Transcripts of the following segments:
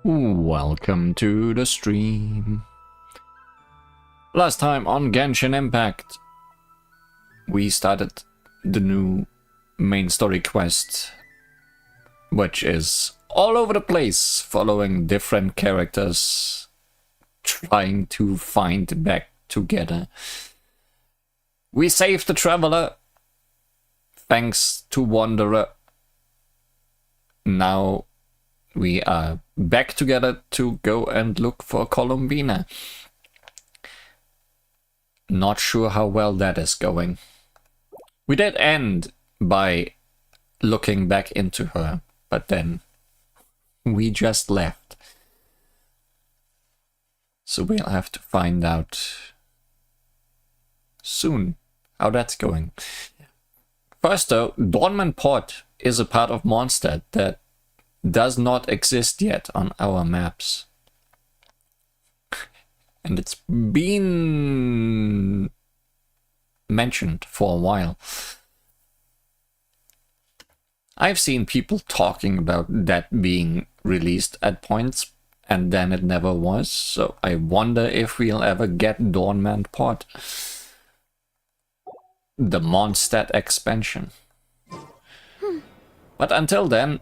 Welcome to the stream. Last time on Genshin Impact, we started the new main story quest, which is all over the place, following different characters, trying to find back together. We saved the Traveler, thanks to Wanderer. Now we are back together to go and look for Columbina. Not sure how well that is going. We did end by looking back into her, but then we just left. So we'll have to find out soon how that's going. First though, Dormant Port is a part of Mondstadt that does not exist yet on our maps. And it's been mentioned for a while. I've seen people talking about that being released at points, and then it never was, so I wonder if we'll ever get Dormant Port. The Mondstadt expansion. But until then,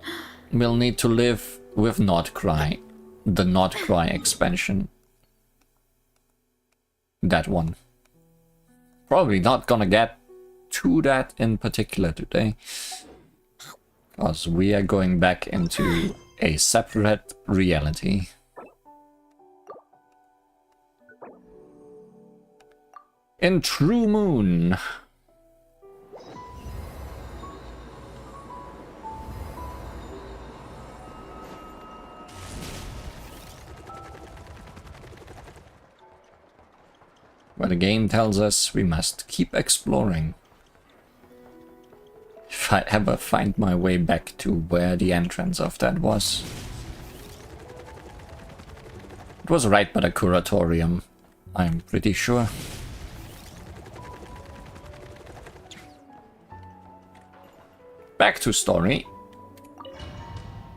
we'll need to live with Nod-Krai, the Nod-Krai expansion. That one. Probably not gonna get to that in particular today, because we are going back into a separate reality. In True Moon. Where the game tells us we must keep exploring. If I ever find my way back to where the entrance of that was. It was right by the curatorium, I'm pretty sure. Back to story.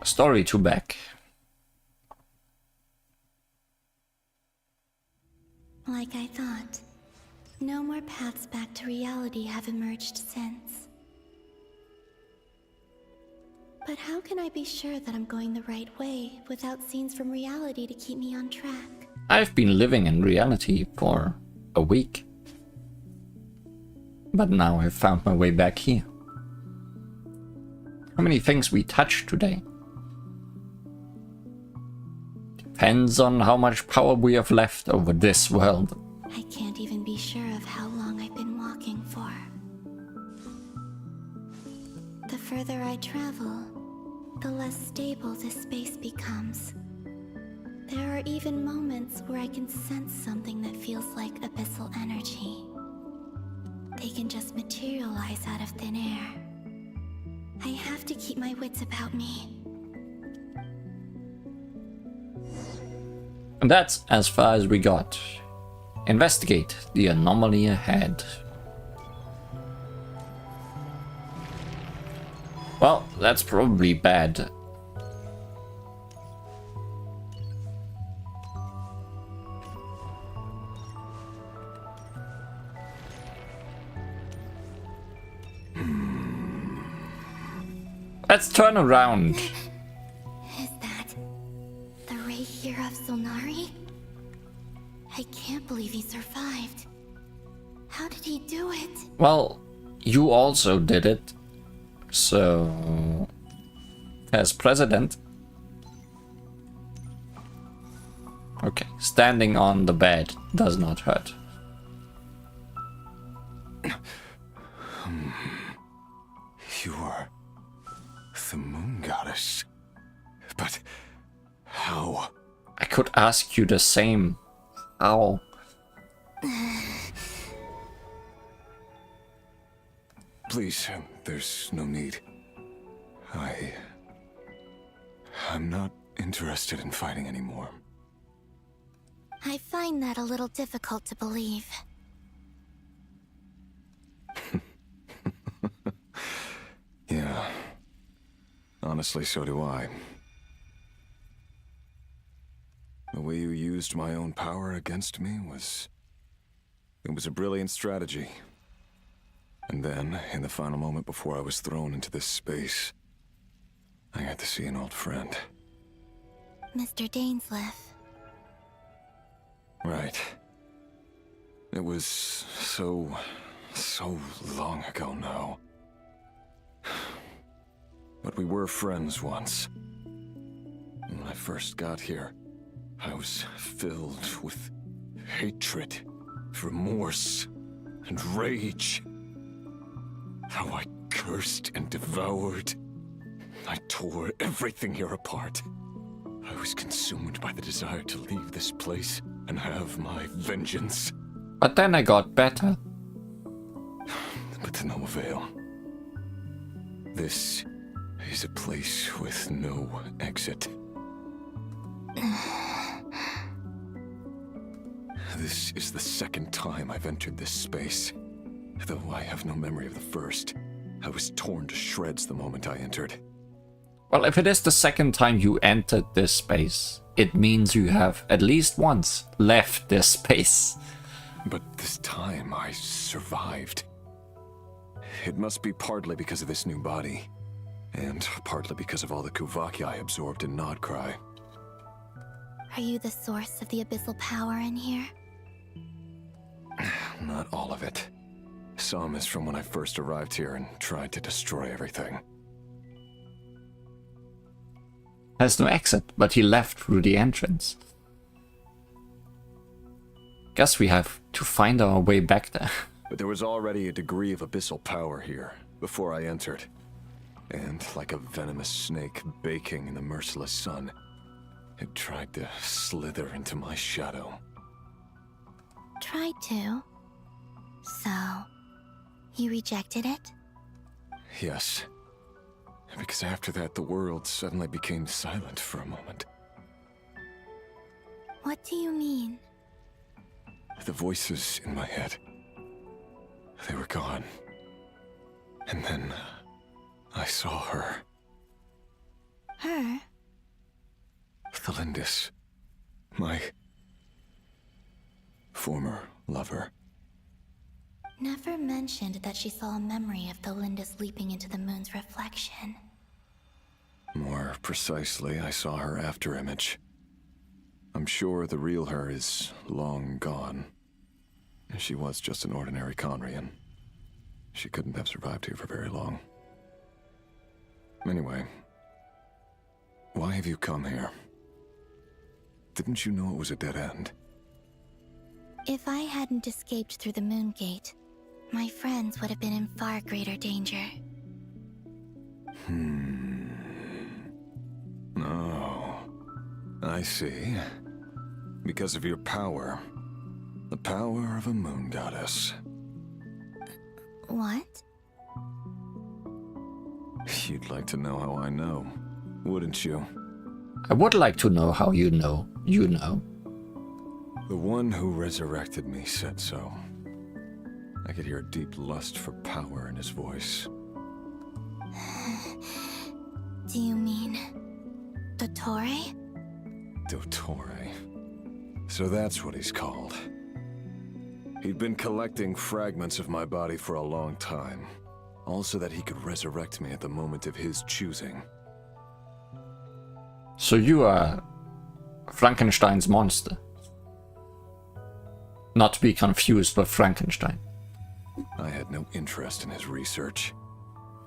Story to back. Like I thought, no more paths back to reality have emerged since. But how can I be sure that I'm going the right way without scenes from reality to keep me on track? I've been living in reality for a week. But now I've found my way back here. How many things we touched today? Depends on how much power we have left over this world. I can't even be sure of how long I've been walking for. The further I travel, the less stable this space becomes. There are even moments where I can sense something that feels like abyssal energy. They can just materialize out of thin air. I have to keep my wits about me. And that's as far as we got. Investigate the anomaly ahead. Well, that's probably bad. Let's turn around. Is that the ray here of Solnari? I can't believe he survived. How did he do it? Well, you also did it. So, as president. Okay, standing on the bed does not hurt. You are the moon goddess. But how? I could ask you the same. How? Please, there's no need. I'm not interested in fighting anymore. I find that a little difficult to believe. Yeah. Honestly, so do I. way you used my own power against me was... It was a brilliant strategy. And then, in the final moment before I was thrown into this space, I got to see an old friend. Mr. Dainsleif. Right. It was so long ago now. But we were friends once. When I first got here, I was filled with hatred, remorse, and rage. How I cursed and devoured. I tore everything here apart. I was consumed by the desire to leave this place and have my vengeance. But then I got better. But to no avail. This is a place with no exit. This is the second time I've entered this space. Though I have no memory of the first. I was torn to shreds the moment I entered. Well, if it is the second time you entered this space, it means you have at least once left this space. But this time I survived. It must be partly because of this new body. And partly because of all the Kuvaki I absorbed in Nod-Krai. Are you the source of the abyssal power in here? Not all of it. Some is from when I first arrived here and tried to destroy everything. Has no exit, but he left through the entrance. Guess we have to find our way back there. But there was already a degree of abyssal power here before I entered. And like a venomous snake baking in the merciless sun, it tried to slither into my shadow. Tried to. So, you rejected it? Yes. Because after that, the world suddenly became silent for a moment. What do you mean? The voices in my head, they were gone. And then I saw her. Her? Thelindis. My former lover. Never mentioned that she saw a memory of Thelindis leaping into the moon's reflection. More precisely, I saw her afterimage. I'm sure the real her is long gone. She was just an ordinary Conrian. She couldn't have survived here for very long. Anyway, why have you come here? Didn't you know it was a dead end? If I hadn't escaped through the moon gate, my friends would have been in far greater danger. Oh, I see. Because of your power. The power of a moon goddess. What? You'd like to know how I know, wouldn't you? I would like to know how you know. You know. The one who resurrected me said so. I could hear a deep lust for power in his voice. Do you mean... Dottore? Dottore. So that's what he's called. He'd been collecting fragments of my body for a long time. All so that he could resurrect me at the moment of his choosing. So you are Frankenstein's monster. Not to be confused with Frankenstein. I had no interest in his research.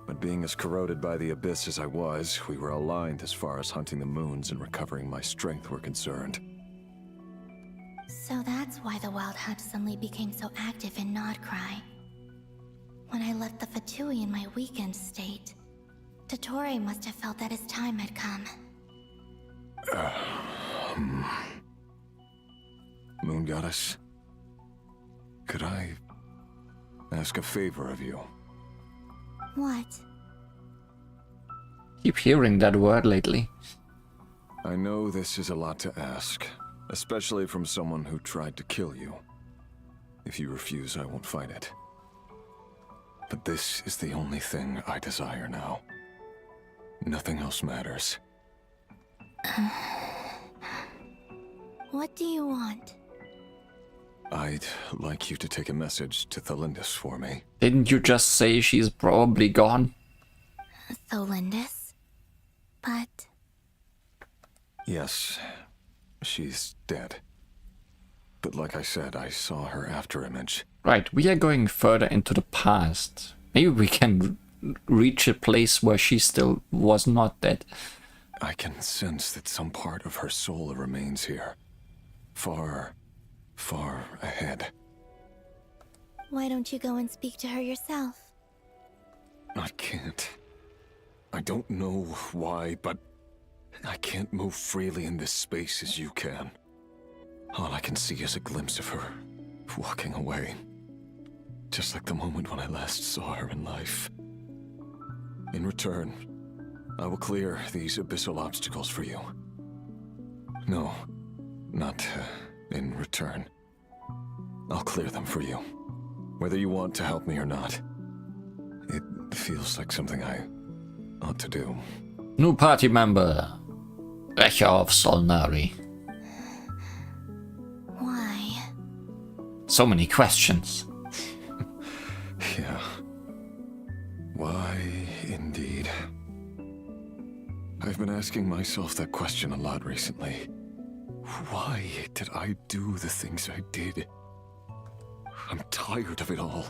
But being as corroded by the abyss as I was, we were aligned as far as hunting the moons and recovering my strength were concerned. So that's why the Wild Hunt suddenly became so active in Nod-Krai. When I left the Fatui in my weakened state, Dottore must have felt that his time had come. Moon Goddess, could I ask a favor of you? What? Keep hearing that word lately. I know this is a lot to ask, especially from someone who tried to kill you. If you refuse, I won't fight it. But this is the only thing I desire now. Nothing else matters. What do you want? I'd like you to take a message to Thelindis for me. Didn't you just say she's probably gone? Thelindis? But... Yes, she's dead. But like I said, I saw her after image. Right, we are going further into the past. Maybe we can reach a place where she still was not dead. I can sense that some part of her soul remains here. Far, far ahead. why don't you go and speak to her yourself? I can't. I don't know why, but I can't move freely in this space as you can. All I can see is a glimpse of her, walking away. Just like the moment when I last saw her in life. In return, I will clear these abyssal obstacles for you. No, not in return. I'll clear them for you, whether you want to help me or not. It feels like something I ought to do. New party member, Rächer of Solnari. Why? So many questions. Yeah. Why, indeed. I've been asking myself that question a lot recently. Why did I do the things I did? I'm tired of it all.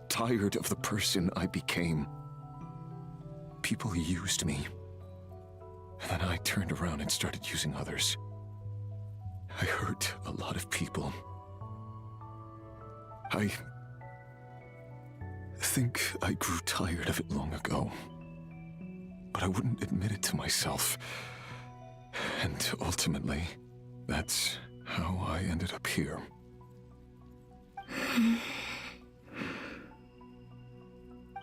Tired of the person I became. People used me. And then I turned around and started using others. I hurt a lot of people. I think I grew tired of it long ago. But I wouldn't admit it to myself. And ultimately, that's how I ended up here.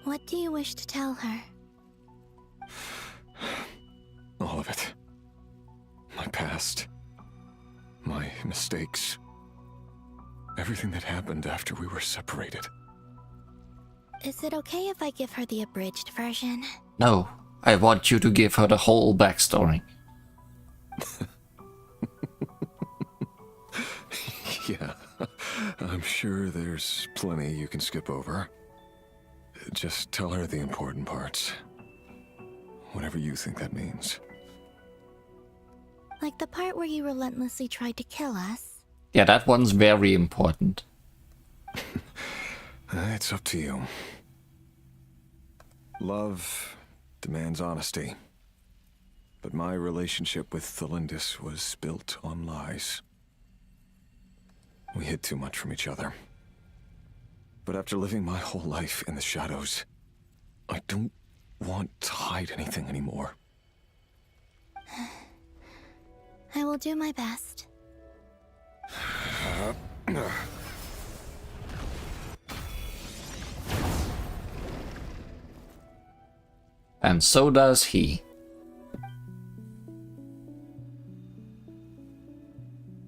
What do you wish to tell her? All of it. My past. My mistakes. Everything that happened after we were separated. Is it okay if I give her the abridged version? No, I want you to give her the whole backstory. Yeah, I'm sure there's plenty you can skip over. Just tell her the important parts. Whatever you think that means. Like the part where you relentlessly tried to kill us? Yeah, that one's very important. It's up to you. Love demands honesty. But my relationship with Thelindis was built on lies. We hid too much from each other. But after living my whole life in the shadows, I don't want to hide anything anymore. I will do my best. And so does he.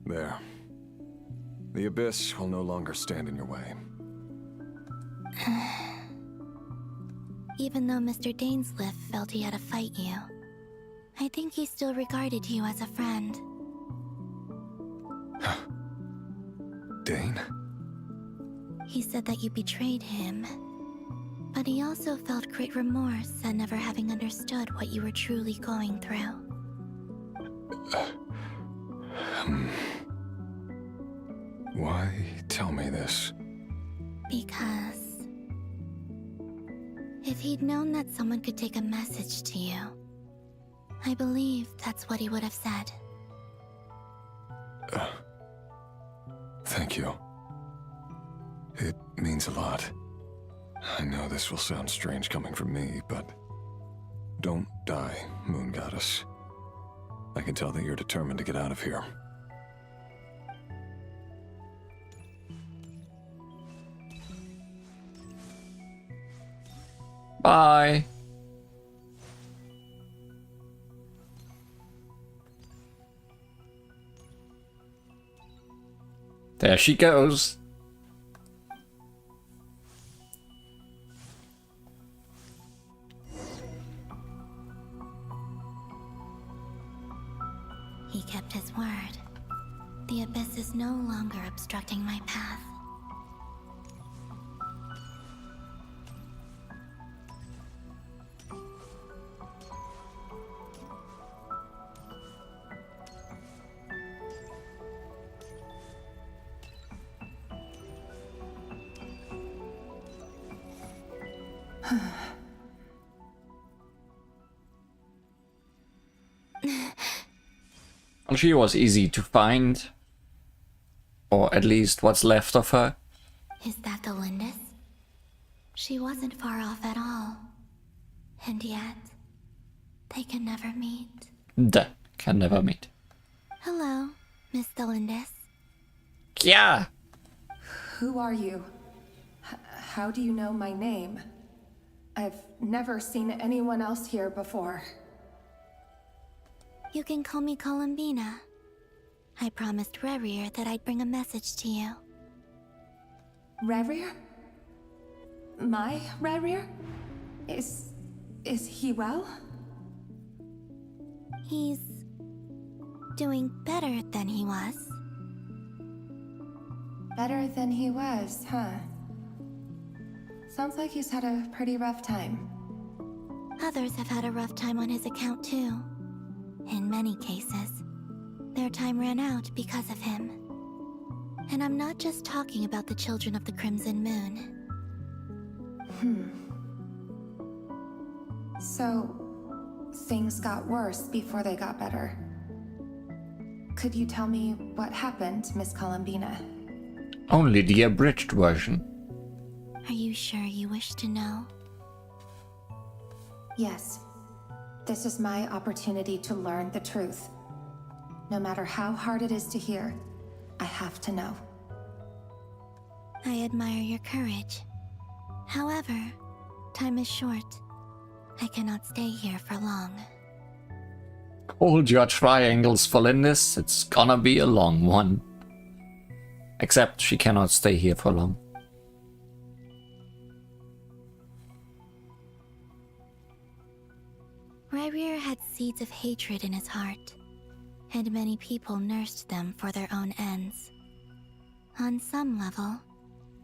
There. The abyss will no longer stand in your way. Even though Mr. Dainsliff felt he had to fight you, I think he still regarded you as a friend. Dane? He said that you betrayed him, but he also felt great remorse at never having understood what you were truly going through. Why tell me this? Because if he'd known that someone could take a message to you, I believe that's what he would have said. Thank you. It means a lot. I know this will sound strange coming from me, but don't die, Moon Goddess. I can tell that you're determined to get out of here. Bye. There she goes. He kept his word. The abyss is no longer obstructing my path. Well, she was easy to find. Or at least what's left of her. Is that the Lindis? She wasn't far off at all. And yet, they can never meet. They can never meet. Hello, Miss Lindis. Yeah. Who are you? How do you know my name? I've never seen anyone else here before. You can call me Columbina. I promised Rerir that I'd bring a message to you. Rerir? My Rerir? Is he well? He's doing better than he was. Better than he was, huh? Sounds like he's had a pretty rough time. Others have had a rough time on his account too. In many cases, their time ran out because of him. And I'm not just talking about the children of the Crimson Moon. So, things got worse before they got better. Could you tell me what happened, Miss Columbina? Only the abridged version. Are you sure you wish to know? Yes. This is my opportunity to learn the truth. No matter how hard it is to hear, I have to know. I admire your courage. However, time is short. I cannot stay here for long. Hold your triangles for Lindis, it's gonna be a long one. Except she cannot stay here for long. Rerir had seeds of hatred in his heart, and many people nursed them for their own ends. On some level,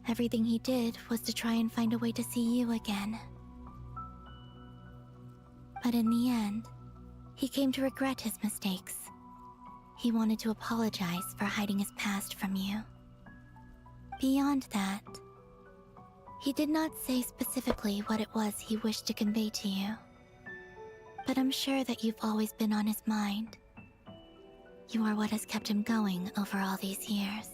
everything he did was to try and find a way to see you again. But in the end, he came to regret his mistakes. He wanted to apologize for hiding his past from you. Beyond that, he did not say specifically what it was he wished to convey to you. But I'm sure that you've always been on his mind. You are what has kept him going over all these years.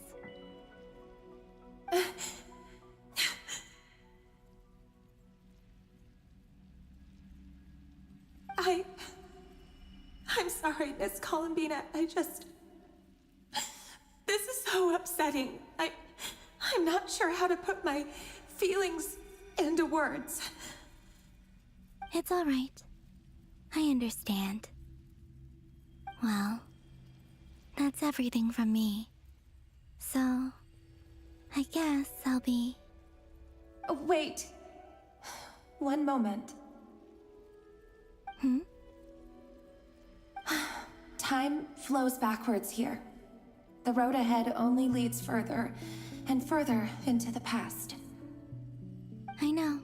I'm sorry, Miss Columbina. This is so upsetting. I'm not sure how to put my feelings into words. It's all right. I understand. Well, that's everything from me. So, I guess I'll be... Wait. One moment. Time flows backwards here. The road ahead only leads further and further into the past. I know.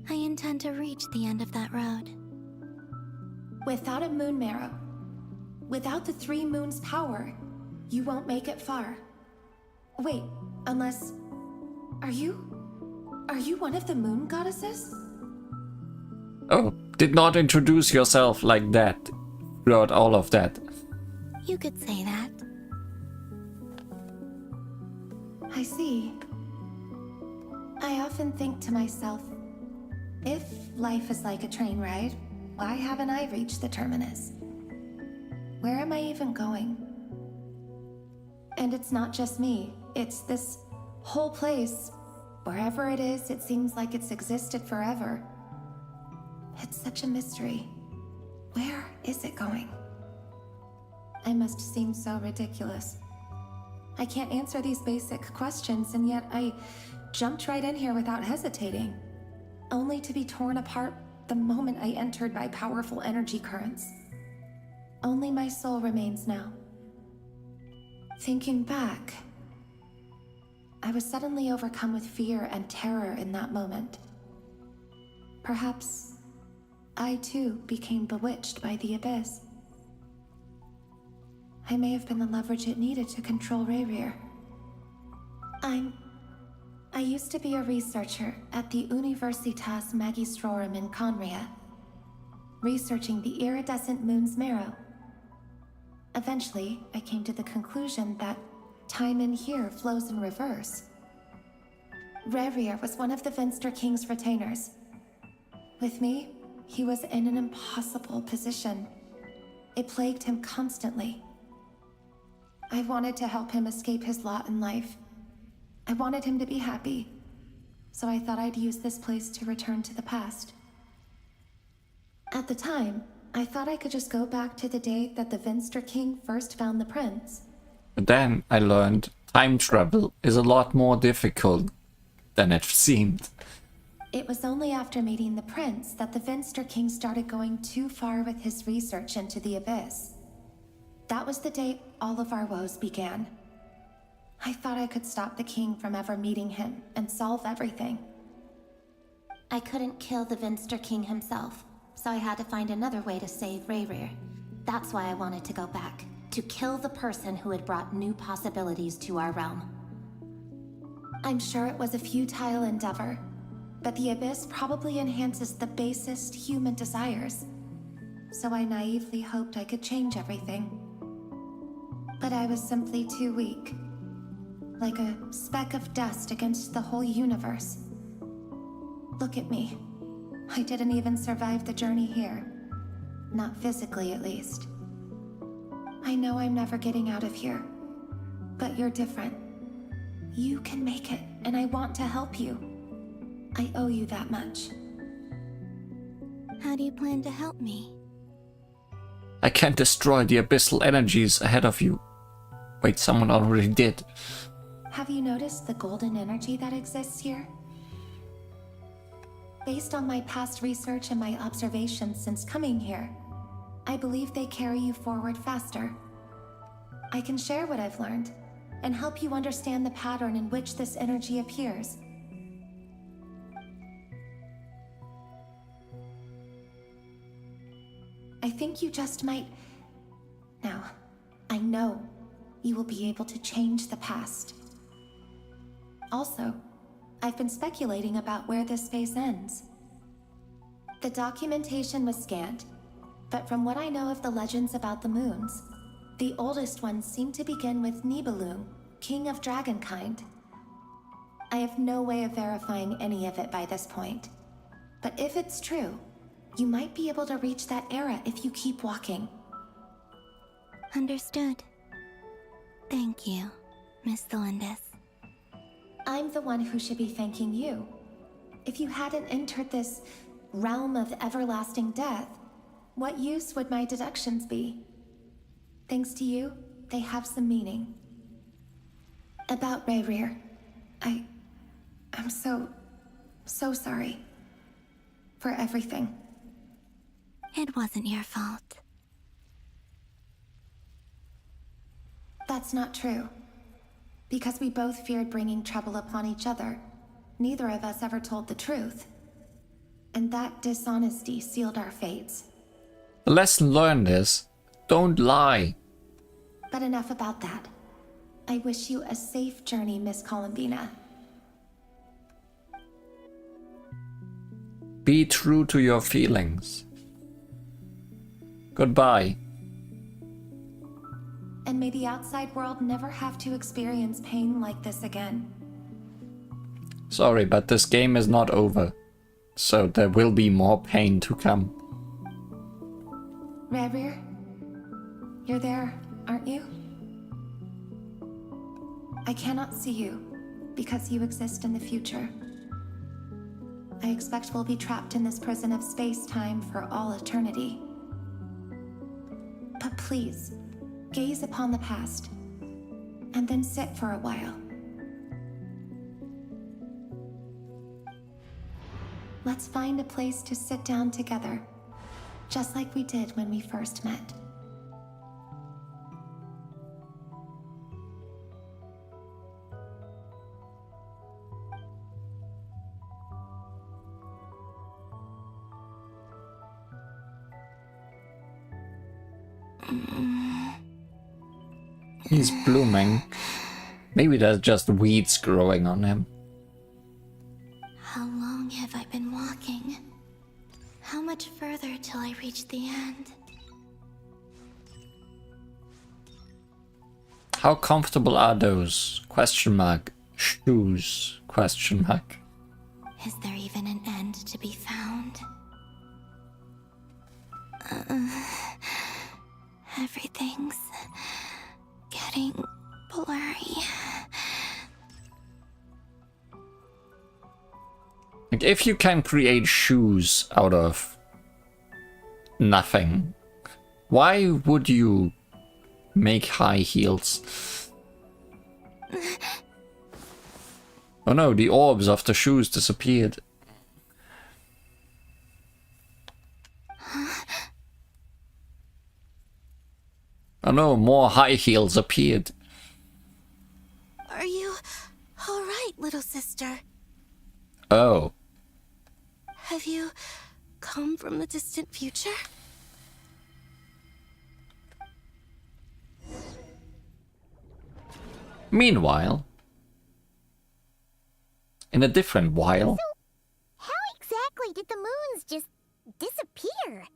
I intend to reach the end of that road. Without a moon marrow, without the 3 moons' power, you won't make it far. Wait, unless... Are you one of the moon goddesses? Oh, did not introduce yourself like that throughout all of that. You could say that. I see. I often think to myself, if life is like a train ride, why haven't I reached the terminus? Where am I even going? And it's not just me, it's this whole place. Wherever it is, it seems like it's existed forever. It's such a mystery. Where is it going? I must seem so ridiculous. I can't answer these basic questions, and yet I jumped right in here without hesitating, only to be torn apart the moment I entered by powerful energy currents. Only my soul remains now. Thinking back, I was suddenly overcome with fear and terror in that moment. Perhaps I too became bewitched by the abyss. I may have been the leverage it needed to control Rayrir. I used to be a researcher at the Universitas Magistrorum in Conria, researching the iridescent moon's marrow. Eventually, I came to the conclusion that time in here flows in reverse. Rayrir was one of the Venster King's retainers. With me, he was in an impossible position. It plagued him constantly. I wanted to help him escape his lot in life. I wanted him to be happy, so I thought I'd use this place to return to the past. At the time, I thought I could just go back to the day that the Venster King first found the prince. But then I learned time travel is a lot more difficult than it seemed. It was only after meeting the prince that the Venster King started going too far with his research into the abyss. That was the day all of our woes began. I thought I could stop the king from ever meeting him and solve everything. I couldn't kill the Venster King himself, so I had to find another way to save Rayrir. That's why I wanted to go back, to kill the person who had brought new possibilities to our realm. I'm sure it was a futile endeavor, but the abyss probably enhances the basest human desires. So I naively hoped I could change everything. But I was simply too weak. Like a speck of dust against the whole universe. Look at me. I didn't even survive the journey here. Not physically, at least. I know I'm never getting out of here. But you're different. You can make it, and I want to help you. I owe you that much. How do you plan to help me? I can't destroy the abyssal energies ahead of you. Wait, someone already did. Have you noticed the golden energy that exists here? Based on my past research and my observations since coming here, I believe they carry you forward faster. I can share what I've learned and help you understand the pattern in which this energy appears. I think you just might... Now, I know you will be able to change the past. Also, I've been speculating about where this space ends. The documentation was scanned, but from what I know of the legends about the moons, the oldest ones seem to begin with Nibelung, king of dragonkind. I have no way of verifying any of it by this point, but if it's true, you might be able to reach that era if you keep walking. Understood. Thank you, Miss Delindis. I'm the one who should be thanking you. If you hadn't entered this realm of everlasting death, what use would my deductions be? Thanks to you, they have some meaning. About Rayrir, I'm so sorry. For everything. It wasn't your fault. That's not true. Because we both feared bringing trouble upon each other, neither of us ever told the truth. And that dishonesty sealed our fates. The lesson learned is, don't lie. But enough about that. I wish you a safe journey, Miss Columbina. Be true to your feelings. Goodbye. And may the outside world never have to experience pain like this again. Sorry, but this game is not over. So there will be more pain to come. Rayrir, you're there, aren't you? I cannot see you, because you exist in the future. I expect we'll be trapped in this prison of space-time for all eternity. But please, gaze upon the past, and then sit for a while. Let's find a place to sit down together, just like we did when we first met. He's blooming. Maybe there's just weeds growing on him. How long have I been walking? How much further till I reach the end? How comfortable are those? Question mark. Shoes? Question mark. Is there even an end to be found? Everything's getting blurry. Like, if you can create shoes out of nothing, why would you make high heels? Oh no, the orbs of the shoes disappeared. Oh no, more high heels appeared. Are you alright, little sister? Oh. Have you come from the distant future? Meanwhile, in a different while. How exactly did the moons just disappear?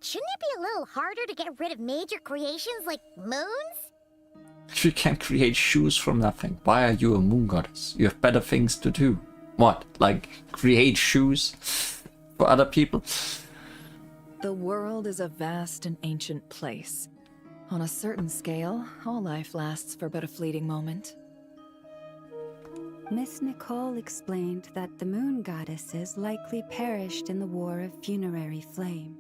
Shouldn't it be a little harder to get rid of major creations like moons? If you can create shoes from nothing, why are you a moon goddess? You have better things to do. What? Like create shoes for other people? The world is a vast and ancient place. On a certain scale, all life lasts for but a fleeting moment. Miss Nicole explained that the moon goddesses likely perished in the War of Funerary Flame.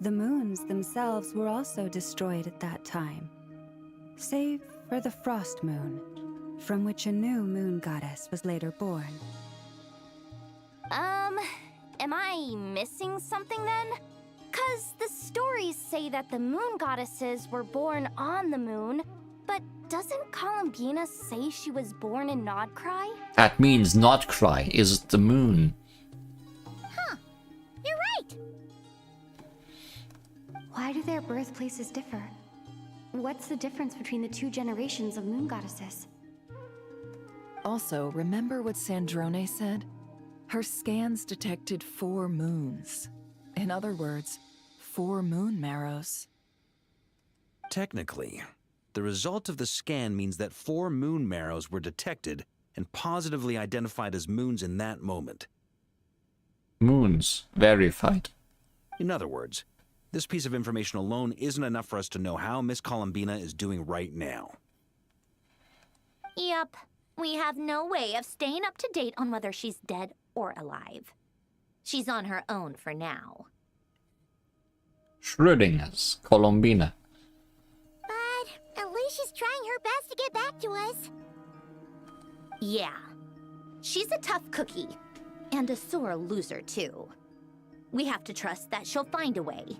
The moons themselves were also destroyed at that time, save for the Frost Moon, from which a new moon goddess was later born. Am I missing something then? 'Cause the stories say that the moon goddesses were born on the moon, but doesn't Columbina say she was born in Nod-Krai? That means Nod-Krai is the moon. Huh, you're right! Why do their birthplaces differ? What's the difference between the two generations of moon goddesses? Also, remember what Sandrone said? Her scans detected 4 moons. In other words, 4 moon marrows. Technically, the result of the scan means that 4 moon marrows were detected and positively identified as moons in that moment. Moons. Verified. In other words, this piece of information alone isn't enough for us to know how Miss Columbina is doing right now. Yep, we have no way of staying up to date on whether she's dead or alive. She's on her own for now. Schrödinger's Columbina. But at least she's trying her best to get back to us. Yeah. She's a tough cookie. And a sore loser, too. We have to trust that she'll find a way.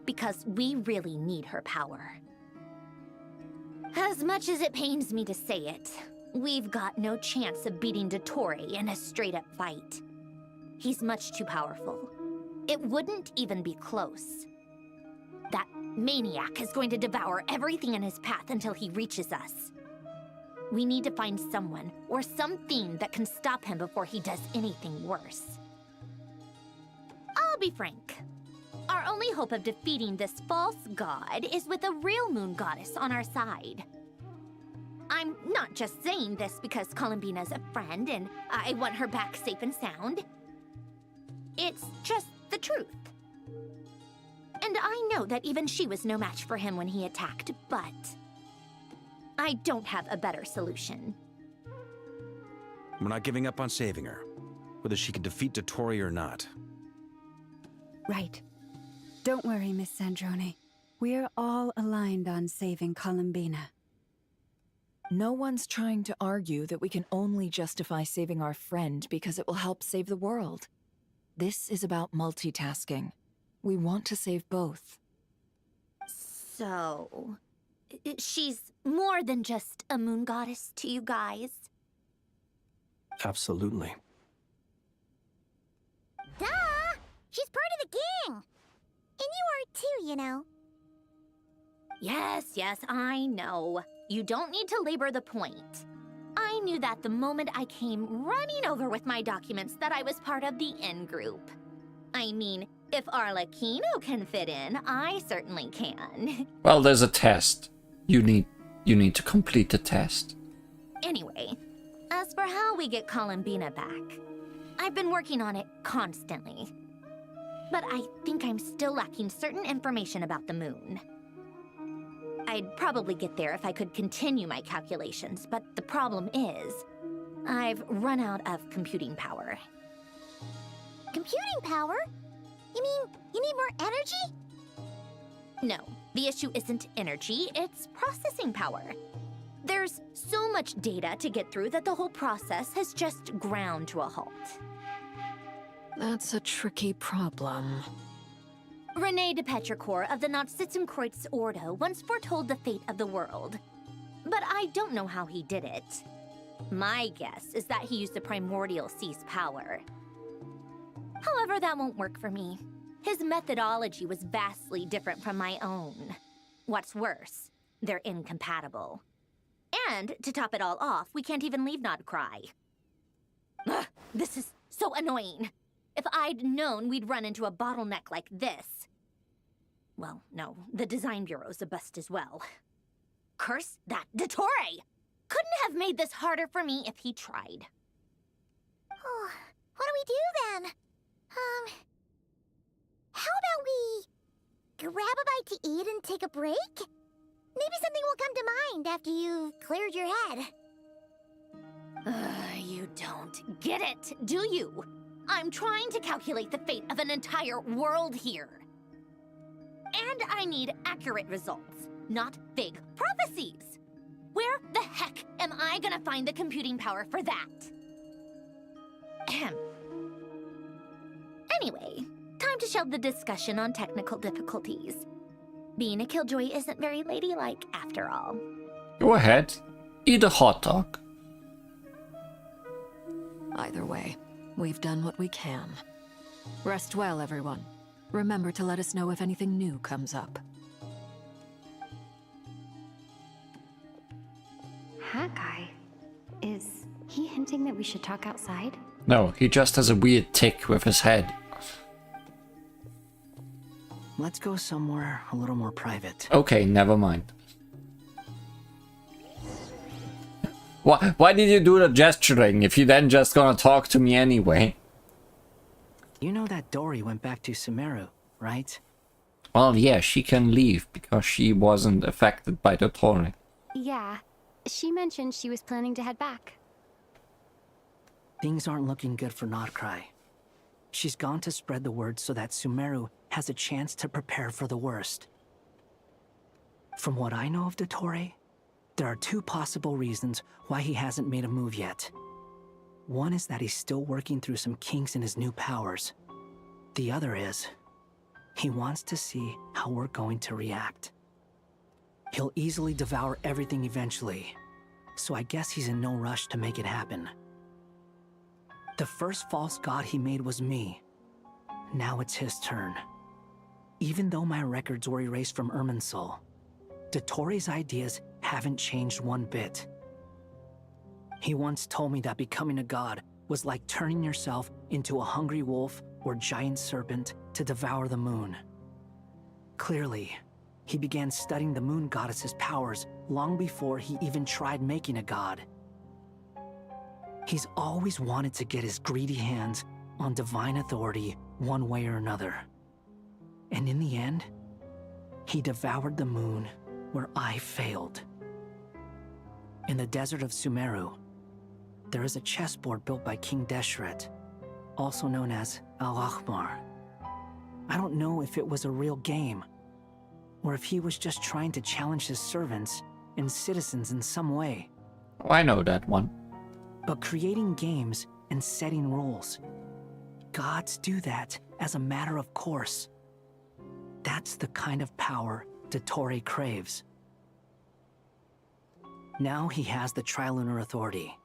Because we really need her power. As much as it pains me to say it, we've got no chance of beating Dottore in a straight-up fight. He's much too powerful. It wouldn't even be close. That maniac is going to devour everything in his path until he reaches us. We need to find someone or something that can stop him before he does anything worse. I'll be frank. Our only hope of defeating this false god is with a real moon goddess on our side. I'm not just saying this because Columbina's a friend and I want her back safe and sound. It's just the truth. And I know that even she was no match for him when he attacked, but I don't have a better solution. We're not giving up on saving her, whether she can defeat Dottore or not. Right. Don't worry, Miss Sandrone. We're all aligned on saving Columbina. No one's trying to argue that we can only justify saving our friend because it will help save the world. This is about multitasking. We want to save both. So, she's more than just a moon goddess to you guys? Absolutely. Duh! She's part of the gang! And you are too, you know. Yes, I know. You don't need to labor the point. I knew that the moment I came running over with my documents that I was part of the in-group. I mean, if Arlecchino can fit in, I certainly can. Well, there's a test. You need to complete the test. Anyway, as for how we get Columbina back, I've been working on it constantly. But I think I'm still lacking certain information about the moon. I'd probably get there if I could continue my calculations, but the problem is, I've run out of computing power. Computing power? You mean you need more energy? No, the issue isn't energy, it's processing power. There's so much data to get through that the whole process has just ground to a halt. That's a tricky problem. René de Petrichor of the Nod-Krai Ordo once foretold the fate of the world. But I don't know how he did it. My guess is that he used the primordial sea's power. However, that won't work for me. His methodology was vastly different from my own. What's worse, they're incompatible. And, to top it all off, we can't even leave Nod-Krai. Ugh, this is so annoying. If I'd known we'd run into a bottleneck like this... Well, no, the design bureau's a bust as well. Curse that Dottore! Couldn't have made this harder for me if he tried. Oh, what do we do then? How about we grab a bite to eat and take a break? Maybe something will come to mind after you've cleared your head. You don't get it, do you? I'm trying to calculate the fate of an entire world here. And I need accurate results, not vague prophecies. Where the heck am I gonna find the computing power for that? Ahem. Anyway, time to shelve the discussion on technical difficulties. Being a killjoy isn't very ladylike after all. Go ahead. Eat a hot dog. Either way, we've done what we can. Rest well, everyone. Remember to let us know if anything new comes up. Hawkeye? Is he hinting that we should talk outside? No, he just has a weird tick with his head. Let's go somewhere a little more private. Okay, never mind. Why did you do the gesturing if you then just gonna talk to me anyway? You know that Dory went back to Sumeru, right? Well, yeah, she can leave because she wasn't affected by the Dottore. Yeah. She mentioned she was planning to head back. Things aren't looking good for Nod-Krai. She's gone to spread the word so that Sumeru has a chance to prepare for the worst. From what I know of Dottore, there are two possible reasons why he hasn't made a move yet. One is that he's still working through some kinks in his new powers. The other is, he wants to see how we're going to react. He'll easily devour everything eventually, so I guess he's in no rush to make it happen. The first false god he made was me. Now it's his turn. Even though my records were erased from Irminsul, Dottore's ideas haven't changed one bit. He once told me that becoming a god was like turning yourself into a hungry wolf or giant serpent to devour the moon. Clearly, he began studying the moon goddess's powers long before he even tried making a god. He's always wanted to get his greedy hands on divine authority one way or another. And in the end, he devoured the moon where I failed. In the desert of Sumeru, there is a chessboard built by King Deshret, also known as Al-Ahmar. I don't know if it was a real game, or if he was just trying to challenge his servants and citizens in some way. Oh, I know that one. But creating games and setting rules, gods do that as a matter of course. That's the kind of power Dottore craves. Now he has the Trilunar Authority.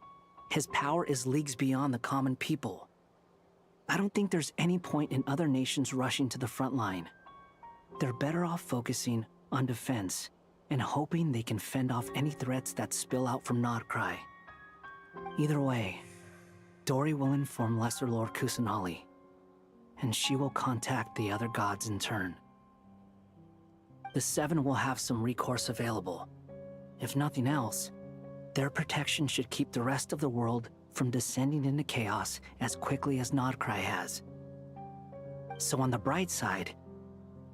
His power is leagues beyond the common people. I don't think there's any point in other nations rushing to the front line. They're better off focusing on defense and hoping they can fend off any threats that spill out from Nod-Krai. Either way, Dori will inform Lesser Lord Kusanali, and she will contact the other gods in turn. The Seven will have some recourse available. If nothing else, their protection should keep the rest of the world from descending into chaos as quickly as Nod-Krai has. So on the bright side,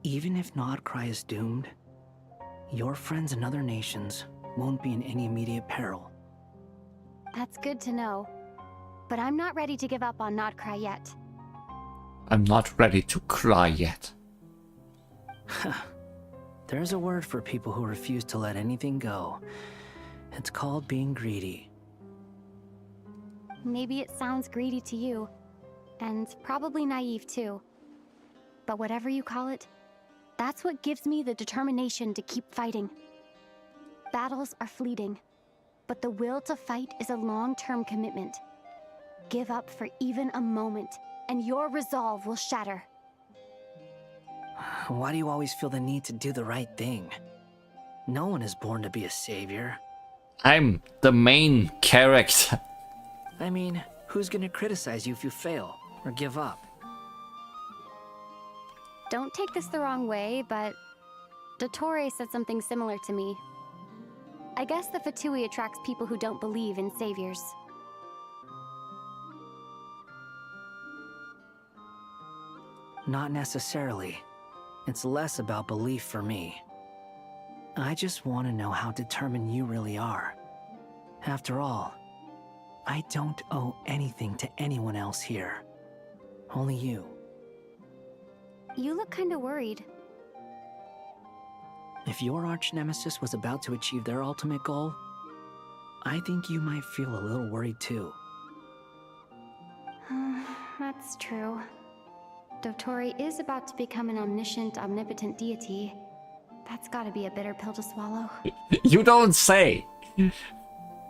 even if Nod-Krai is doomed, your friends in other nations won't be in any immediate peril. That's good to know. But I'm not ready to give up on Nod-Krai yet. I'm not ready to cry yet. There's a word for people who refuse to let anything go. It's called being greedy. Maybe it sounds greedy to you, and probably naive too. But whatever you call it, that's what gives me the determination to keep fighting. Battles are fleeting, but the will to fight is a long-term commitment. Give up for even a moment, and your resolve will shatter. Why do you always feel the need to do the right thing? No one is born to be a savior. I'm the main character. I mean, who's gonna criticize you if you fail or give up? Don't take this the wrong way, but Dottore said something similar to me. I guess the Fatui attracts people who don't believe in saviors. Not necessarily. It's less about belief for me. I just want to know how determined you really are. After all, I don't owe anything to anyone else here. Only you. You look kinda worried. If your arch-nemesis was about to achieve their ultimate goal, I think you might feel a little worried too. That's true. Dottore is about to become an omniscient, omnipotent deity. That's gotta be a bitter pill to swallow. You don't say.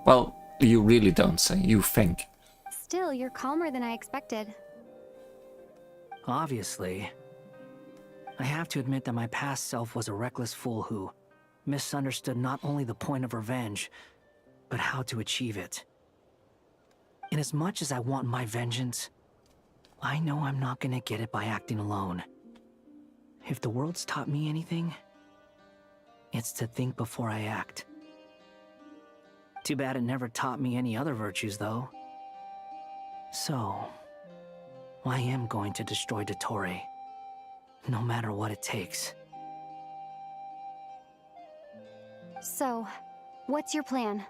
Well, you really don't say. You think. Still, you're calmer than I expected. Obviously. I have to admit that my past self was a reckless fool who misunderstood not only the point of revenge, but how to achieve it. And as much as I want my vengeance, I know I'm not gonna get it by acting alone. If the world's taught me anything, it's to think before I act. Too bad it never taught me any other virtues, though. So, I am going to destroy Dottore, no matter what it takes. So, what's your plan?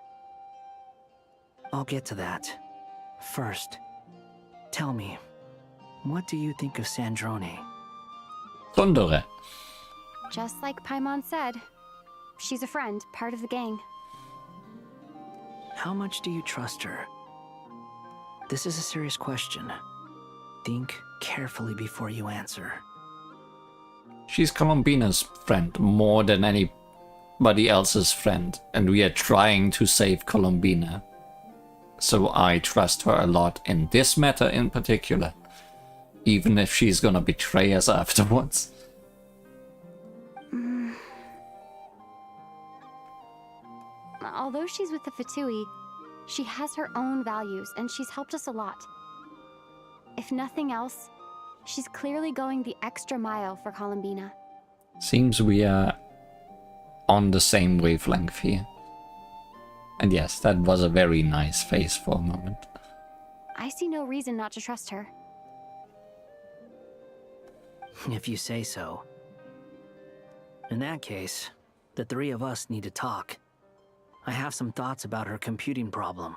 I'll get to that. First, tell me, what do you think of Sandrone? Thundere. Just like Paimon said, she's a friend, part of the gang. How much do you trust her? This is a serious question. Think carefully before you answer. She's Colombina's friend more than anybody else's friend, and we are trying to save Colombina. So I trust her a lot in this matter in particular, even if she's gonna betray us afterwards. Although she's with the Fatui, she has her own values, and she's helped us a lot. If nothing else, she's clearly going the extra mile for Colombina. Seems we are on the same wavelength here. And yes, that was a very nice face for a moment. I see no reason not to trust her. If you say so. In that case, the three of us need to talk. I have some thoughts about her computing problem.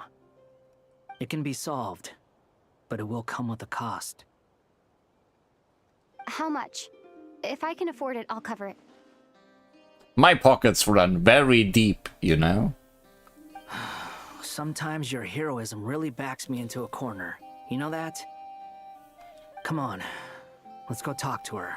It can be solved, but it will come with a cost. How much? If I can afford it, I'll cover it. My pockets run very deep, you know? Sometimes your heroism really backs me into a corner. You know that? Come on, let's go talk to her.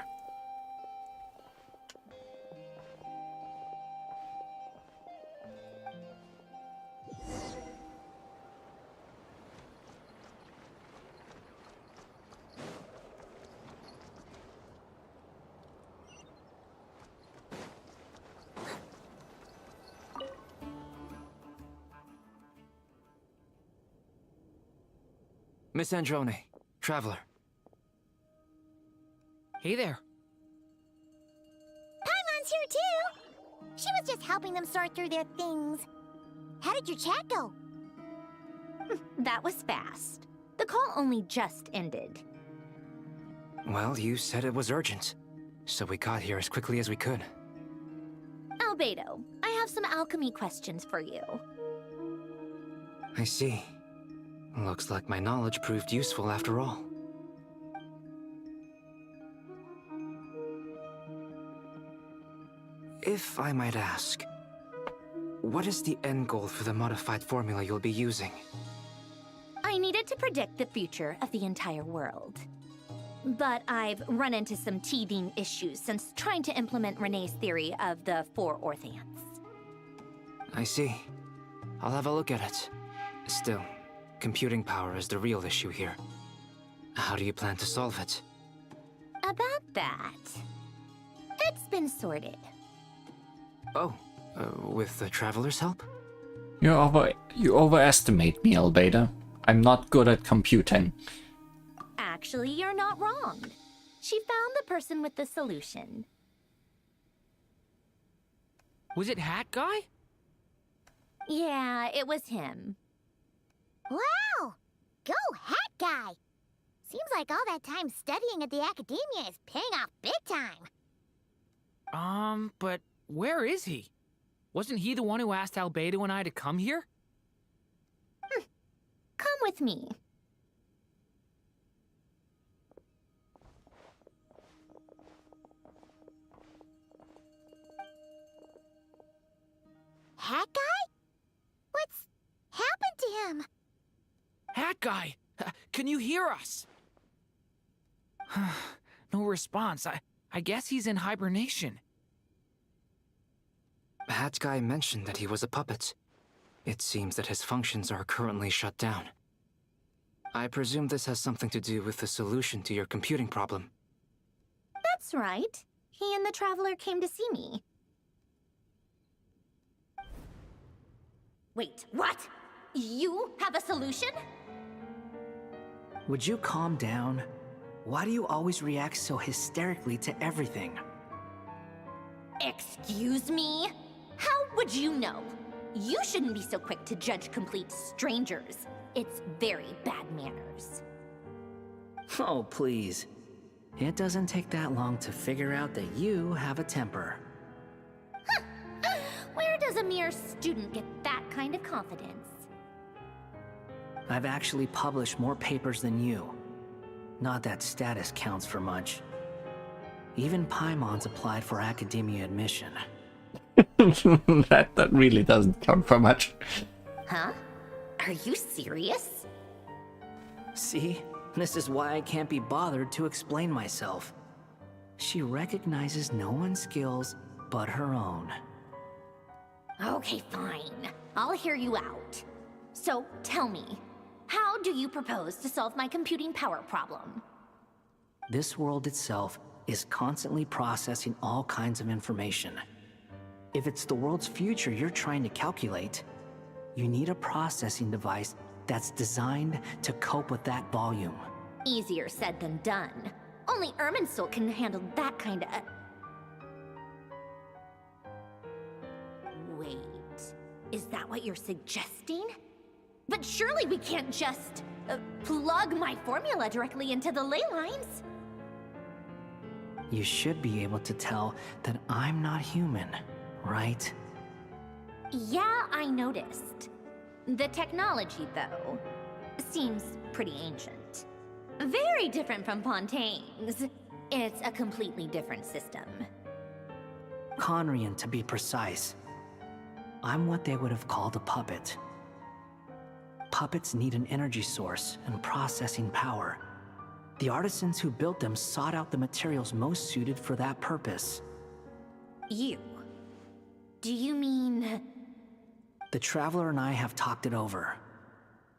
Miss Androne, Traveler. Hey there. Paimon's here too! She was just helping them sort through their things. How did your chat go? That was fast. The call only just ended. Well, you said it was urgent, so we got here as quickly as we could. Albedo, I have some alchemy questions for you. I see. Looks like my knowledge proved useful after all. If I might ask, what is the end goal for the modified formula you'll be using? I needed to predict the future of the entire world. But I've run into some teething issues since trying to implement Renee's theory of the 4 Orthants. I see. I'll have a look at it. Still, computing power is the real issue here. How do you plan to solve it? About that, it's been sorted. Oh, with the Traveler's help? You overestimate me, Albedo. I'm not good at computing. Actually, you're not wrong. She found the person with the solution. Was it Hat Guy? Yeah, it was him. Wow! Go Hat Guy! Seems like all that time studying at the academia is paying off big time. But where is he? Wasn't he the one who asked Albedo and I to come here? Come with me. Hat Guy? What's happened to him? Hat Guy! Can you hear us? No response. I guess he's in hibernation. Hat Guy mentioned that he was a puppet. It seems that his functions are currently shut down. I presume this has something to do with the solution to your computing problem. That's right. He and the Traveler came to see me. Wait, what? You have a solution? Would you calm down? Why do you always react so hysterically to everything? Excuse me? How would you know? You shouldn't be so quick to judge complete strangers. It's very bad manners. Oh, please. It doesn't take that long to figure out that you have a temper. Where does a mere student get that kind of confidence? I've actually published more papers than you. Not that status counts for much. Even Paimon's applied for academia admission. that really doesn't count for much. Huh? Are you serious? See? This is why I can't be bothered to explain myself. She recognizes no one's skills but her own. Okay, fine. I'll hear you out. So, tell me, how do you propose to solve my computing power problem? This world itself is constantly processing all kinds of information. If it's the world's future you're trying to calculate, you need a processing device that's designed to cope with that volume. Easier said than done. Only Irminsul can handle that kind of... Wait, is that what you're suggesting? But surely we can't just plug my formula directly into the ley lines. You should be able to tell that I'm not human, right? Yeah, I noticed. The technology, though, seems pretty ancient. Very different from Fontaine's. It's a completely different system. Conrian, to be precise. I'm what they would have called a puppet. Puppets need an energy source and processing power. The artisans who built them sought out the materials most suited for that purpose. You? Do you mean... The Traveler and I have talked it over.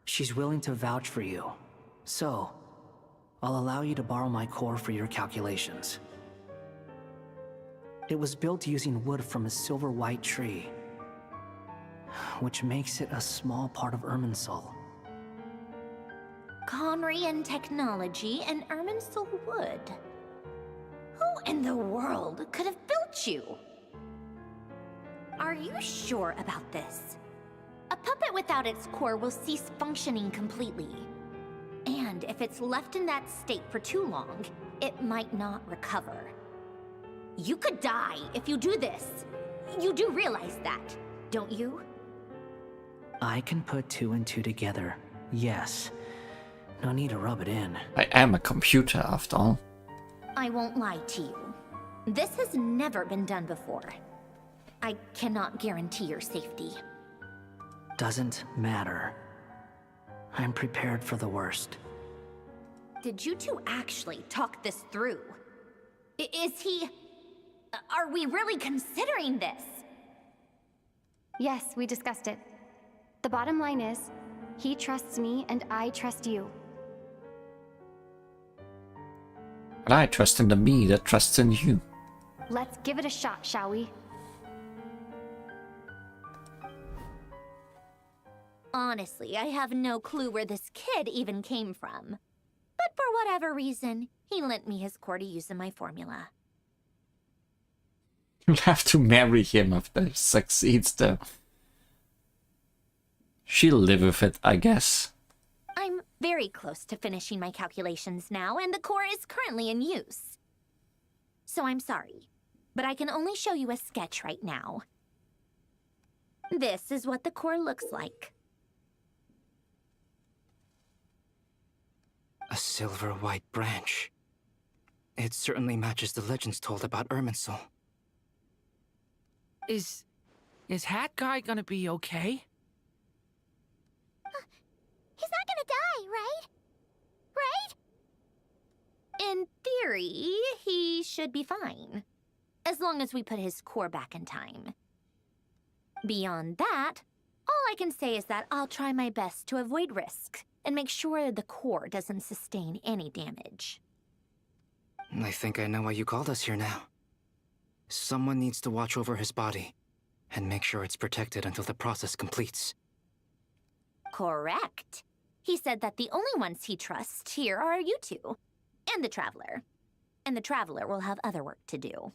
She's willing to vouch for you. So, I'll allow you to borrow my core for your calculations. It was built using wood from a silver-white tree, which makes it a small part of Irminsul. Conrian technology and Irminsul wood. Who in the world could have built you? Are you sure about this? A puppet without its core will cease functioning completely. And if it's left in that state for too long, it might not recover. You could die if you do this. You do realize that, don't you? I can put 2 and 2 together, yes. No need to rub it in. I am a computer, after all. I won't lie to you. This has never been done before. I cannot guarantee your safety. Doesn't matter. I'm prepared for the worst. Did you two actually talk this through? Is he... Are we really considering this? Yes, we discussed it. The bottom line is, he trusts me and I trust you. And I trust in the me that trusts in you. Let's give it a shot, shall we? Honestly, I have no clue where this kid even came from. But for whatever reason, he lent me his core to use in my formula. You'll have to marry him if this succeeds, though. She'll live with it, I guess. I'm very close to finishing my calculations now, and the core is currently in use. So I'm sorry, but I can only show you a sketch right now. This is what the core looks like. A silver-white branch. It certainly matches the legends told about Irminsul. Is Hat Guy gonna be okay? He's not gonna die, right? Right? In theory, he should be fine. As long as we put his core back in time. Beyond that, all I can say is that I'll try my best to avoid risk and make sure the core doesn't sustain any damage. I think I know why you called us here now. Someone needs to watch over his body and make sure it's protected until the process completes. Correct. He said that the only ones he trusts here are you two, and the Traveler. And the Traveler will have other work to do.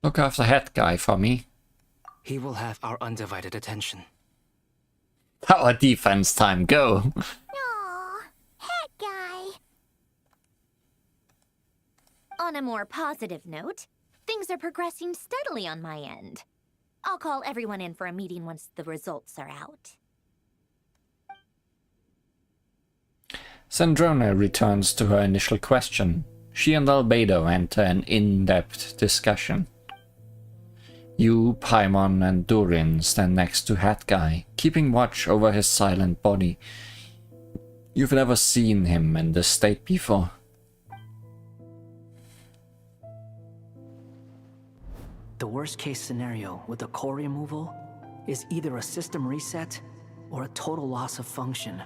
Look after Hat Guy for me. He will have our undivided attention. Our defense time, go! Aw, Hat Guy. On a more positive note, things are progressing steadily on my end. I'll call everyone in for a meeting once the results are out. Sandrona returns to her initial question. She and Albedo enter an in-depth discussion. You, Paimon, and Durin stand next to Hat Guy, keeping watch over his silent body. You've never seen him in this state before. The worst case scenario with the core removal is either a system reset or a total loss of function.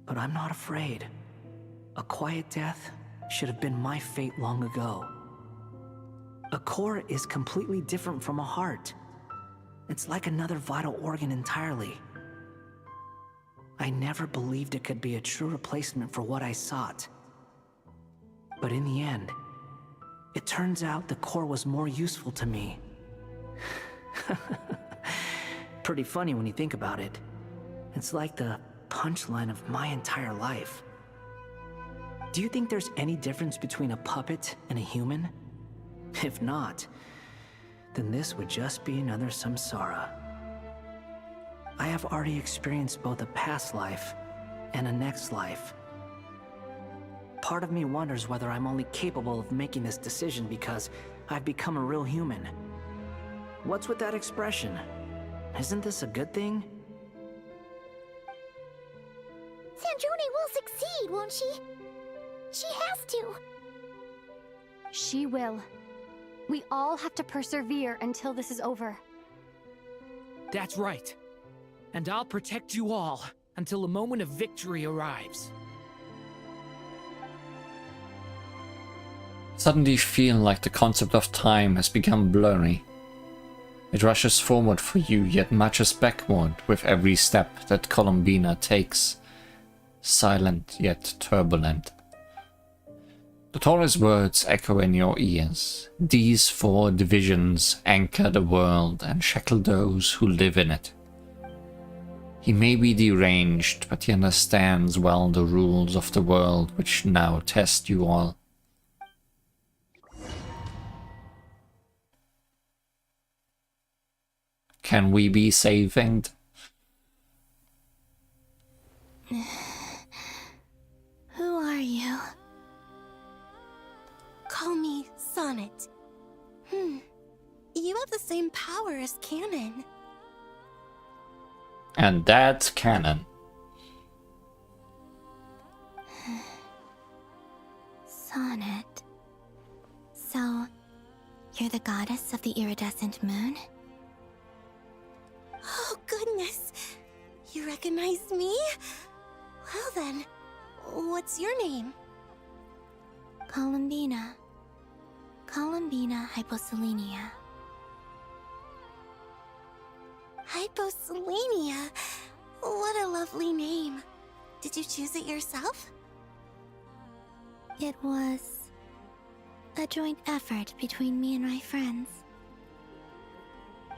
But I'm not afraid. A quiet death should have been my fate long ago. A core is completely different from a heart. It's like another vital organ entirely. I never believed it could be a true replacement for what I sought. But in the end, it turns out the core was more useful to me. Pretty funny when you think about it. It's like the punchline of my entire life. Do you think there's any difference between a puppet and a human? If not, then this would just be another samsara. I have already experienced both a past life and a next life. Part of me wonders whether I'm only capable of making this decision because I've become a real human. What's with that expression? Isn't this a good thing? Sandrone will succeed, won't she? She has to. She will. We all have to persevere until this is over. That's right. And I'll protect you all until a moment of victory arrives. Suddenly feel like the concept of time has become blurry. It rushes forward for you, yet marches backward with every step that Columbina takes. silent yet turbulent. Dottoro's words echo in your ears. These 4 divisions anchor the world and shackle those who live in it. He may be deranged, but he understands well the rules of the world which now test you all. Can we be saved? Who are you? Call me Sonnet. You have the same power as Canon. And that's canon. Sonnet. So, you're the goddess of the iridescent moon? Oh, goodness. You recognize me? Well then, what's your name? Columbina. Columbina Hyposelenia. Hyposelenia? What a lovely name. Did you choose it yourself? It was a joint effort between me and my friends.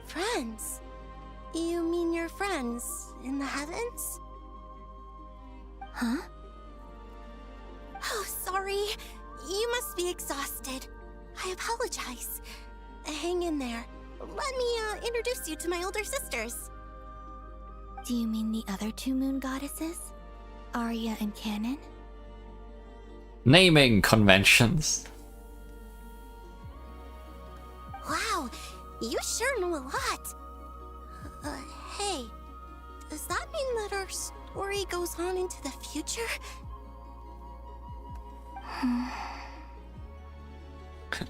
Friends? You mean your friends in the heavens? Huh? Oh, sorry. You must be exhausted. I apologize. Hang in there. Let me introduce you to my older sisters. Do you mean the other 2 moon goddesses? Arya and Canon? Naming conventions. Wow, you sure know a lot. Hey, does that mean that our story goes on into the future?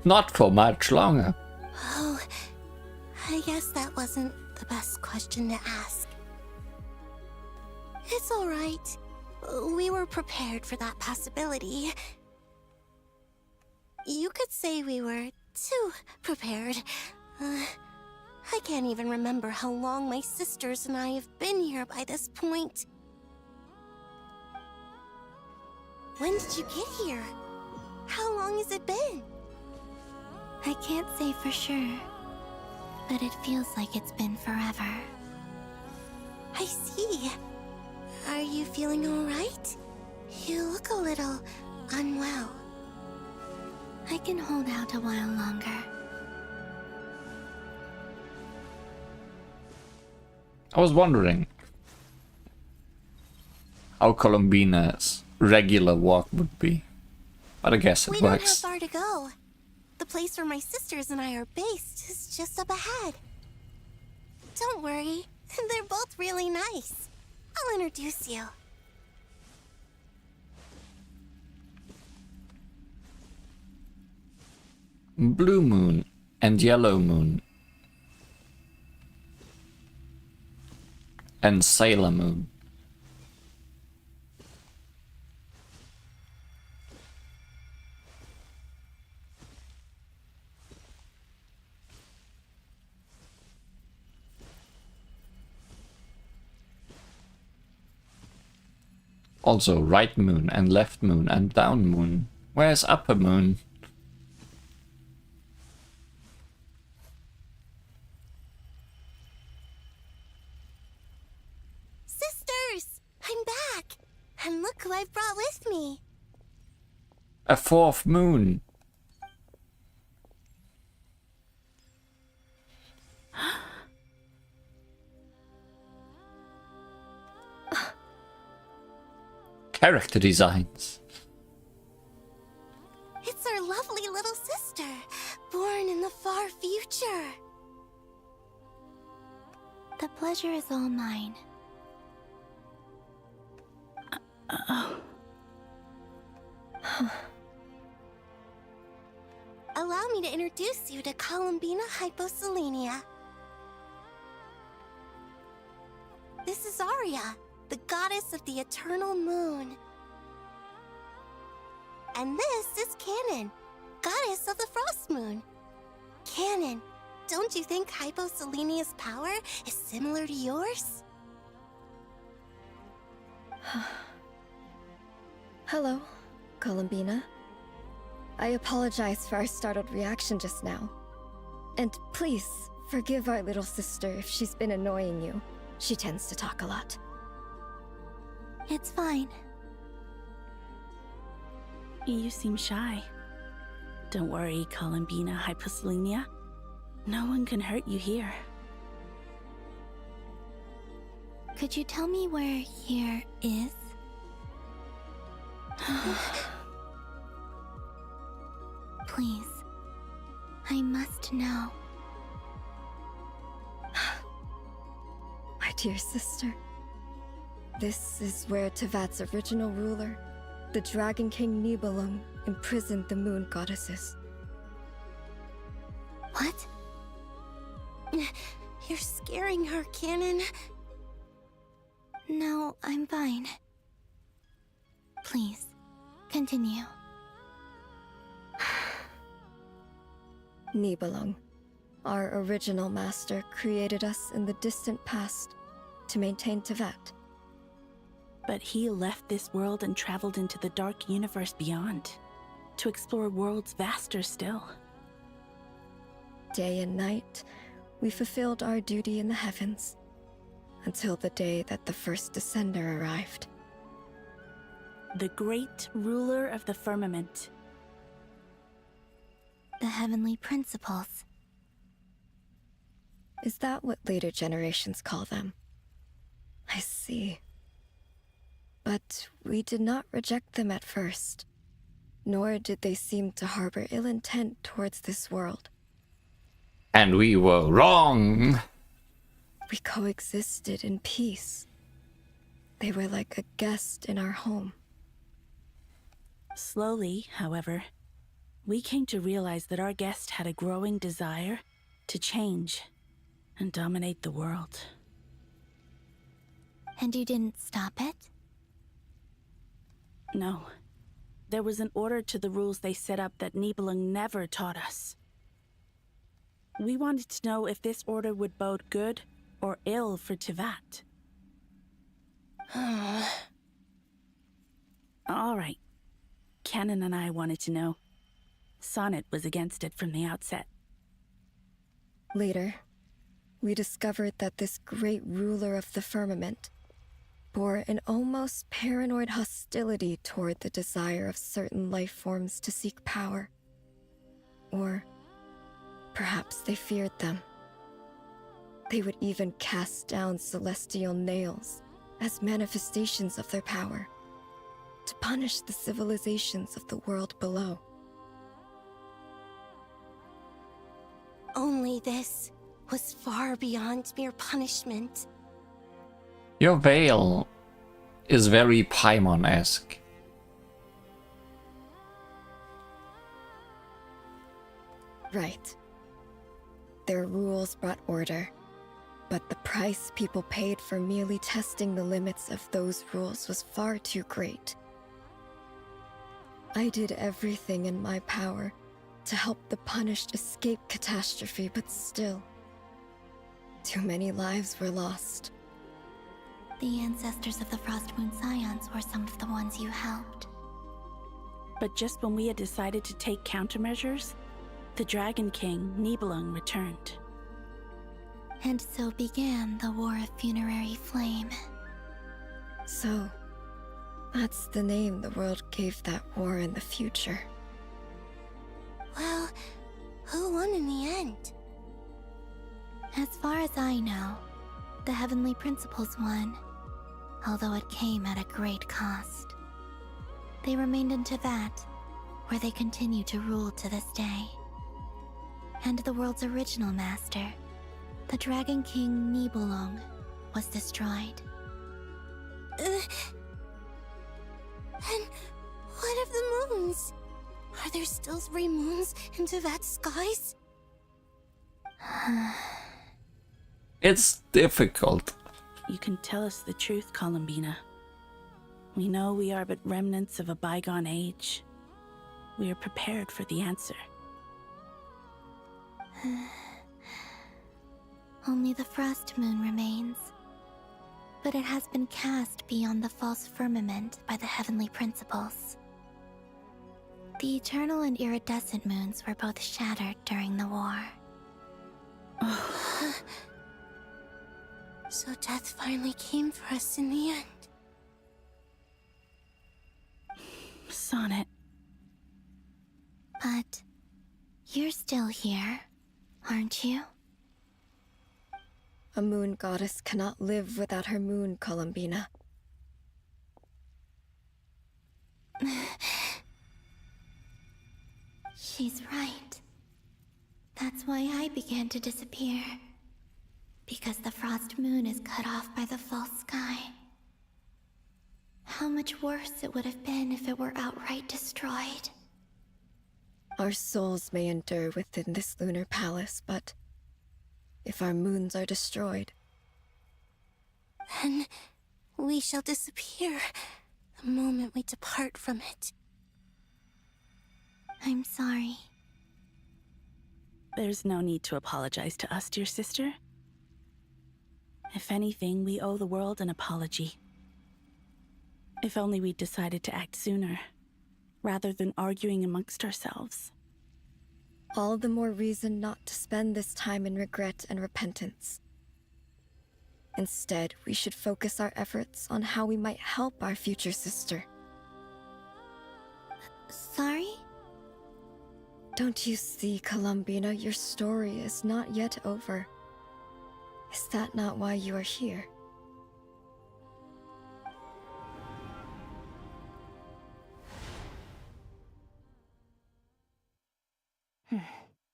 Not for much longer. Oh, I guess that wasn't the best question to ask. It's alright. We were prepared for that possibility. You could say we were too prepared. I can't even remember how long my sisters and I have been here by this point. When did you get here? How long has it been? I can't say for sure, but it feels like it's been forever. I see. Are you feeling alright? You look a little unwell. I can hold out a while longer. I was wondering how Columbina's regular walk would be, but I guess it We don't have works. far to go. The place where my sisters and I are based is just up ahead. Don't worry, they're both really nice. I'll introduce you. Blue Moon and Yellow Moon and Sailor Moon. Also right moon and left moon and down moon. Where's upper moon? Sisters! I'm back! And look who I've brought with me. A 4th moon. Character designs. It's our lovely little sister, born in the far future. The pleasure is all mine. Allow me to introduce you to Columbina Hyposelenia. This is Arya, the goddess of the eternal moon. And this is Canon, goddess of the frost moon. Canon, don't you think Hyposelenia's power is similar to yours? Hello, Columbina. I apologize for our startled reaction just now. And please, forgive our little sister if she's been annoying you. She tends to talk a lot. It's fine. You seem shy. Don't worry, Columbina Hyposelenia. No one can hurt you here. Could you tell me where here is? Please. I must know. My dear sister. This is where Tevat's original ruler, the Dragon King Nibelung, imprisoned the moon goddesses. What? You're scaring her, Canon. No, I'm fine. Please, continue. Nibelung, our original master, created us in the distant past to maintain Tevat. But he left this world and traveled into the dark universe beyond, to explore worlds vaster still. Day and night, we fulfilled our duty in the heavens, until the day that the first Descender arrived. The great ruler of the firmament. The heavenly principles. Is that what later generations call them? I see. But we did not reject them at first, nor did they seem to harbor ill intent towards this world. And we were wrong. We coexisted in peace. They were like a guest in our home. Slowly, however, we came to realize that our guest had a growing desire to change and dominate the world. And you didn't stop it? No. There was an order to the rules they set up that Nibelung never taught us. We wanted to know if this order would bode good or ill for Tevat. All right. Canon and I wanted to know. Sonnet was against it from the outset. Later, we discovered that this great ruler of the firmament bore an almost paranoid hostility toward the desire of certain life forms to seek power. Or perhaps they feared them. They would even cast down celestial nails as manifestations of their power, to punish the civilizations of the world below. Only this was far beyond mere punishment. Your veil is very Paimon-esque. Right. Their rules brought order, but the price people paid for merely testing the limits of those rules was far too great. I did everything in my power to help the punished escape catastrophe, but still, too many lives were lost. The ancestors of the Frost Moon Scions were some of the ones you helped. But just when we had decided to take countermeasures, the Dragon King, Nibelung, returned. And so began the War of Funerary Flame. So, that's the name the world gave that war in the future. Well, who won in the end? As far as I know, the Heavenly Principles won, although it came at a great cost. They remained in Tevat, where they continue to rule to this day. And the world's original master, the Dragon King Nibelung, was destroyed. And what of the moons? Are there still 3 moons in Tevat's skies? It's difficult. You can tell us the truth, Columbina. We know we are but remnants of a bygone age. We are prepared for the answer. Only the Frost Moon remains. but it has been cast beyond the false firmament by the heavenly principles. The eternal and iridescent moons were both shattered during the war. So death finally came for us in the end. Sonnet. But you're still here, aren't you? A moon goddess cannot live without her moon, Columbina. She's right. That's why I began to disappear. Because the frost moon is cut off by the false sky. How much worse it would have been if it were outright destroyed. Our souls may endure within this lunar palace, but if our moons are destroyed, then we shall disappear the moment we depart from it. I'm sorry. There's no need to apologize to us, dear sister. If anything, we owe the world an apology. If only we'd decided to act sooner, rather than arguing amongst ourselves. all the more reason not to spend this time in regret and repentance. Instead, we should focus our efforts on how we might help our future sister. Sorry? Don't you see, Columbina, your story is not yet over. Is that not why you are here?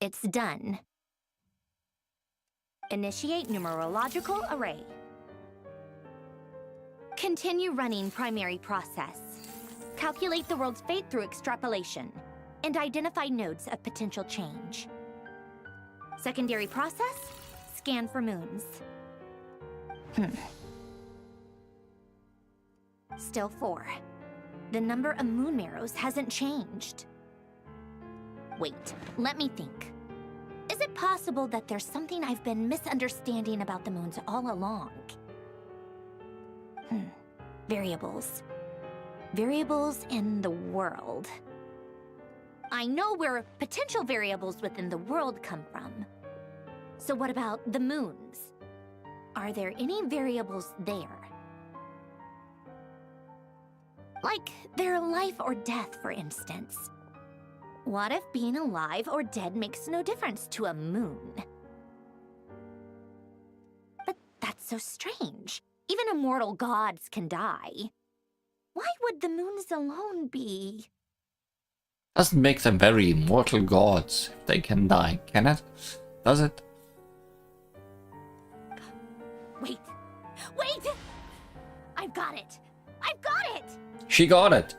It's done. Initiate numerological array. Continue running primary process. Calculate the world's fate through extrapolation, and identify nodes of potential change. Secondary process, scan for moons. Still 4. The number of moon marrows hasn't changed. Wait, let me think. Is it possible that there's something I've been misunderstanding about the moons all along? Variables. Variables in the world. I know where potential variables within the world come from. So what about the moons? Are there any variables there? Like their life or death, for instance. What if being alive or dead makes no difference to a moon? But that's so strange. Even immortal gods can die. Why would the moons alone be? Doesn't make them very immortal gods if they can die, can it? Does it? Wait! Wait! I've got it! I've got it! She got it!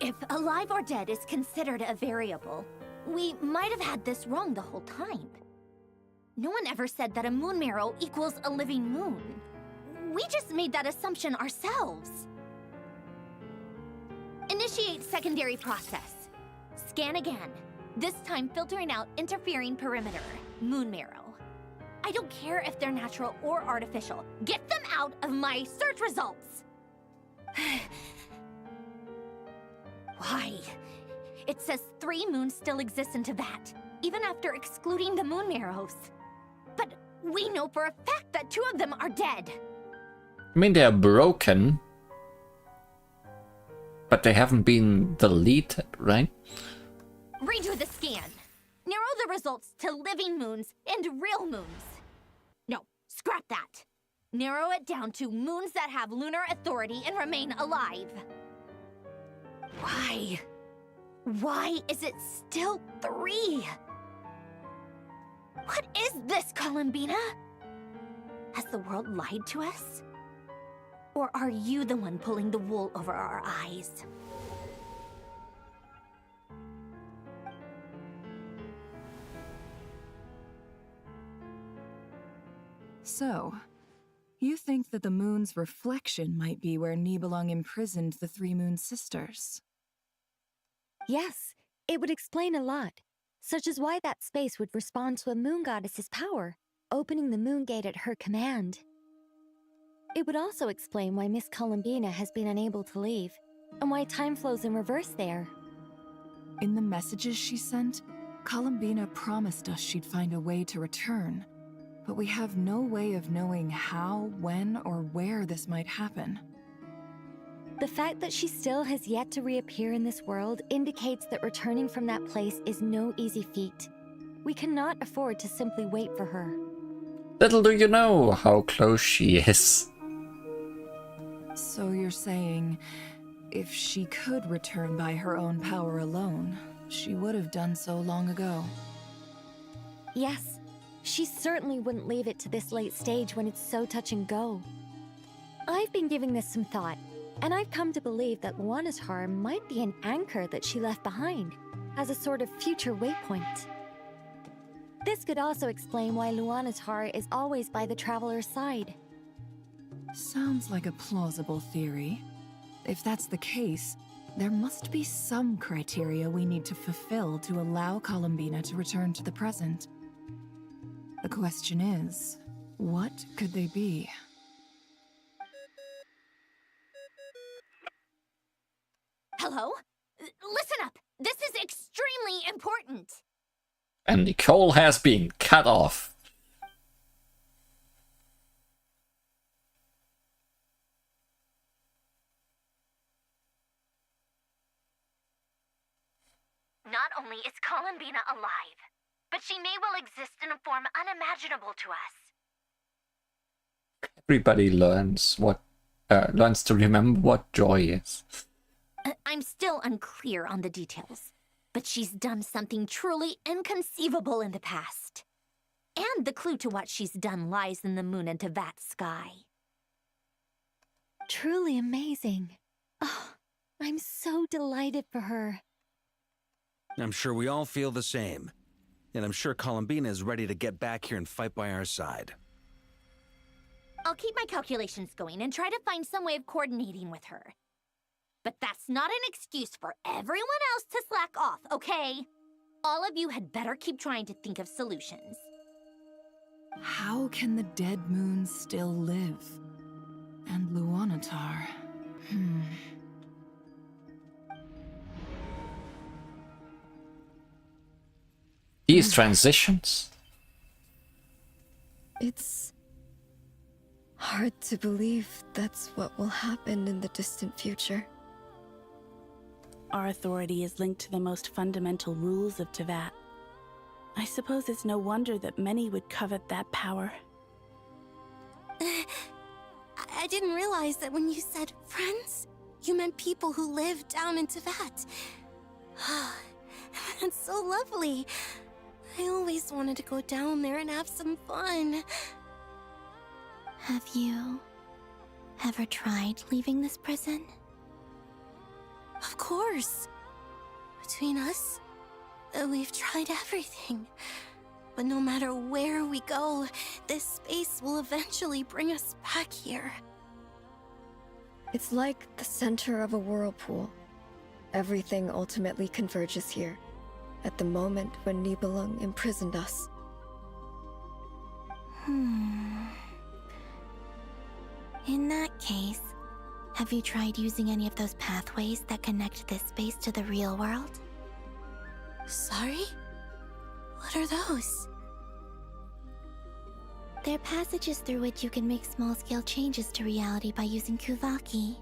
If alive or dead is considered a variable, we might have had this wrong the whole time. No one ever said that a moon marrow equals a living moon. We just made that assumption ourselves. Initiate secondary process. Scan again, this time filtering out interfering perimeter, moon marrow. I don't care if they're natural or artificial. Get them out of my search results! Why? It says 3 moons still exist in Tibet, even after excluding the moon marrows. But we know for a fact that 2 of them are dead. I mean, they are broken, but they haven't been deleted, right? Redo the scan. Narrow the results to living moons and real moons. No, scrap that. Narrow it down to moons that have lunar authority and remain alive. Why? Why is it still 3? What is this, Columbina? Has the world lied to us? Or are you the one pulling the wool over our eyes? So, you think that the moon's reflection might be where Nibelung imprisoned the 3 moon sisters? Yes, it would explain a lot, such as why that space would respond to a moon goddess's power, opening the moon gate at her command. It would also explain why Miss Columbina has been unable to leave, and why time flows in reverse there. In the messages she sent, Columbina promised us she'd find a way to return, but we have no way of knowing how, when, or where this might happen. The fact that she still has yet to reappear in this world indicates that returning from that place is no easy feat. We cannot afford to simply wait for her. Little do you know how close she is. So you're saying, if she could return by her own power alone, she would have done so long ago? Yes, she certainly wouldn't leave it to this late stage when it's so touch and go. I've been giving this some thought, and I've come to believe that Luana's heart might be an anchor that she left behind, as a sort of future waypoint. This could also explain why Luana's heart is always by the traveler's side. Sounds like a plausible theory. If that's the case, there must be some criteria we need to fulfill to allow Columbina to return to the present. The question is, what could they be? Hello? Listen up! This is extremely important! And Nicole has been cut off. Not only is Columbina alive, but she may well exist in a form unimaginable to us. Everybody learns to remember what joy is. I'm still unclear on the details, but she's done something truly inconceivable in the past. And the clue to what she's done lies in the moon and Tevat sky. Truly amazing. Oh, I'm so delighted for her. I'm sure we all feel the same. And I'm sure Columbina is ready to get back here and fight by our side. I'll keep my calculations going and try to find some way of coordinating with her. But that's not an excuse for everyone else to slack off, okay? All of you had better keep trying to think of solutions. How can the dead moon still live? And Luanatar... These transitions. It's hard to believe that's what will happen in the distant future. Our authority is linked to the most fundamental rules of Tevat. I suppose it's no wonder that many would covet that power. I didn't realize that when you said friends, you meant people who live down in Tevat. That's so lovely. I always wanted to go down there and have some fun. Have you ever tried leaving this prison? Of course. Between us, we've tried everything. But no matter where we go, this space will eventually bring us back here. It's like the center of a whirlpool. Everything ultimately converges here, at the moment when Nibelung imprisoned us. In that case, have you tried using any of those pathways that connect this space to the real world? Sorry? What are those? They're passages through which you can make small-scale changes to reality by using Kuvaki.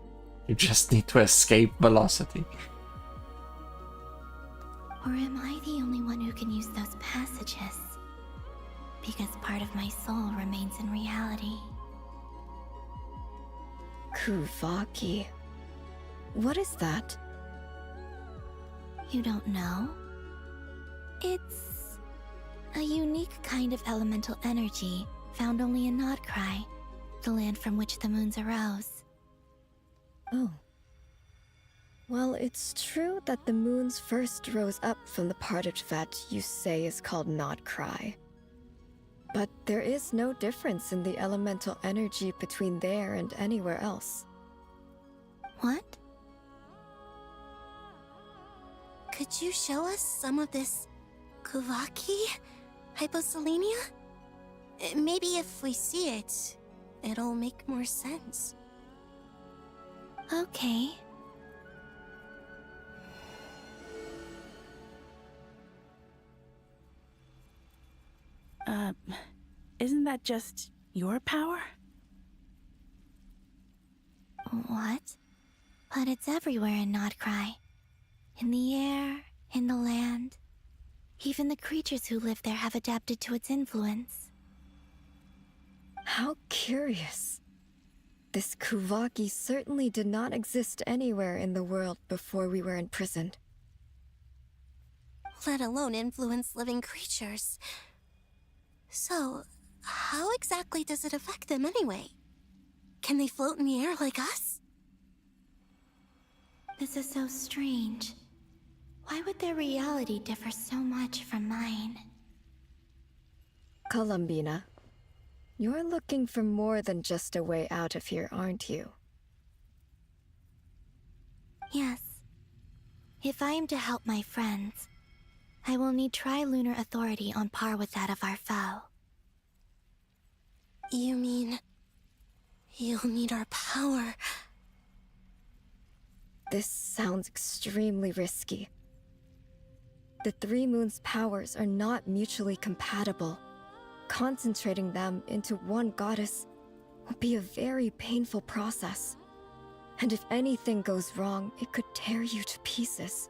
You just need to escape velocity. Or am I the only one who can use those passages? Because part of my soul remains in reality. Kuvaki. What is that? You don't know? It's a unique kind of elemental energy found only in Nod-Krai, the land from which the moons arose. Oh. Well, it's true that the moons first rose up from the part of Tevat you say is called Nod-Krai. But there is no difference in the elemental energy between there and anywhere else. What? Could you show us some of this Kuvaki hyposelenia? Maybe if we see it, it'll make more sense. Okay. Isn't that just your power? What? But it's everywhere in Nod-Krai. In the air, in the land. Even the creatures who live there have adapted to its influence. How curious. This Kuvaki certainly did not exist anywhere in the world before we were imprisoned. Let alone influence living creatures. So, how exactly does it affect them anyway? Can they float in the air like us? This is so strange. Why would their reality differ so much from mine? Columbina, you're looking for more than just a way out of here, aren't you? Yes. If I am to help my friends, I will need tri-lunar authority on par with that of our foe. You mean... you'll need our power? This sounds extremely risky. The Three Moons' powers are not mutually compatible. Concentrating them into one goddess will be a very painful process. And if anything goes wrong, it could tear you to pieces.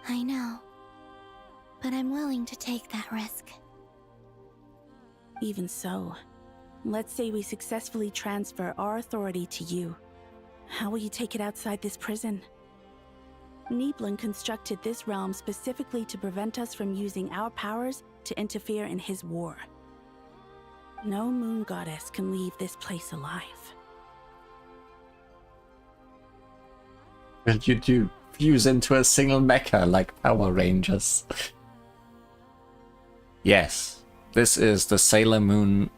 I know. But I'm willing to take that risk. Even so, let's say we successfully transfer our authority to you. How will you take it outside this prison? Niblin constructed this realm specifically to prevent us from using our powers to interfere in his war. No moon goddess can leave this place alive. Will you do fuse into a single mecha like Power Rangers? Yes, this is the Sailor Moon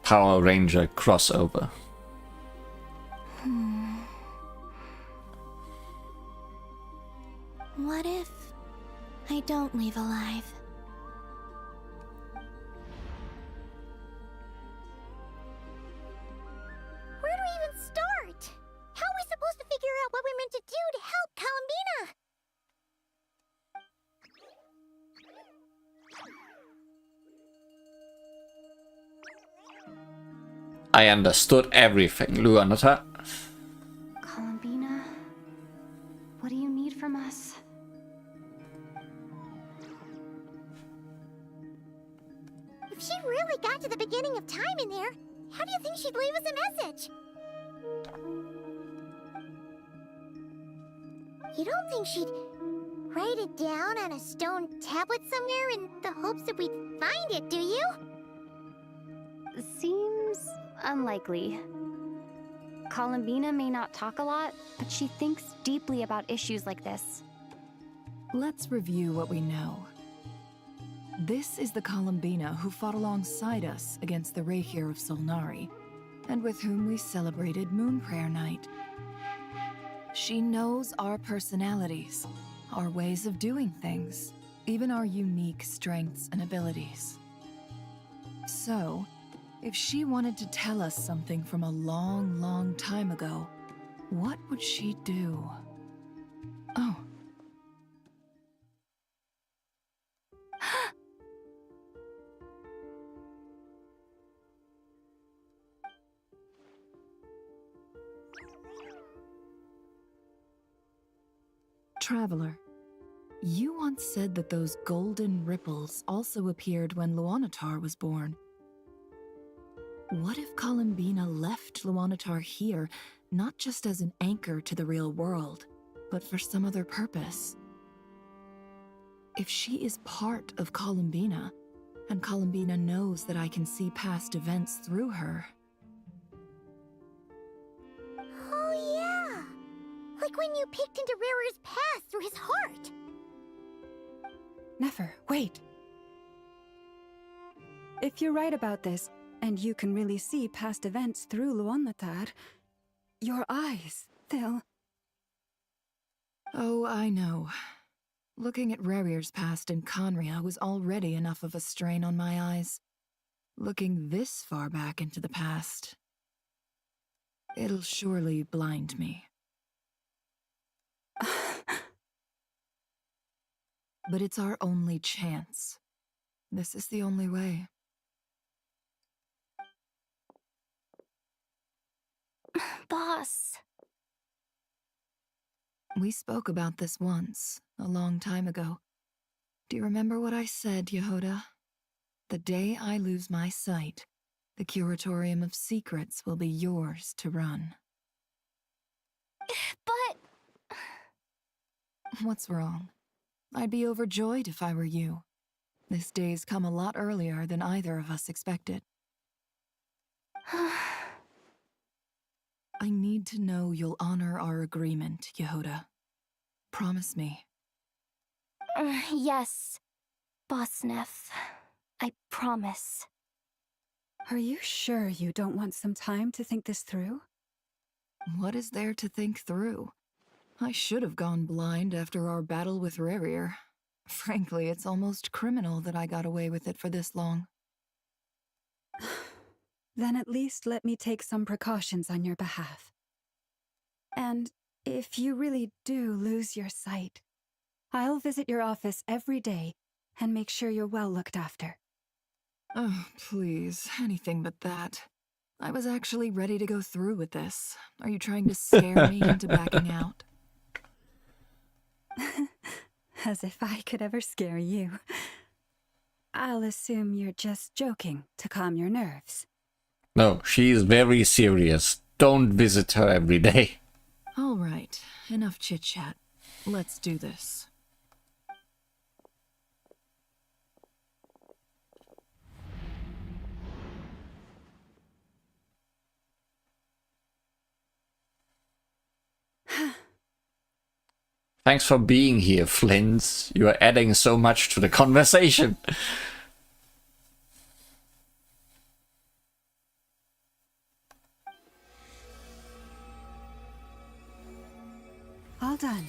Power Ranger crossover. What if I don't leave alive? Where do we even start? How are we supposed to figure out what we're meant to do to help Columbina? I understood everything, Luanata. Columbina, what do you need from us? If she really got to the beginning of time in there, how do you think she'd leave us a message? You don't think she'd write it down on a stone tablet somewhere in the hopes that we'd find it, do you? Seems unlikely. Columbina may not talk a lot, but she thinks deeply about issues like this. Let's review what we know. This is the Columbina who fought alongside us against the Rahir of Solnari, and with whom we celebrated Moon Prayer Night. She knows our personalities, our ways of doing things, even our unique strengths and abilities. So, if she wanted to tell us something from a long, long time ago, what would she do? Oh. Traveler, you once said that those golden ripples also appeared when Luanatar was born. What if Columbina left Luanatar here, not just as an anchor to the real world, but for some other purpose? If she is part of Columbina, and Columbina knows that I can see past events through her... Oh yeah! Like when you peeked into Rarer's past through his heart! Nefer, wait! If you're right about this, and you can really see past events through Luanatar, your eyes, they'll... Oh, I know. Looking at Rarir's past in Conria was already enough of a strain on my eyes. Looking this far back into the past, it'll surely blind me. But it's our only chance. This is the only way. Boss. We spoke about this once, a long time ago. Do you remember what I said, Yehoda? The day I lose my sight, the Curatorium of Secrets will be yours to run. But... What's wrong? I'd be overjoyed if I were you. This day's come a lot earlier than either of us expected. I need to know you'll honor our agreement, Yehoda. Promise me. Yes, Boss Neff. I promise. Are you sure you don't want some time to think this through? What is there to think through? I should have gone blind after our battle with Rerir. Frankly, it's almost criminal that I got away with it for this long. Then at least let me take some precautions on your behalf. And if you really do lose your sight, I'll visit your office every day and make sure you're well looked after. Oh, please, anything but that. I was actually ready to go through with this. Are you trying to scare me into backing out? As if I could ever scare you. I'll assume you're just joking to calm your nerves. No, she's very serious. Don't visit her every day. All right, enough chit-chat. Let's do this. Thanks for being here, Flint. You are adding so much to the conversation. All done.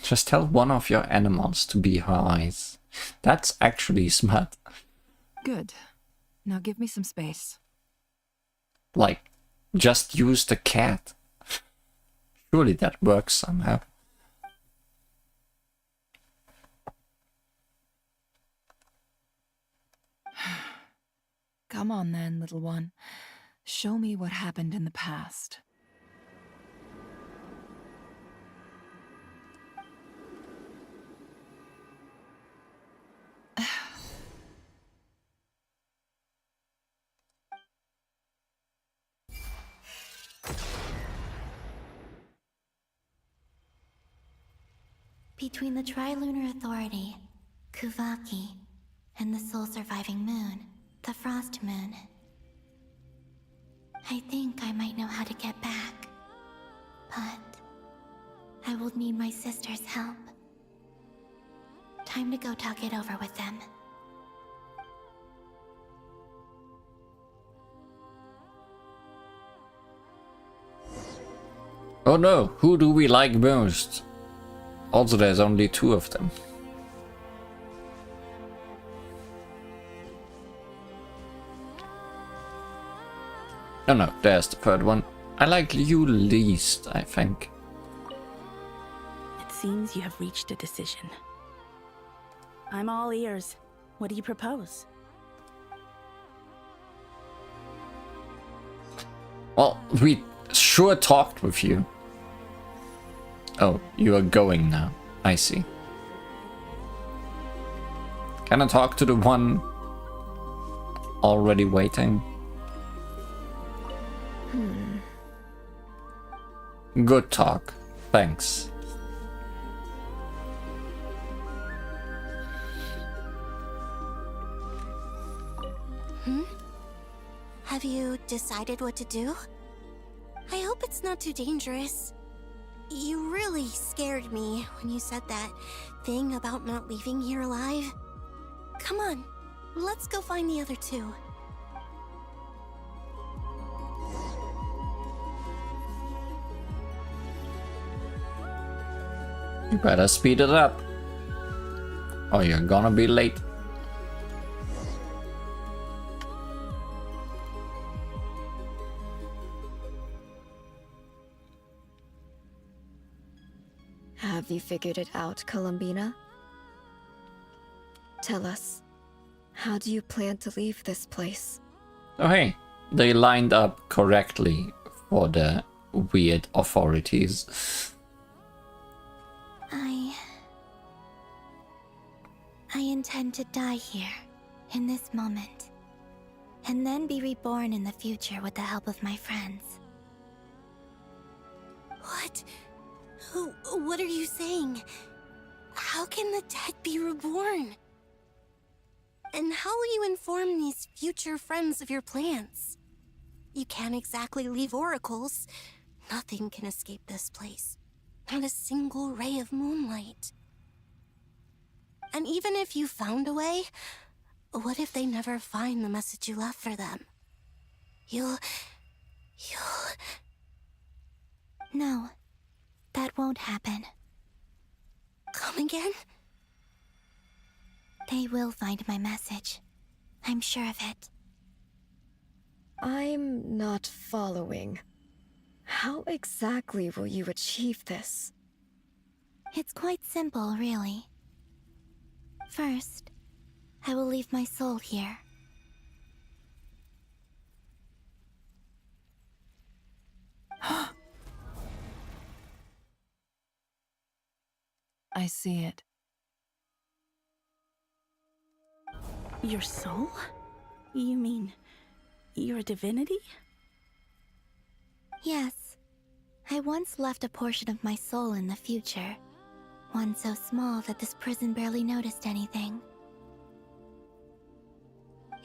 Just tell one of your animals to be her eyes. That's actually smart. Good. Now give me some space. Like, just use the cat. Surely that works somehow. Come on then, little one. Show me what happened in the past. Between the Trilunar Authority, Kuvaki, and the soul-surviving moon, the Frost Moon, I think I might know how to get back. But I will need my sister's help. Time to go talk it over with them. Oh no, who do we like most? Also, there's only 2 of them. Oh no, there's the 3rd one. I like you least, I think. It seems you have reached a decision. I'm all ears. What do you propose? Well, we sure talked with you. Oh, you are going now. I see. Can I talk to the one already waiting? Good talk. Thanks. Have you decided what to do? I hope it's not too dangerous. You really scared me when you said that thing about not leaving here alive. Come on, let's go find the other 2. You better speed it up, or you're gonna be late. Have you figured it out, Columbina? Tell us, how do you plan to leave this place? Oh hey, they lined up correctly for the weird authorities. I intend to die here, in this moment, and then be reborn in the future with the help of my friends. What? What are you saying? How can the dead be reborn? And how will you inform these future friends of your plans? You can't exactly leave oracles. Nothing can escape this place. Not a single ray of moonlight. And even if you found a way, what if they never find the message you left for them? You'll... No, that won't happen. Come again? They will find my message. I'm sure of it. I'm not following. How exactly will you achieve this? It's quite simple, really. First, I will leave my soul here. I see it. Your soul? You mean your divinity? Yes. I once left a portion of my soul in the future. One so small that this prison barely noticed anything.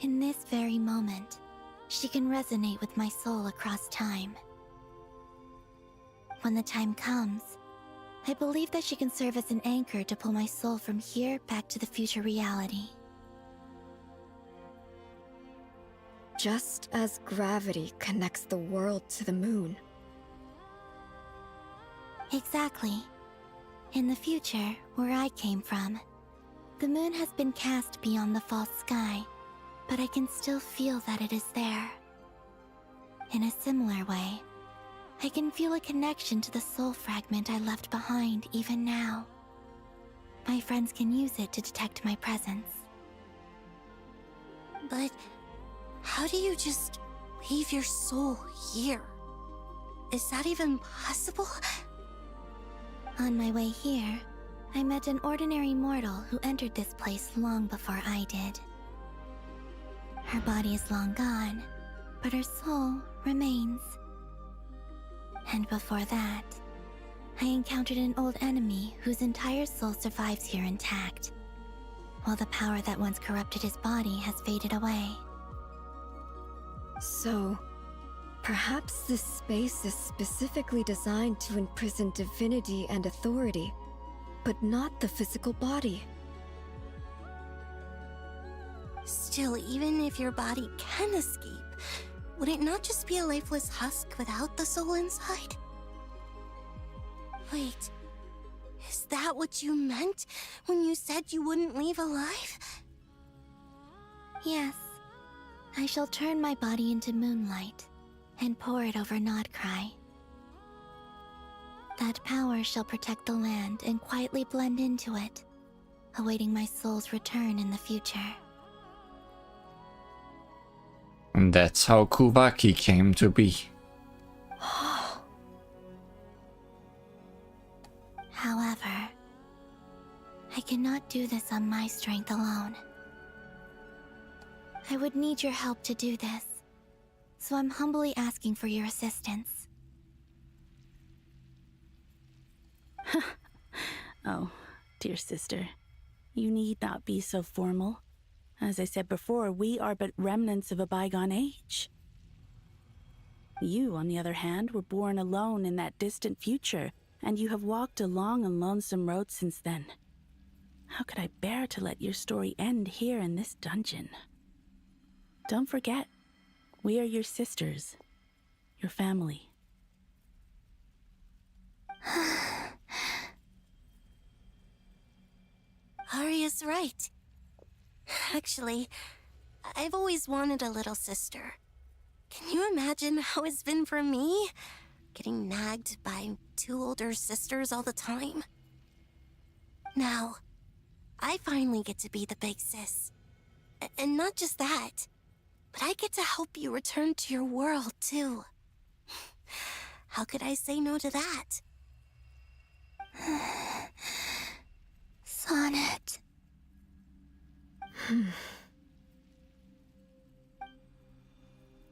In this very moment, she can resonate with my soul across time. When the time comes, I believe that she can serve as an anchor to pull my soul from here back to the future reality. Just as gravity connects the world to the moon. Exactly. In the future, where I came from, the moon has been cast beyond the false sky, but I can still feel that it is there. In a similar way, I can feel a connection to the soul fragment I left behind even now. My friends can use it to detect my presence. But how do you just leave your soul here? Is that even possible? On my way here, I met an ordinary mortal who entered this place long before I did. Her body is long gone, but her soul remains. And before that, I encountered an old enemy whose entire soul survives here intact, while the power that once corrupted his body has faded away. So, perhaps this space is specifically designed to imprison divinity and authority, but not the physical body. Still, even if your body can escape, would it not just be a lifeless husk without the soul inside? Wait, is that what you meant when you said you wouldn't leave alive? Yes, I shall turn my body into moonlight and pour it over Nod-Krai. That power shall protect the land and quietly blend into it, awaiting my soul's return in the future. And that's how Kuvaki came to be. However, I cannot do this on my strength alone. I would need your help to do this, so I'm humbly asking for your assistance. Oh, dear sister, you need not be so formal. As I said before, we are but remnants of a bygone age. You, on the other hand, were born alone in that distant future, and you have walked a long and lonesome road since then. How could I bear to let your story end here in this dungeon? Don't forget, we are your sisters, your family. Arya's right. Actually, I've always wanted a little sister. Can you imagine how it's been for me? Getting nagged by two older sisters all the time? Now, I finally get to be the big sis. And not just that, but I get to help you return to your world, too. How could I say no to that? Sonnet.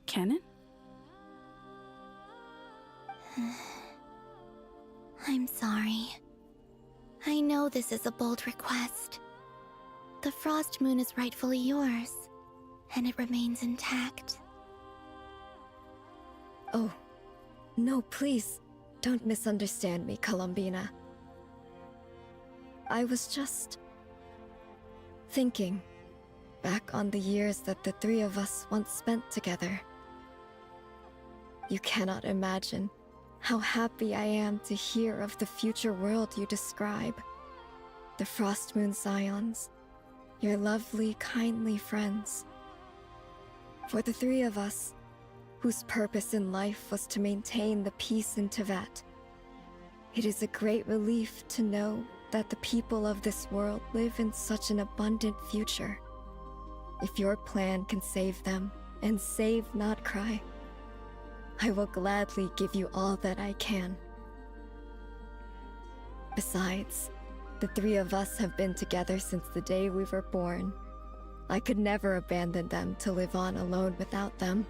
Canon? I'm sorry. I know this is a bold request. The Frost Moon is rightfully yours, and it remains intact. Oh, no, please, don't misunderstand me, Columbina. I was just thinking back on the years that the three of us once spent together. You cannot imagine how happy I am to hear of the future world you describe. The Frost Moon Scions, your lovely, kindly friends. For the three of us, whose purpose in life was to maintain the peace in Teyvat, it is a great relief to know that the people of this world live in such an abundant future. If your plan can save them and save Nod-Krai, I will gladly give you all that I can. Besides, the three of us have been together since the day we were born. I could never abandon them to live on alone without them.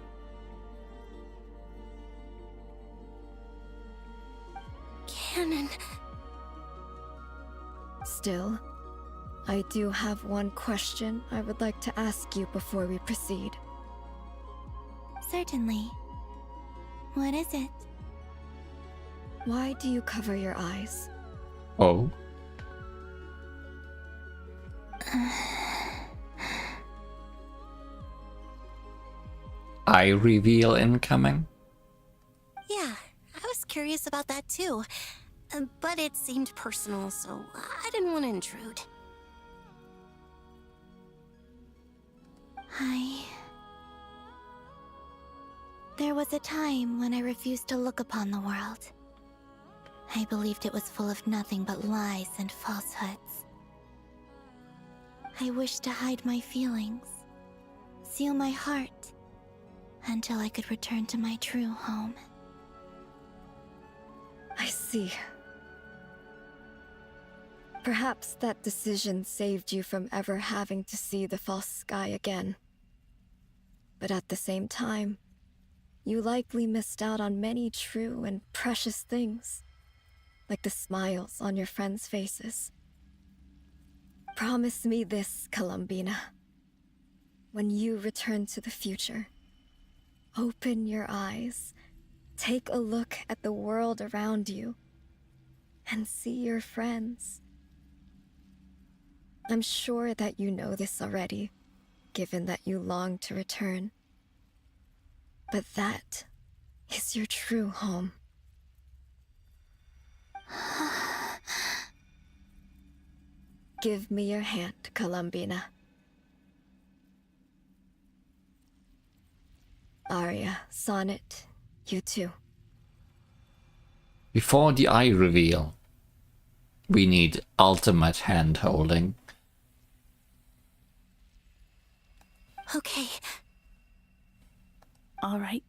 Canon. Still, I do have one question I would like to ask you before we proceed. Certainly. What is it? Why do you cover your eyes? Oh? Eye reveal incoming? Yeah, I was curious about that too. But it seemed personal, so I didn't want to intrude. There was a time when I refused to look upon the world. I believed it was full of nothing but lies and falsehoods. I wished to hide my feelings, seal my heart, until I could return to my true home. I see. Perhaps that decision saved you from ever having to see the false sky again. But at the same time, you likely missed out on many true and precious things, like the smiles on your friends' faces. Promise me this, Columbina. When you return to the future, open your eyes, take a look at the world around you, and see your friends. I'm sure that you know this already, given that you long to return. But that is your true home. Give me your hand, Columbina. Arya, Sonnet, you too. Before the eye reveal, we need ultimate hand holding. Okay. All right.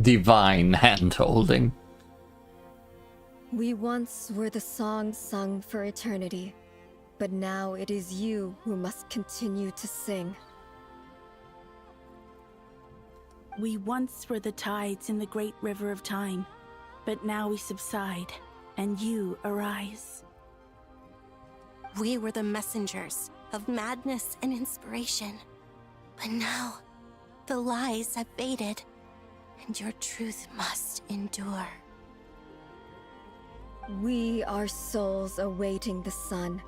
Divine hand holding. We once were the song sung for eternity, but now it is you who must continue to sing. We once were the tides in the great river of time, but now we subside, and you arise. We were the messengers of madness and inspiration, but now the lies have faded, and your truth must endure. We are souls awaiting the sun.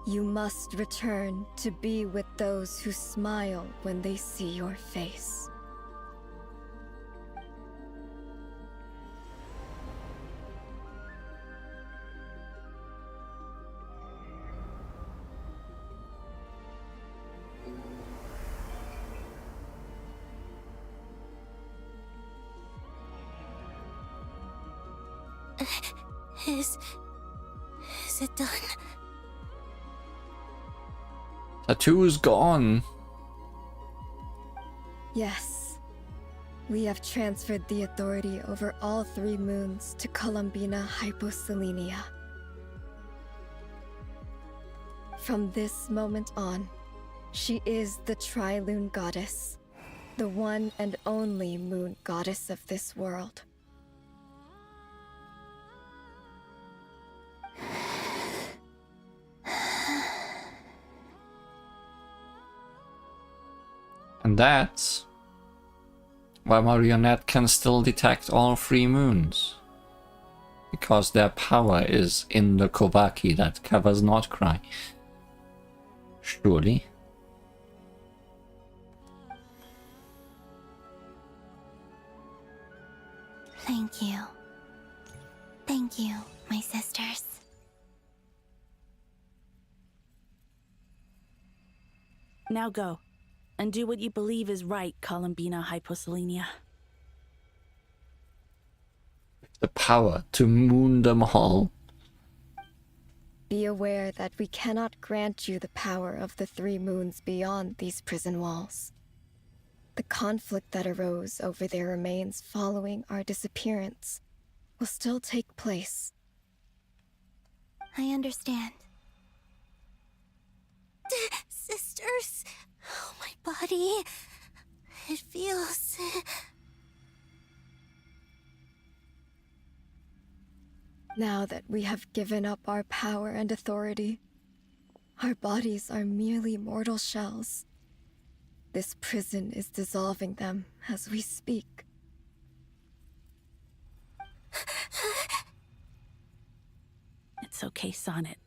You must return to be with those who smile when they see your face. Is it done? Tattoo's gone. Yes. We have transferred the authority over all 3 moons to Columbina Hyposelenia. From this moment on, she is the Tri-Lune Goddess, the one and only moon goddess of this world. And that's why Marionette can still detect all 3 moons. Because their power is in the Kobaki that covers Nod-Krai. Surely. Thank you. Thank you, my sisters. Now go, and do what you believe is right, Columbina Hyposelenia. The power to moon them all. Be aware that we cannot grant you the power of the 3 moons beyond these prison walls. The conflict that arose over their remains following our disappearance will still take place. I understand. Sisters, oh, my body. It feels... Now that we have given up our power and authority, our bodies are merely mortal shells. This prison is dissolving them as we speak. It's okay, Sonnet.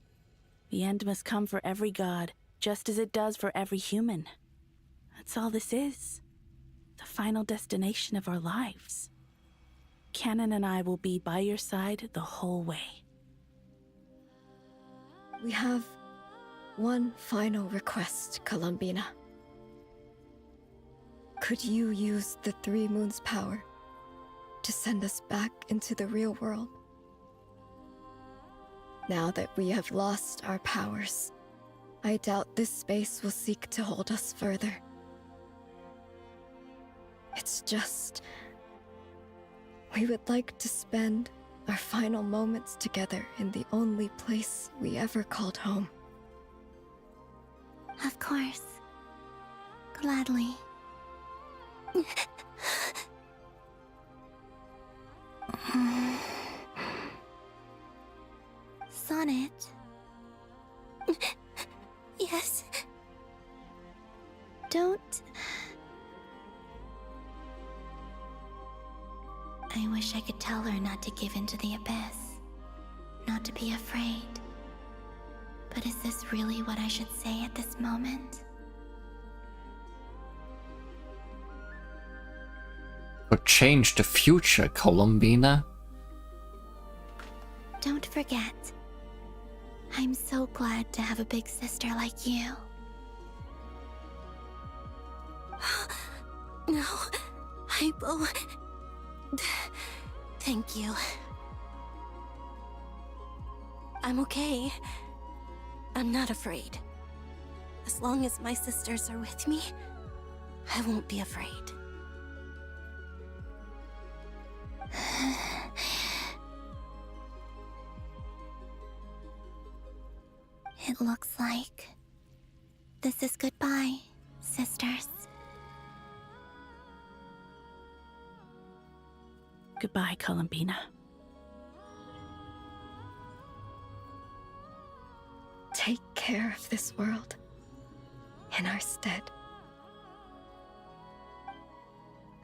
The end must come for every god, just as it does for every human. That's all this is. The final destination of our lives. Canon and I will be by your side the whole way. We have one final request, Columbina. Could you use the 3 moons' power to send us back into the real world? Now that we have lost our powers, I doubt this space will seek to hold us further. It's just... we would like to spend our final moments together in the only place we ever called home. Of course. Gladly. Sonnet? Yes? Don't... I wish I could tell her not to give in to the abyss. Not to be afraid. But is this really what I should say at this moment? But change the future, Columbina. Don't forget. I'm so glad to have a big sister like you. No, Hypo... Thank you. I'm okay. I'm not afraid. As long as my sisters are with me, I won't be afraid. It looks like this is goodbye, sisters. Goodbye, Columbina. Take care of this world in our stead.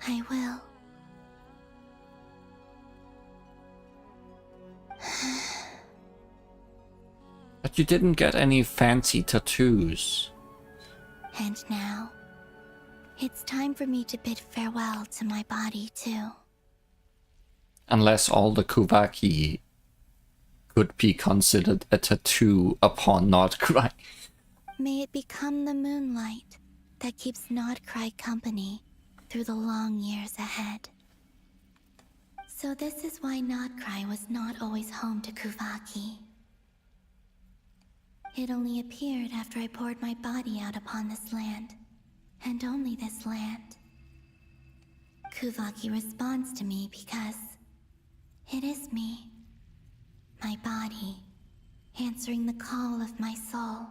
I will. But you didn't get any fancy tattoos. And now, it's time for me to bid farewell to my body too. Unless all the Kuvaki could be considered a tattoo upon Nod-Krai. May it become the moonlight that keeps Nod-Krai company through the long years ahead. So this is why Nod-Krai was not always home to Kuvaki. It only appeared after I poured my body out upon this land, and only this land. Kuvaki responds to me because it is me, my body, answering the call of my soul.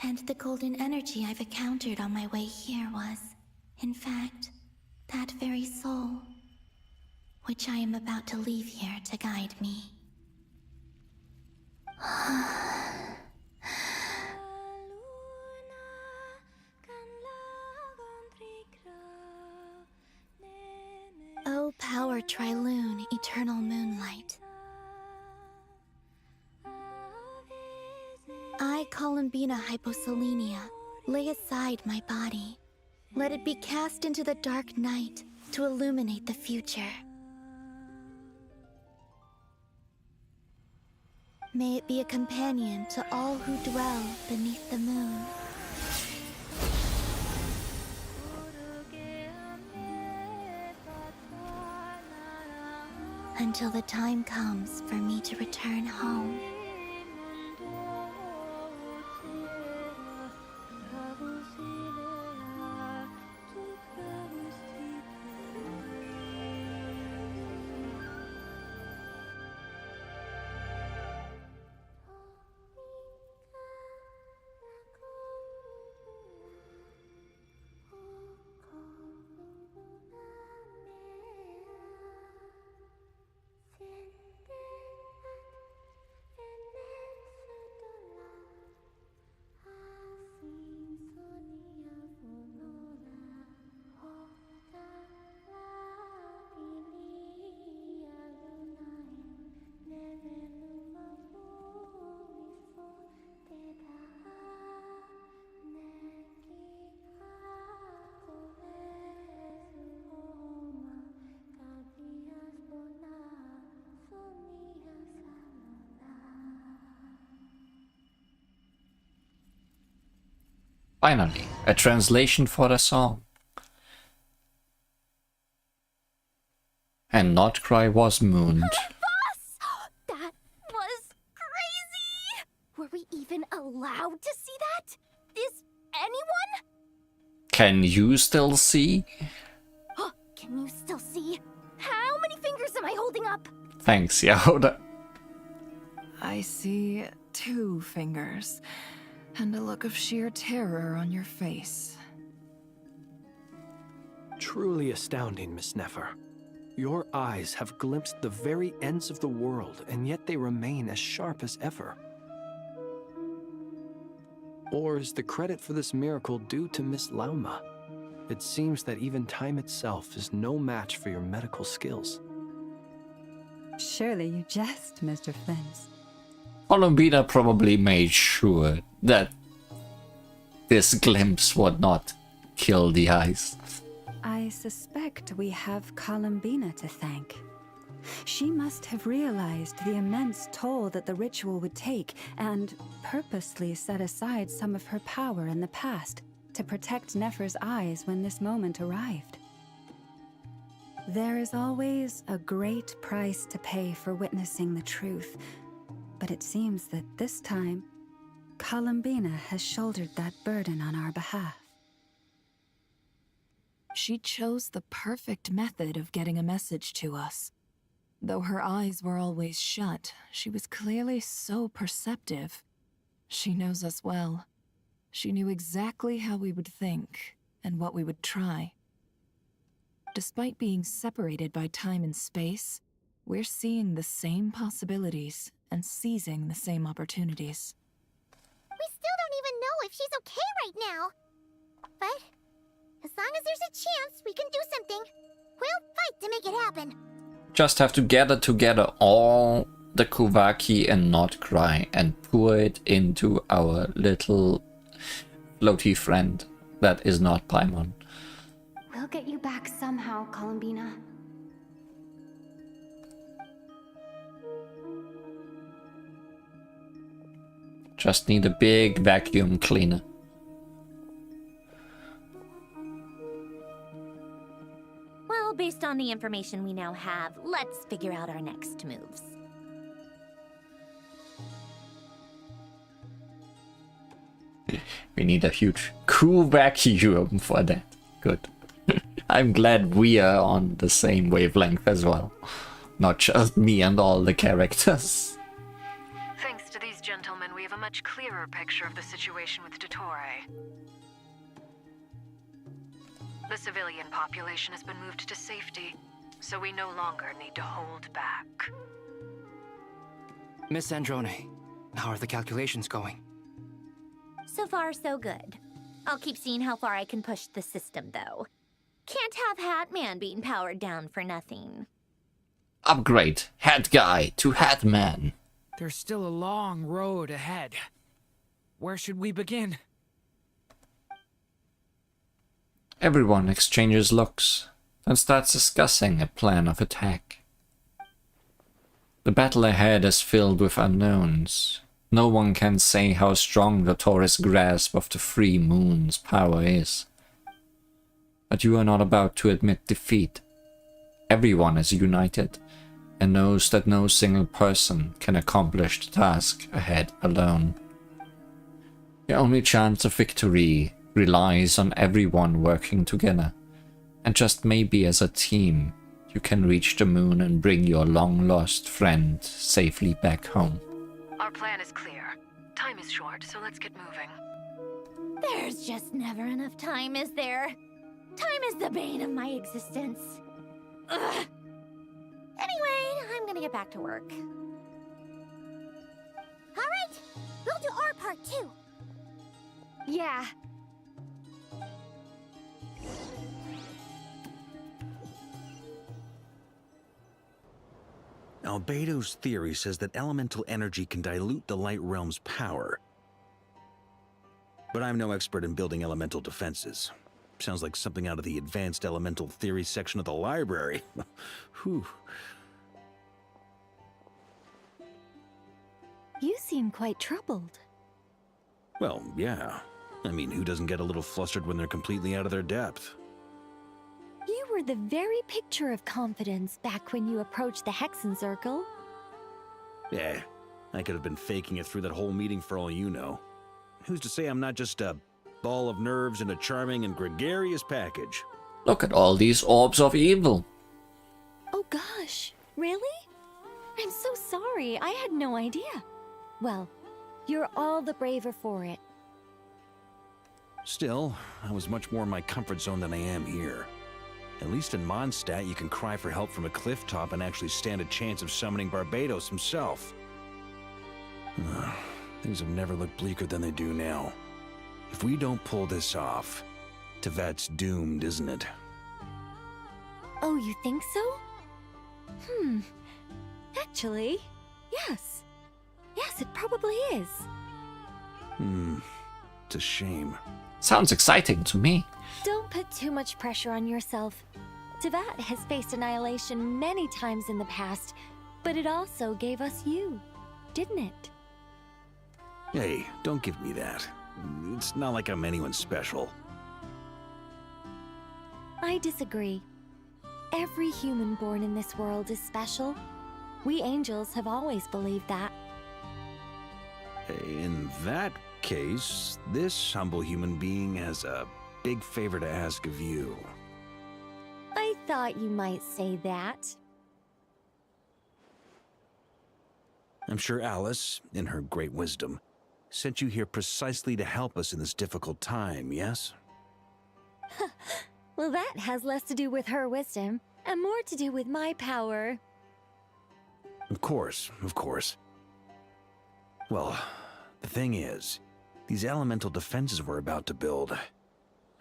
And the golden energy I've encountered on my way here was, in fact, that very soul, which I am about to leave here to guide me. O power Trilune, eternal moonlight. I, Columbina Hyposelenia, lay aside my body. Let it be cast into the dark night to illuminate the future. May it be a companion to all who dwell beneath the moon. Until the time comes for me to return home. Finally, a translation for the song. And Nod-Krai was mooned. That was crazy! Were we even allowed to see that? Is anyone? Can you still see? Can you still see? How many fingers am I holding up? Thanks, Yahoda. I see 2 fingers, and a look of sheer terror on your face. Truly astounding, Miss Nefer. Your eyes have glimpsed the very ends of the world, and yet they remain as sharp as ever. Or is the credit for this miracle due to Miss Lauma? It seems that even time itself is no match for your medical skills. Surely you jest, Mr. Flins. Columbina probably made sure that this glimpse would not kill the eyes. I suspect we have Columbina to thank. She must have realized the immense toll that the ritual would take and purposely set aside some of her power in the past to protect Nefer's eyes when this moment arrived. There is always a great price to pay for witnessing the truth, but it seems that this time, Columbina has shouldered that burden on our behalf. She chose the perfect method of getting a message to us. Though her eyes were always shut, she was clearly so perceptive. She knows us well. She knew exactly how we would think and what we would try. Despite being separated by time and space, we're seeing the same possibilities and seizing the same opportunities. We still don't even know if she's okay right now. But as long as there's a chance we can do something, we'll fight to make it happen. Just have to gather together all the Kuvaki and Nod-Krai and pour it into our little floaty friend that is not Paimon. We'll get you back somehow, Columbina. Just need a big vacuum cleaner. Well, based on the information we now have, let's figure out our next moves. We need a huge cool vacuum for that. Good. I'm glad we are on the same wavelength as well. Not just me and all the characters. Thanks to these gentlemen, we have a much clearer picture of the situation with Dottore. The civilian population has been moved to safety, so we no longer need to hold back. Miss Androne, how are the calculations going? So far, so good. I'll keep seeing how far I can push the system, though. Can't have Hat Man being powered down for nothing. Upgrade Hat Guy to Hat Man. There's still a long road ahead. Where should we begin? Everyone exchanges looks, then starts discussing a plan of attack. The battle ahead is filled with unknowns. No one can say how strong Dottore's grasp of the Free Moon's power is. But you are not about to admit defeat. Everyone is united, and knows that no single person can accomplish the task ahead alone. Your only chance of victory relies on everyone working together, and just maybe as a team, you can reach the moon and bring your long-lost friend safely back home. Our plan is clear. Time is short, so let's get moving. There's just never enough time, is there? Time is the bane of my existence. Ugh. Anyway, I'm gonna get back to work. All right, we'll do our part too. Yeah. Albedo's theory says that elemental energy can dilute the light realm's power. But I'm no expert in building elemental defenses. Sounds like something out of the advanced elemental theory section of the library. Whew. You seem quite troubled. Well, yeah. I mean, who doesn't get a little flustered when they're completely out of their depth? You were the very picture of confidence back when you approached the Hexen Circle. Yeah, I could have been faking it through that whole meeting for all you know. Who's to say I'm not just a ball of nerves in a charming and gregarious package? Look at all these orbs of evil. Oh gosh, really? I'm so sorry, I had no idea. Well, you're all the braver for it. Still, I was much more in my comfort zone than I am here. At least in Mondstadt, you can cry for help from a cliff top and actually stand a chance of summoning Barbados himself. Things have never looked bleaker than they do now. If we don't pull this off, Tevat's doomed, isn't it? Oh, you think so? Actually, yes. Yes, it probably is. It's a shame. Sounds exciting to me. Don't put too much pressure on yourself. Tevat has faced annihilation many times in the past, but it also gave us you, didn't it? Hey, don't give me that. It's not like I'm anyone special. I disagree. Every human born in this world is special. We angels have always believed that. In that case, this humble human being has a big favor to ask of you. I thought you might say that. I'm sure Alice, in her great wisdom, sent you here precisely to help us in this difficult time, yes? Well, that has less to do with her wisdom, and more to do with my power. Of course, of course. Well, the thing is, these elemental defenses we're about to build,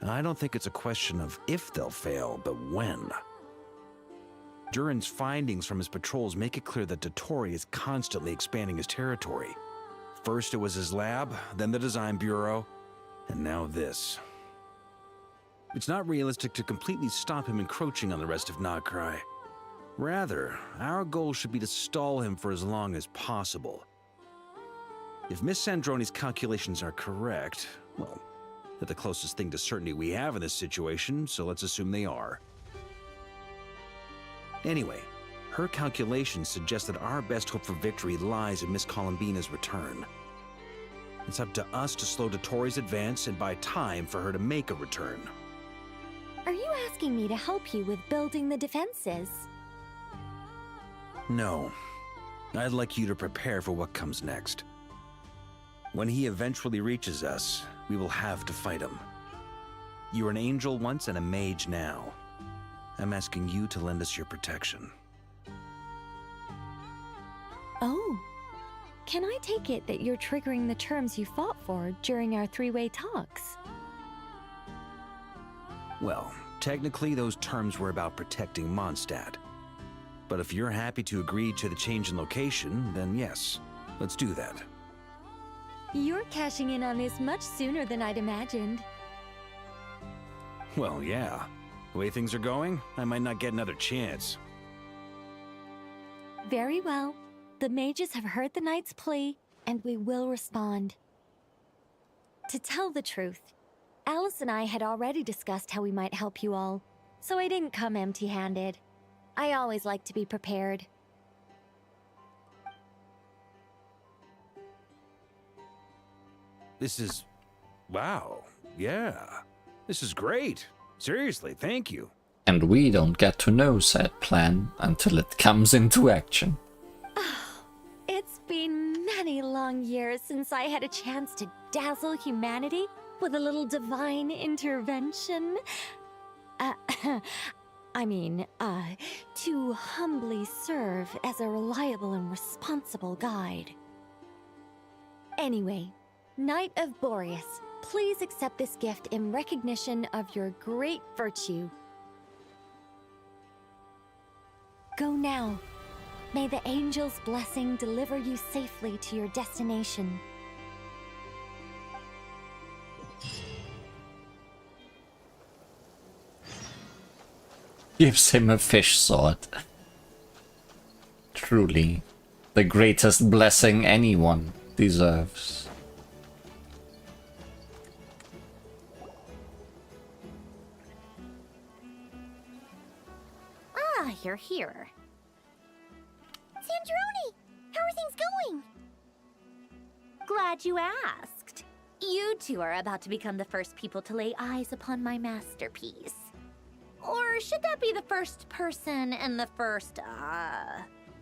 I don't think it's a question of if they'll fail, but when. Durin's findings from his patrols make it clear that Dottore is constantly expanding his territory. First it was his lab, then the design bureau, and now this. It's not realistic to completely stop him encroaching on the rest of Nod-Krai. Rather, our goal should be to stall him for as long as possible. If Miss Sandroni's calculations are correct, well, they're the closest thing to certainty we have in this situation, so let's assume they are. Anyway, her calculations suggest that our best hope for victory lies in Miss Columbina's return. It's up to us to slow Dottore's advance and buy time for her to make a return. Are you asking me to help you with building the defenses? No. I'd like you to prepare for what comes next. When he eventually reaches us, we will have to fight him. You were an angel once and a mage now. I'm asking you to lend us your protection. Oh. Can I take it that you're triggering the terms you fought for during our three-way talks? Well, technically those terms were about protecting Mondstadt. But if you're happy to agree to the change in location, then yes, let's do that. You're cashing in on this much sooner than I'd imagined. Well, yeah. The way things are going, I might not get another chance. Very well. The mages have heard the knight's plea, and we will respond. To tell the truth, Alice and I had already discussed how we might help you all, so I didn't come empty-handed. I always like to be prepared. This is... wow. Yeah. This is great. Seriously, thank you. And we don't get to know said plan until it comes into action. It's been many long years since I had a chance to dazzle humanity with a little divine intervention. To humbly serve as a reliable and responsible guide. Anyway, Knight of Boreas, please accept this gift in recognition of your great virtue. Go now. May the angel's blessing deliver you safely to your destination. Gives him a fish sword. Truly, the greatest blessing anyone deserves. Ah, you're here. Sandroni! How are things going? Glad you asked. You two are about to become the first people to lay eyes upon my masterpiece. Or should that be the first person and the first,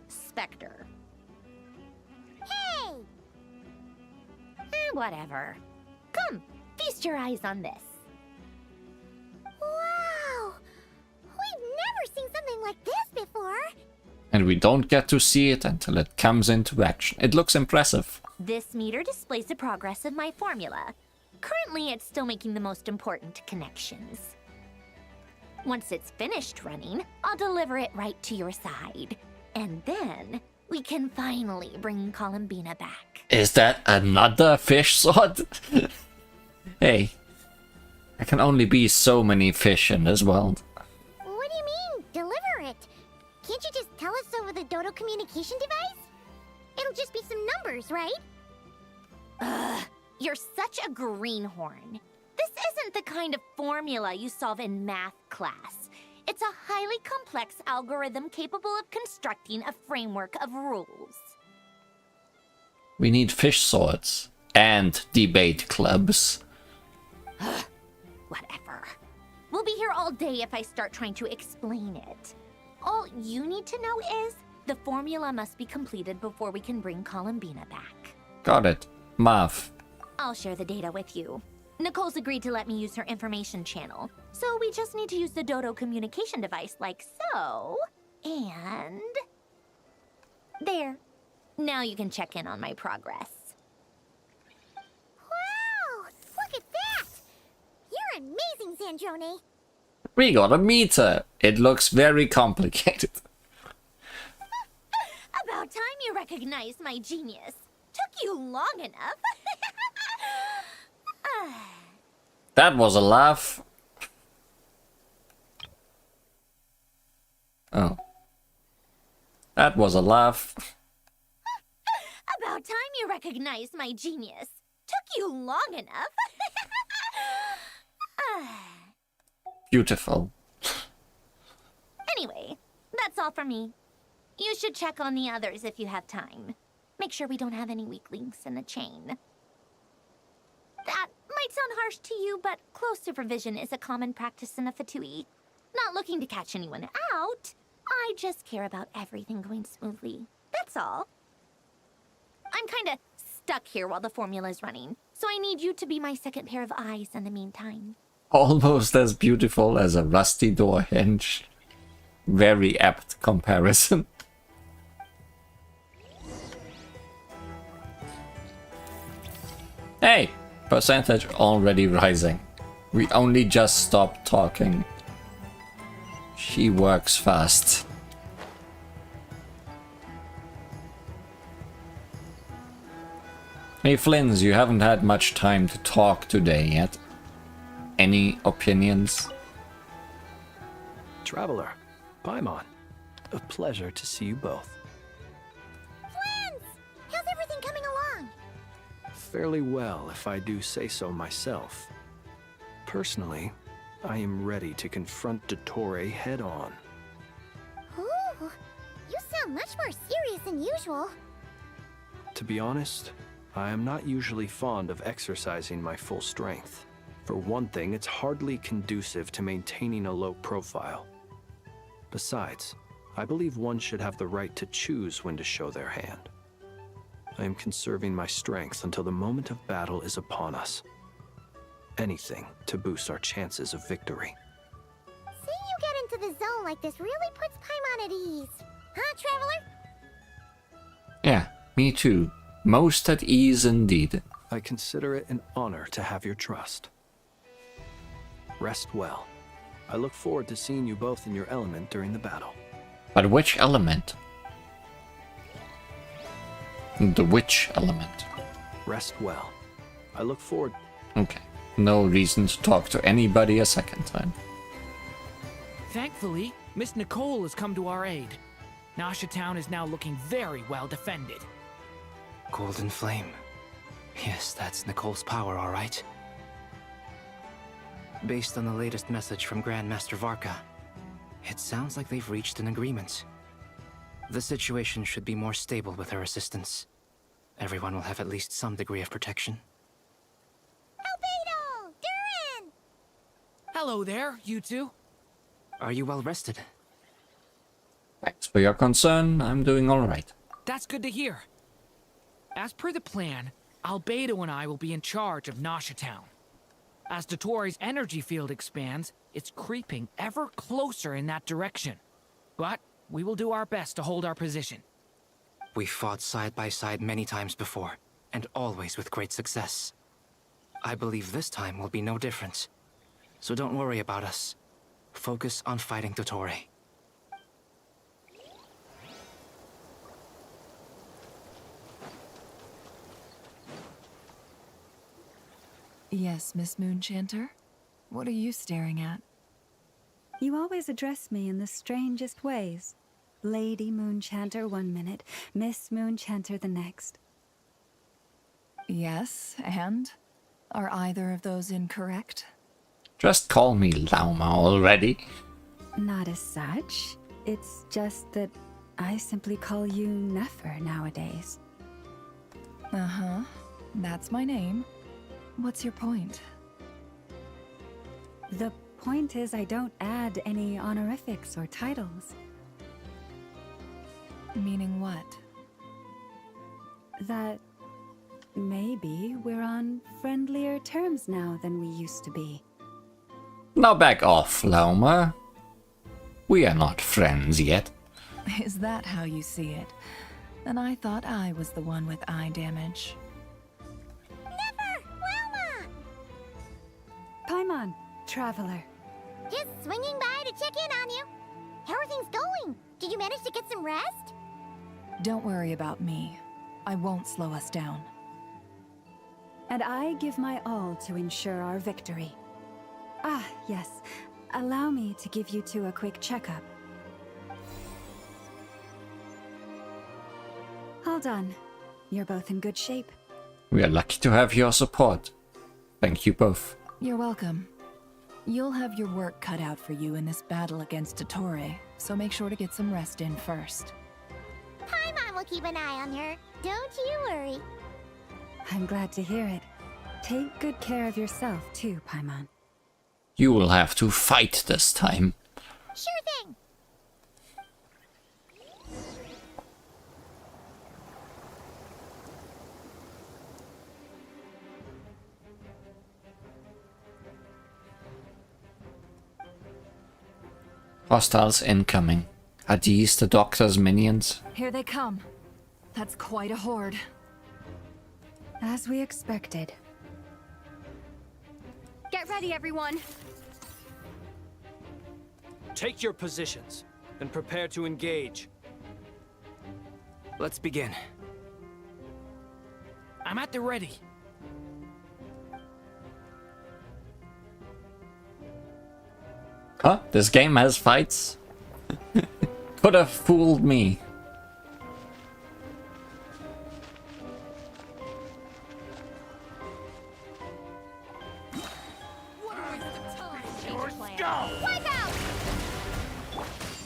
specter? Hey! Whatever. Come, feast your eyes on this. Wow! We've never seen something like this before! And we don't get to see it until it comes into action. It looks impressive. This meter displays the progress of my formula. Currently, it's still making the most important connections. Once it's finished running, I'll deliver it right to your side. And then, we can finally bring Columbina back. Is that another fish sword? Hey, there can only be so many fish in this world. What do you mean, deliver it? Can't you just tell us over the Dodo communication device? It'll just be some numbers, right? Ugh, you're such a greenhorn. This isn't the kind of formula you solve in math class. It's a highly complex algorithm capable of constructing a framework of rules. We need fish swords and debate clubs. Whatever. We'll be here all day if I start trying to explain it. All you need to know is the formula must be completed before we can bring Columbina back. Got it. Math. I'll share the data with you. Nicole's agreed to let me use her information channel, so we just need to use the Dodo communication device like so. And... there. Now you can check in on my progress. Wow! Look at that! You're amazing, Sandroni! We got a meter. It looks very complicated. time you recognized my genius. Took you long enough. That was a laugh. Oh. That was a laugh. About time you recognized my genius. Took you long enough. Beautiful. Anyway, that's all for me. You should check on the others if you have time. Make sure we don't have any weak links in the chain. That might sound harsh to you, but close supervision is a common practice in the Fatui. Not looking to catch anyone out. I just care about everything going smoothly. That's all. I'm kinda stuck here while the formula's running, so I need you to be my second pair of eyes in the meantime. Almost as beautiful as a rusty door hinge. Very apt comparison. Hey! Percentage already rising. We only just stopped talking. She works fast. Hey Flins, you haven't had much time to talk today yet. Any opinions? Traveler, Paimon, a pleasure to see you both. Friends! How's everything coming along? Fairly well, if I do say so myself. Personally, I am ready to confront Dottore head-on. Ooh, you sound much more serious than usual. To be honest, I am not usually fond of exercising my full strength. For one thing, it's hardly conducive to maintaining a low profile. Besides, I believe one should have the right to choose when to show their hand. I am conserving my strength until the moment of battle is upon us. Anything to boost our chances of victory. Seeing you get into the zone like this really puts Paimon at ease. Huh, Traveler? Yeah, me too. Most at ease indeed. I consider it an honor to have your trust. Rest well. I look forward to seeing you both in your element during the battle. But which element? The which element? Rest well. I look forward... Okay. No reason to talk to anybody a second time. Thankfully, Miss Nicole has come to our aid. Nasha Town is now looking very well defended. Golden Flame. Yes, that's Nicole's power, all right. Based on the latest message from Grandmaster Varka, it sounds like they've reached an agreement. The situation should be more stable with her assistance. Everyone will have at least some degree of protection. Albedo! Durin! Hello there, you two. Are you well rested? Thanks for your concern. I'm doing alright. That's good to hear. As per the plan, Albedo and I will be in charge of Nasha Town. As Dottore's energy field expands, it's creeping ever closer in that direction. But we will do our best to hold our position. We fought side by side many times before, and always with great success. I believe this time will be no different. So don't worry about us. Focus on fighting Dottore. Yes, Miss Moonchanter? What are you staring at? You always address me in the strangest ways. Lady Moonchanter 1 minute, Miss Moonchanter the next. Yes, and? Are either of those incorrect? Just call me Lauma already. Not as such. It's just that I simply call you Nefer nowadays. Uh-huh. That's my name. What's your point? The point is I don't add any honorifics or titles. Meaning what? That maybe we're on friendlier terms now than we used to be. Now back off, Lauma. We are not friends yet. Is that how you see it? Then I thought I was the one with eye damage. Paimon, Traveler. Just swinging by to check in on you. How are things going? Did you manage to get some rest? Don't worry about me. I won't slow us down. And I give my all to ensure our victory. Ah, yes. Allow me to give you two a quick checkup. All done. You're both in good shape. We are lucky to have your support. Thank you both. You're welcome. You'll have your work cut out for you in this battle against Dottore, so make sure to get some rest in first. Paimon will keep an eye on her. Don't you worry. I'm glad to hear it. Take good care of yourself too, Paimon. You will have to fight this time. Sure thing. Hostiles incoming. Are these the doctor's minions? Here they come. That's quite a horde. As we expected. Get ready, everyone. Take your positions and prepare to engage. Let's begin. I'm at the ready. Huh? This game has fights? Could have fooled me.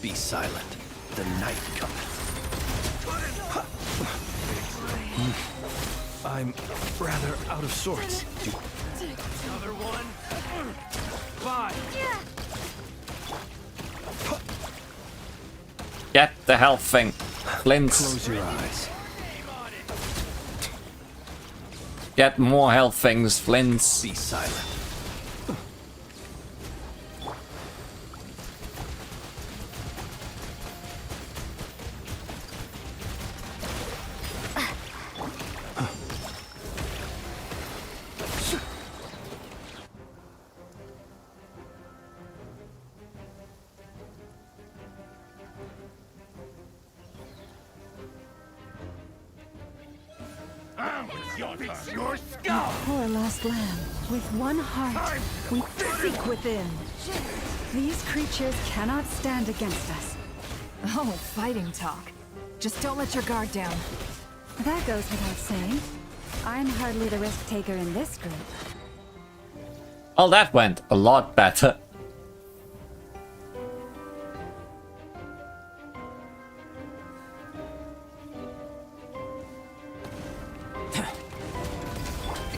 Be silent. The night cometh. I'm rather out of sorts. Another one. Bye. Get the health thing. Flints. Close your eyes. Get more health things, Flints. Be silent. Poor lost lamb. With one heart, we seek within. These creatures cannot stand against us. Oh, fighting talk. Just don't let your guard down. That goes without saying. I'm hardly the risk taker in this group. Well, that went a lot better.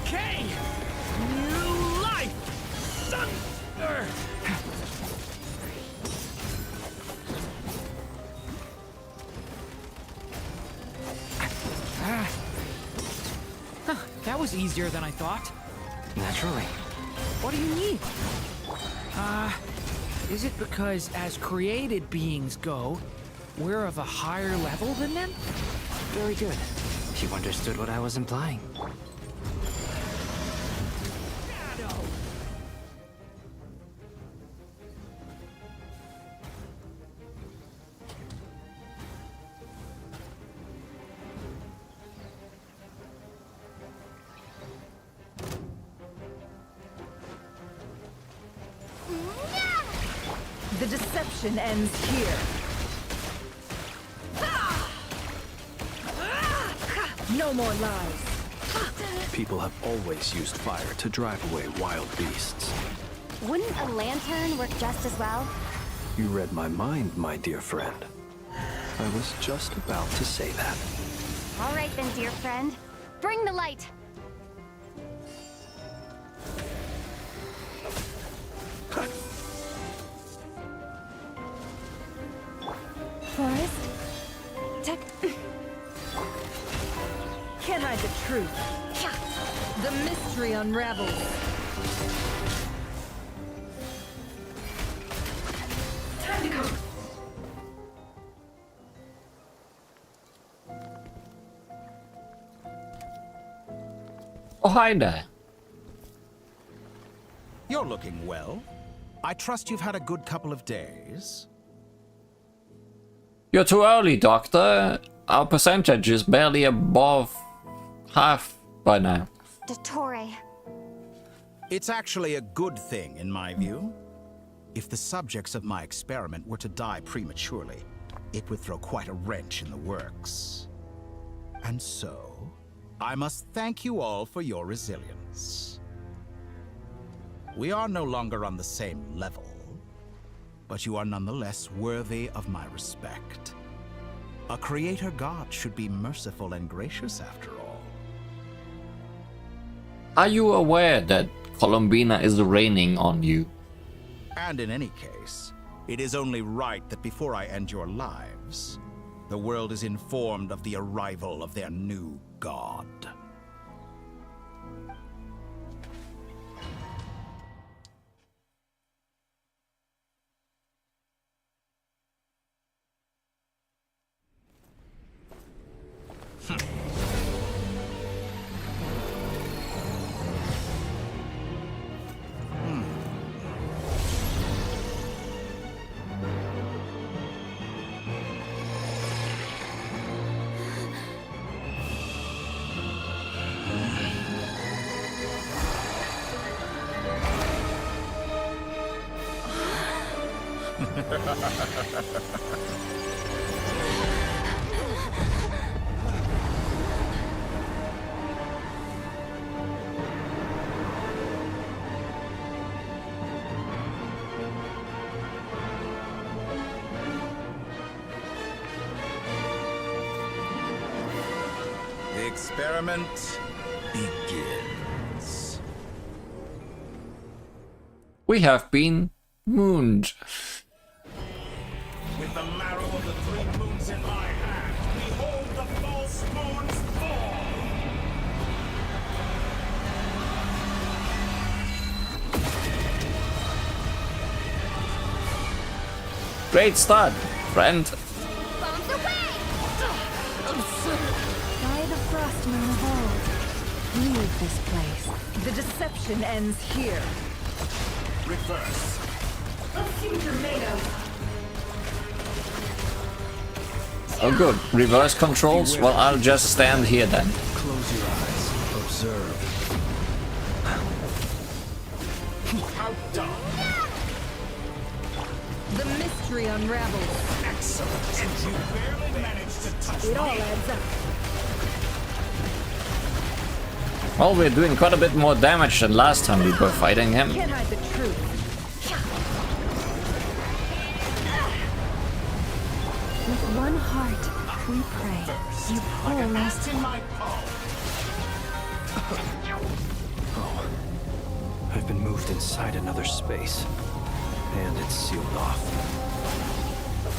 Okay! New life! Thunder! Huh, that was easier than I thought. Naturally. What do you need? Is it because as created beings go, we're of a higher level than them? Very good. You understood what I was implying. The deception ends here. No more lies. People have always used fire to drive away wild beasts. Wouldn't a lantern work just as well? You read my mind, my dear friend. I was just about to say that. All right then, dear friend. Bring the light. Forest? Can't hide the truth. The mystery unravels. Time to go. Oh, hi there. You're looking well. I trust you've had a good couple of days. You're too early, Doctor. Our percentage is barely above half by now. Dottore. It's actually a good thing, in my view. If the subjects of my experiment were to die prematurely, it would throw quite a wrench in the works. And so, I must thank you all for your resilience. We are no longer on the same level, but you are nonetheless worthy of my respect. A creator god should be merciful and gracious after all. Are you aware that Columbina is raining on you? And in any case, it is only right that before I end your lives, the world is informed of the arrival of their new god. The experiment begins. We have been mooned. With the marrow of the 3 moons in my hand, behold the false moons fall! Great start, friend. By the frost moon of old, leave this place. The deception ends here. Reverse. Oh good, reverse controls? Well, I'll just stand here then. Close your eyes. Observe. How dumb! The mystery unravels. Excellent! And you barely managed to touch It all me! adds up. Well, we're doing quite a bit more damage than last time we were fighting him. Can't hide the truth. With one heart, we pray. You poor lost in my palm. Oh, I've been moved inside another space, and it's sealed off.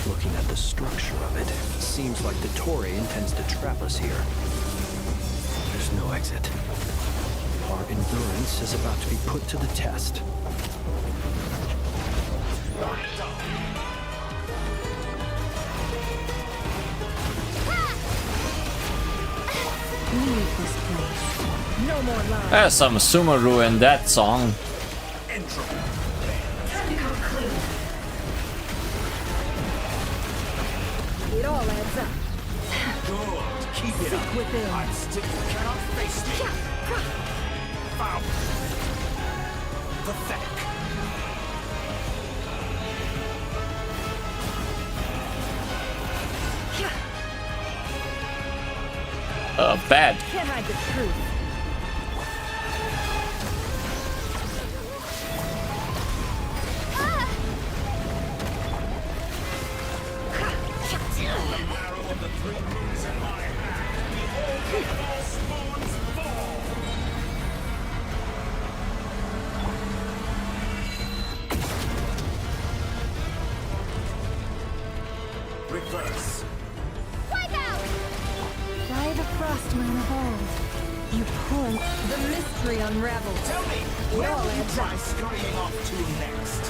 Looking at the structure of it, seems like the Tory intends to trap us here. There's no exit. Our endurance is about to be put to the test. Leave this place. No more lies. There's some Sumeru in that song. It all adds up. Good. Keep it up. Within. I'm still cannot face me. Foul. Pathetic. Bad. Can't hide the truth. The marrow of the 3 moons in my hand. Behold the false moons fall. Reverse. By the frost moon of old, you poor... The mystery unravels. Tell me, where will you try scurrying off to next?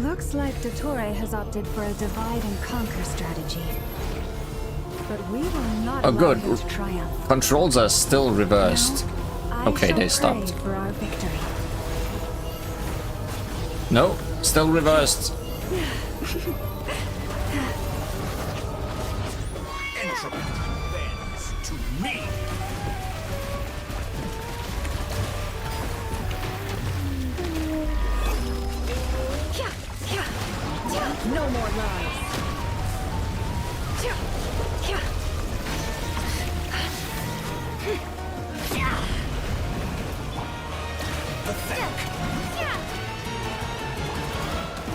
Looks like Dottore has opted for a divide and conquer strategy. But we will not Oh allow good. him to triumph. Controls are still reversed. Okay, they stopped. For our victory. No, still reversed. detriment bends to me. No more lies.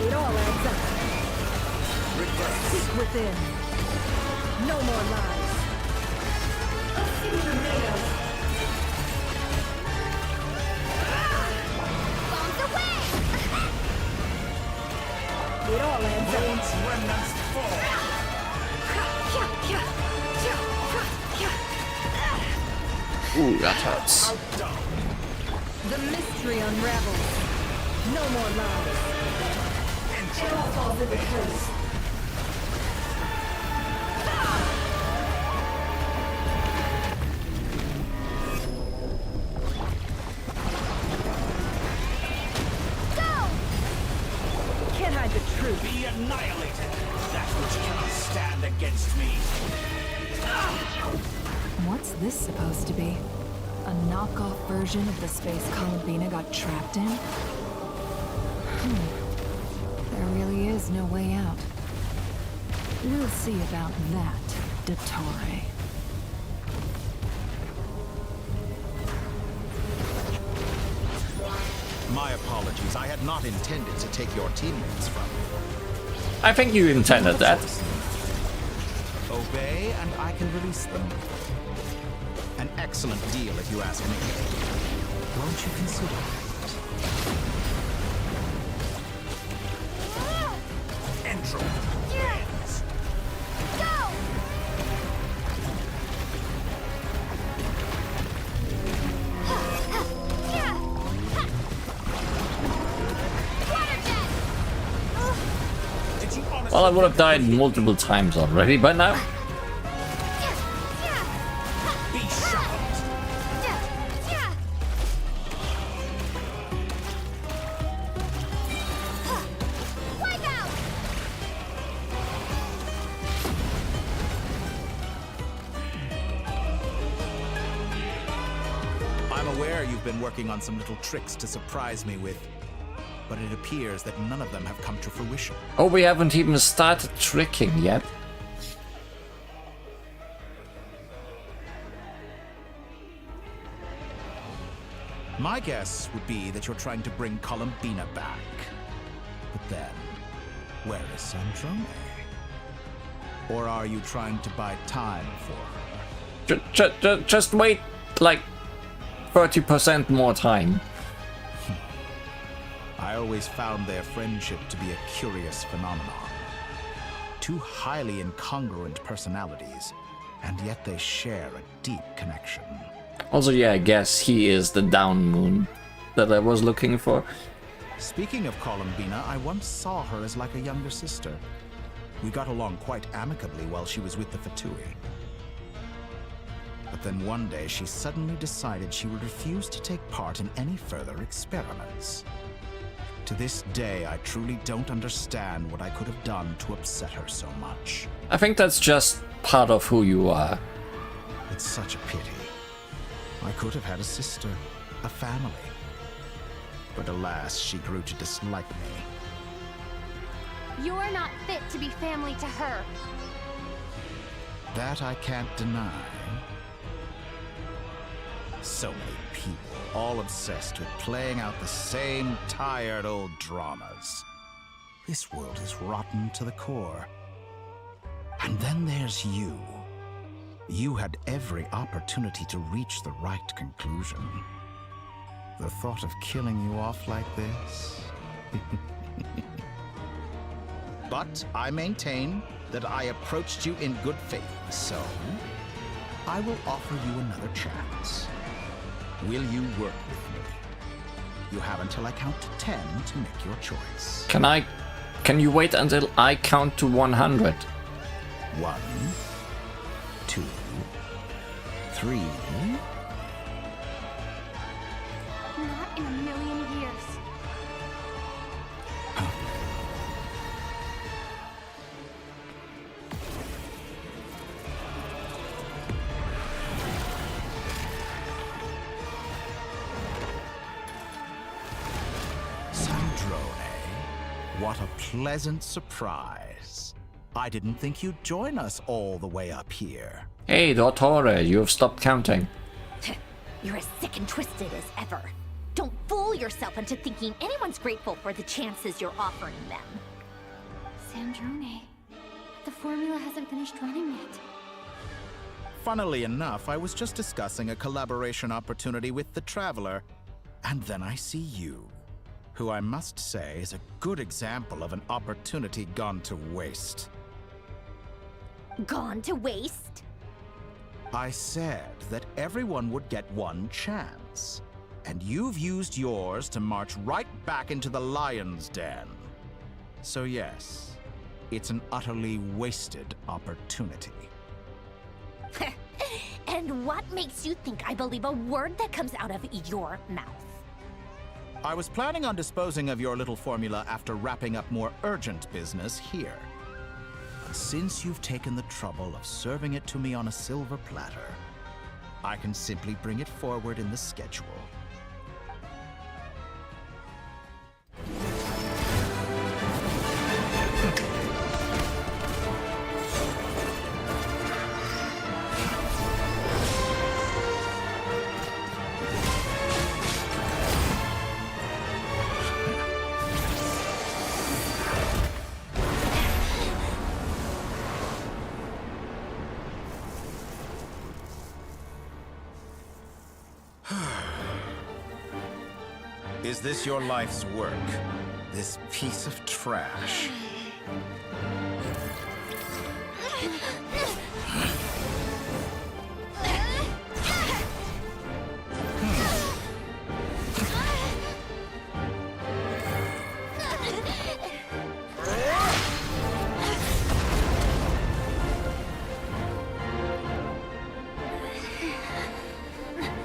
It all adds up. Seek within. No more lies. Bombs away! It all adds up. Bones remnants fall. Ooh, that hurts. The mystery unravels. No more lies. It all falls into place. Can't hide the truth. Be annihilated. That which cannot stand against me. What's this supposed to be? A knockoff version of the space Columbina got trapped in? There really is no way out. We'll see about that, Dottore. My apologies. I had not intended to take your teammates from you. I think you intended that. Obey, and I can release them. An excellent deal, if you ask me. Won't you consider it? Entropy wins. Go! Well, I would have died multiple times already by now. Be shocked. Wipe out! I'm aware you've been working on some little tricks to surprise me with, but it appears that none of them have come to fruition. Oh, we haven't even started tricking yet. My guess would be that you're trying to bring Columbina back. But then, where is Sandrone? Or are you trying to buy time for her? Just wait like 30% more time. I always found their friendship to be a curious phenomenon. Two highly incongruent personalities, and yet they share a deep connection. Also, yeah, I guess he is the down moon that I was looking for. Speaking of Columbina, I once saw her as like a younger sister. We got along quite amicably while she was with the Fatui. But then one day she suddenly decided she would refuse to take part in any further experiments. To this day, I truly don't understand what I could have done to upset her so much. I think that's just part of who you are. It's such a pity. I could have had a sister, a family. But alas, she grew to dislike me. You're not fit to be family to her. That I can't deny. So many people, all obsessed with playing out the same tired old dramas. This world is rotten to the core. And then there's you. You had every opportunity to reach the right conclusion. The thought of killing you off like this? But I maintain that I approached you in good faith, so I will offer you another chance. Will you work with me? You have until I count to 10 to make your choice. Can you wait until I count to 100? 1, 2, 3. Not in a million years. What a pleasant surprise. I didn't think you'd join us all the way up here. Hey, Dottore, you've stopped counting. You're as sick and twisted as ever. Don't fool yourself into thinking anyone's grateful for the chances you're offering them. Sandrone, the formula hasn't finished running yet. Funnily enough, I was just discussing a collaboration opportunity with the Traveler, and then I see you, who I must say is a good example of an opportunity gone to waste. Gone to waste? I said that everyone would get one chance, and you've used yours to march right back into the lion's den. So yes, it's an utterly wasted opportunity. And what makes you think I believe a word that comes out of your mouth? I was planning on disposing of your little formula after wrapping up more urgent business here. But since you've taken the trouble of serving it to me on a silver platter, I can simply bring it forward in the schedule. Is this your life's work? This piece of trash?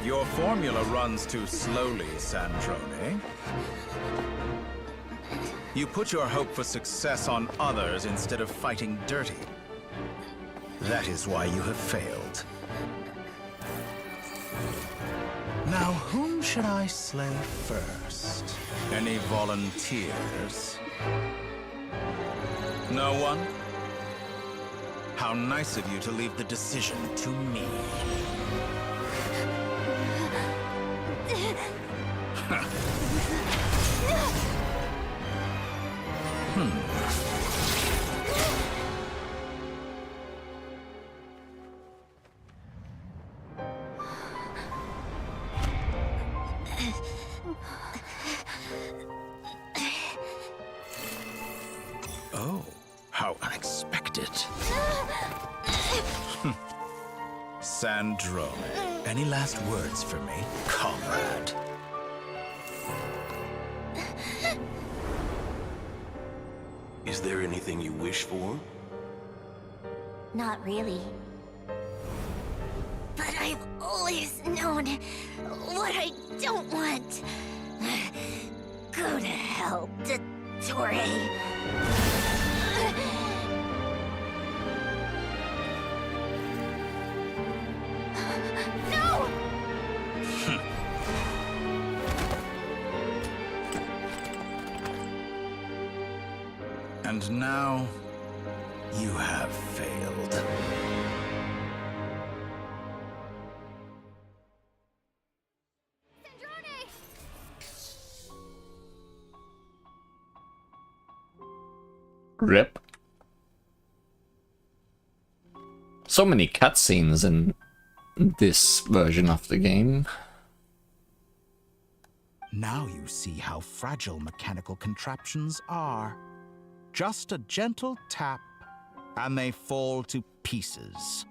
Your formula runs too slowly, Sandrone. You put your hope for success on others instead of fighting dirty. That is why you have failed. Now, whom should I slay first? Any volunteers? No one? How nice of you to leave the decision to me. Oh, how unexpected. Sandrone, any last words for me, comrade? Is there anything you wish for? Not really. But I've always known what I don't want. Go to hell, Dottore. No! And now, you have failed. Rip. So many cutscenes in this version of the game. Now you see how fragile mechanical contraptions are. Just a gentle tap, and they fall to pieces.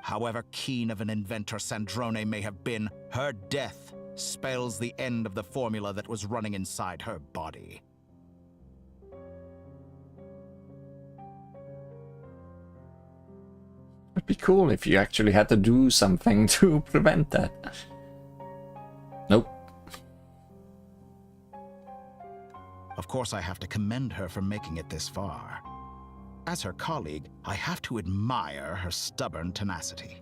However keen of an inventor Sandrone may have been, her death spells the end of the formula that was running inside her body. It'd be cool if you actually had to do something to prevent that. Nope. Of course, I have to commend her for making it this far. As her colleague, I have to admire her stubborn tenacity.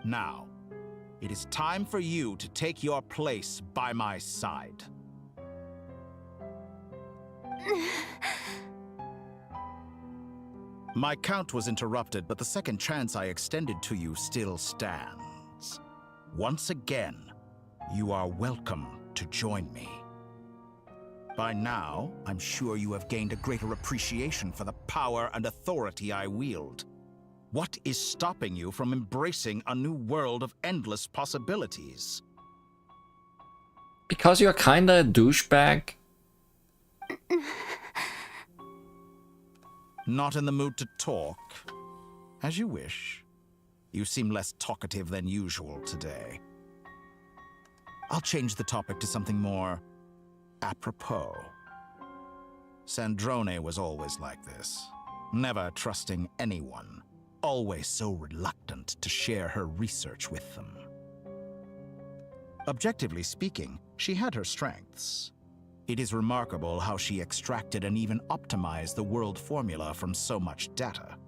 Now, It is time for you to take your place by my side. My count was interrupted, but the second chance I extended to you still stands. Once again, you are welcome to join me. By now, I'm sure you have gained a greater appreciation for the power and authority I wield. What is stopping you from embracing a new world of endless possibilities? Because you're kinda a douchebag. Not in the mood to talk? As you wish. You seem less talkative than usual today. I'll change the topic to something more apropos. Sandrone was always like this, never trusting anyone, always so reluctant to share her research with them. Objectively speaking, she had her strengths. It is remarkable how she extracted and even optimized the world formula from so much data.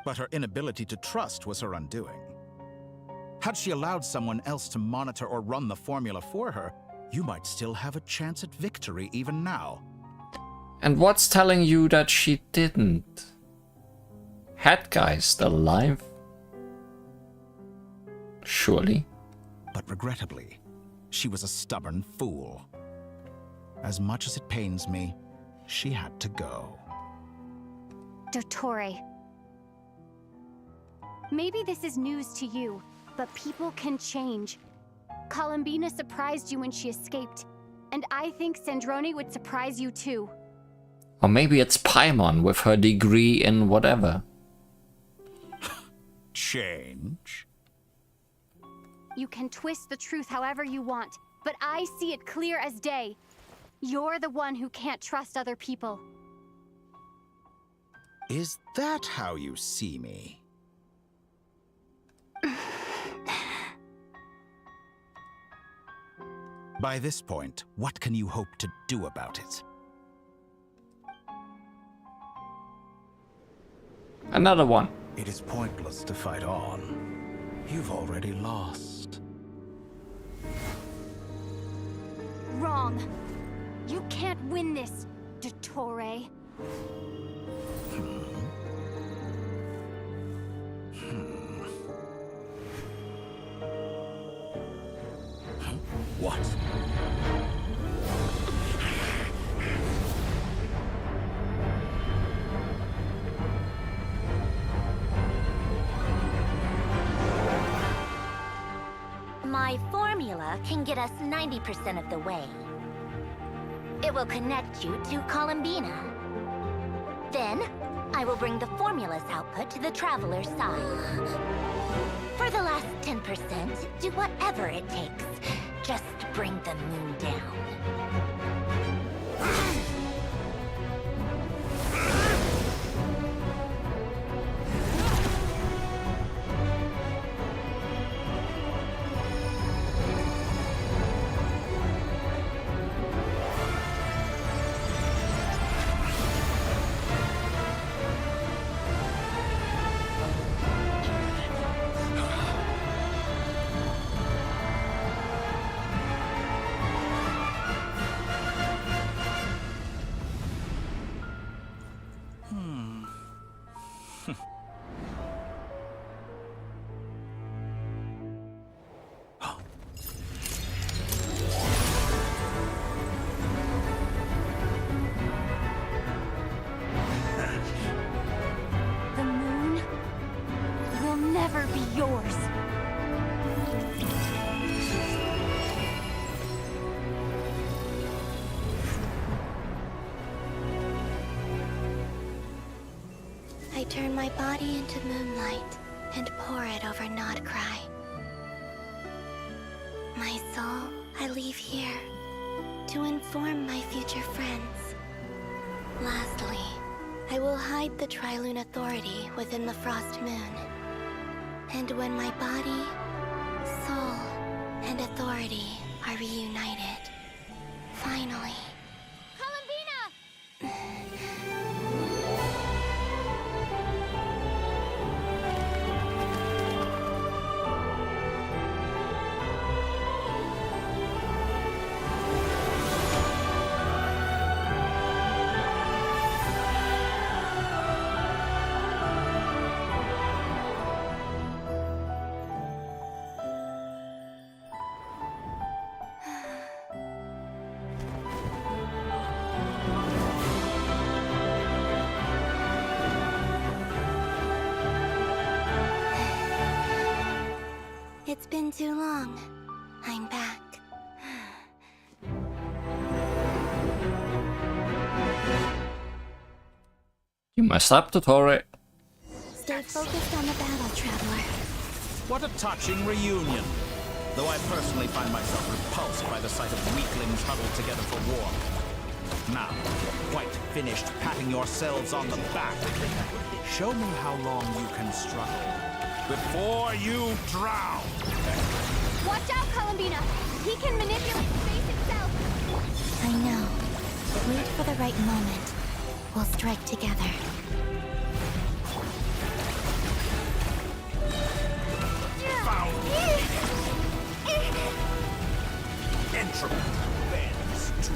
But her inability to trust was her undoing. Had she allowed someone else to monitor or run the formula for her, you might still have a chance at victory even now. And what's telling you that she didn't? Head guy's still alive? Surely. But regrettably, she was a stubborn fool. As much as it pains me, she had to go. Dottore. Maybe this is news to you, but people can change. Columbina surprised you when she escaped, and I think Sandrone would surprise you too. Or maybe it's Paimon with her degree in whatever. Change? You can twist the truth however you want, but I see it clear as day. You're the one who can't trust other people. Is that how you see me? By this point, what can you hope to do about it? Another one. It is pointless to fight on. You've already lost. Wrong. You can't win this, Dottore. What? My formula can get us 90% of the way. It will connect you to Columbina. Then, I will bring the formula's output to the Traveler's side. For the last 10%, do whatever it takes. Just bring the moon down. The moon will never be yours. I turn my body into moonlight and pour it over Nod-Krai. My soul, I leave here to inform my future friends. Lastly, I will hide the Trilune Authority within the Frost Moon. And when my body, soul, and authority are reunited, finally... It's been too long. I'm back. You messed up, Dottore. Stay focused on the battle, Traveler. What a touching reunion. Though I personally find myself repulsed by the sight of weaklings huddled together for war. Now, quite finished patting yourselves on the back. Show me how long you can struggle before you drown. Watch out, Columbina! He can manipulate space itself! I know. Wait for the right moment. We'll strike together. Entropy bends to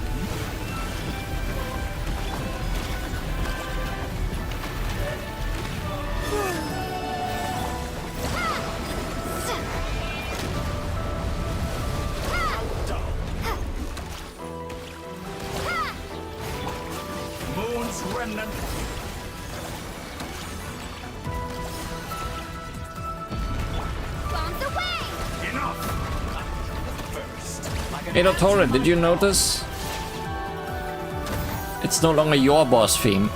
Moon's remnant. Bombs away! Enough! Hey Dottore, did you notice? It's no longer your boss theme.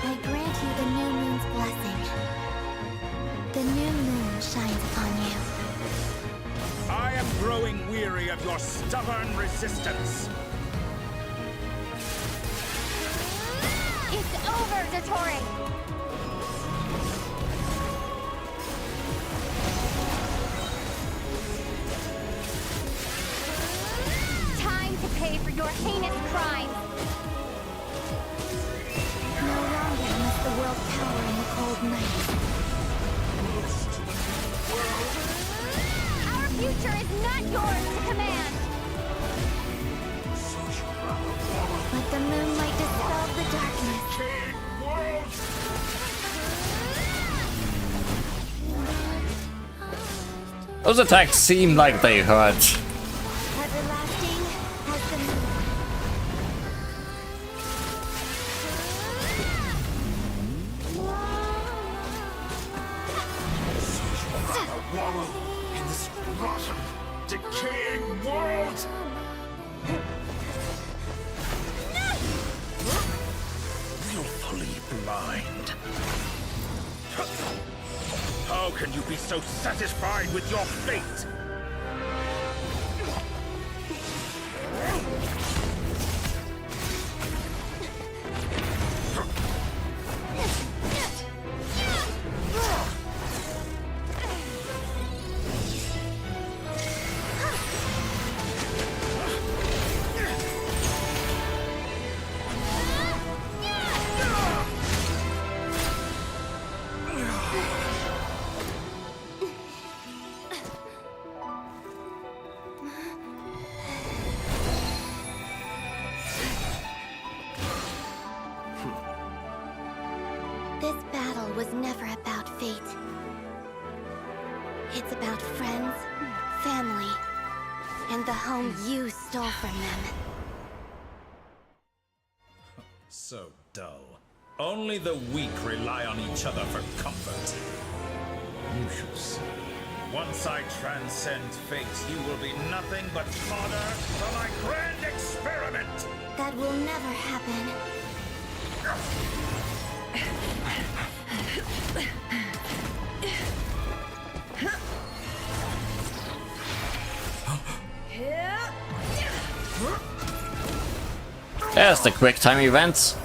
I grant you the new moon's blessing. The new moon shines upon you. I am growing weary of your stubborn resistance. It's over, Dottore! Time to pay for your heinous crimes! No longer must the world cower in the cold night. Our future is not yours to command! Let the moonlight dispel the darkness. Those attacks seem like they hurt. Everlasting as the moon. Wallow in this rotten, decaying world. Willfully blind. How can you be so satisfied with your fate? This battle was never about fate. It's about friends, family, and the home you stole from them. So dull. Only the weak rely on each other for comfort. You shall see. Once I transcend fate, you will be nothing but fodder for my grand experiment! That will never happen. There's the quick time events.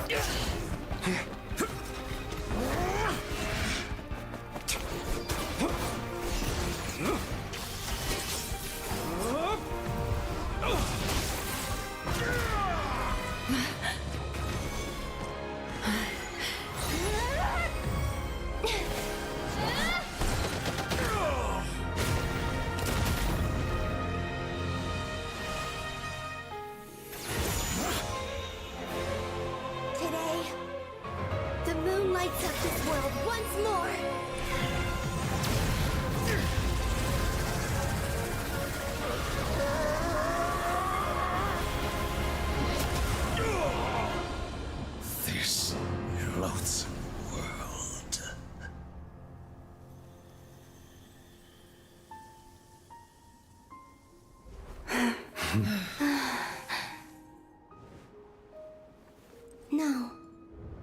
No,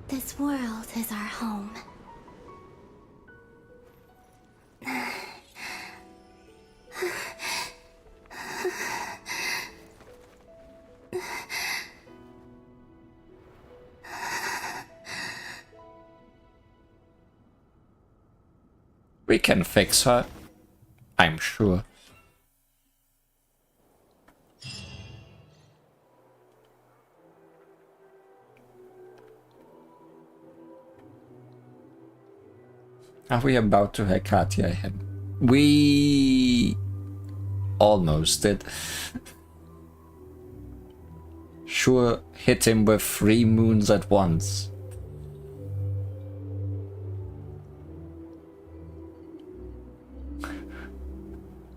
this world is our home. We can fix her, I'm sure. Are we about to Hekatia him? We almost did. Sure, hit him with 3 moons at once.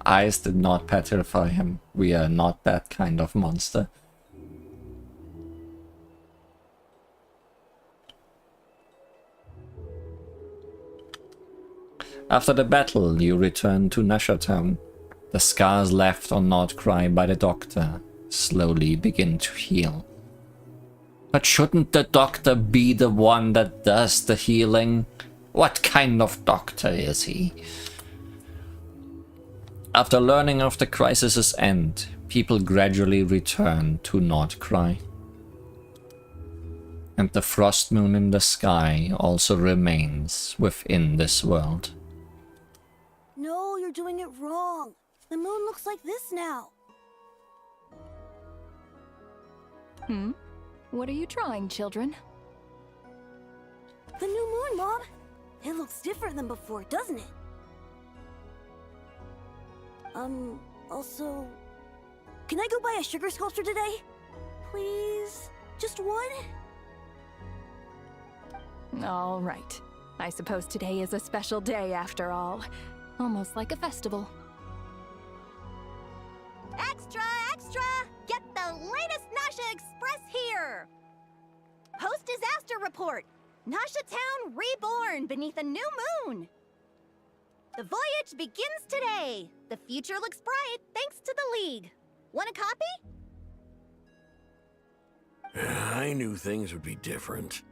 Eyes did not petrify him. We are not that kind of monster. After the battle, you return to Nashatown. The scars left on Nod-Krai by the doctor slowly begin to heal. But shouldn't the doctor be the one that does the healing? What kind of doctor is he? After learning of the crisis's end, people gradually return to Nod-Krai. And the frost moon in the sky also remains within this world. No, you're doing it wrong. The moon looks like this now. What are you drawing, children? The new moon, Mom. It looks different than before, doesn't it? Also... Can I go buy a sugar sculpture today? Please? Just one? All right. I suppose today is a special day after all. Almost like a festival. Extra, extra! Get the latest Nasha Express here! Post-disaster report! Nasha Town reborn beneath a new moon! The voyage begins today! The future looks bright thanks to the League. Want a copy? I knew things would be different,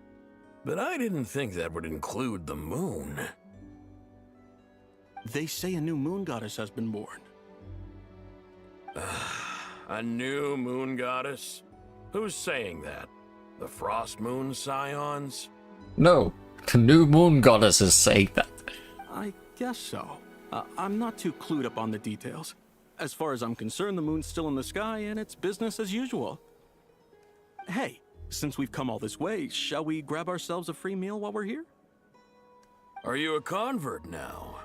but I didn't think that would include the moon. They say a new moon goddess has been born. A new moon goddess? Who's saying that? The Frost Moon Scions? No, the new moon goddess is saying that. I guess so. I'm not too clued up on the details. As far as I'm concerned, the moon's still in the sky and it's business as usual. Hey, since we've come all this way, shall we grab ourselves a free meal while we're here? Are you a convert now?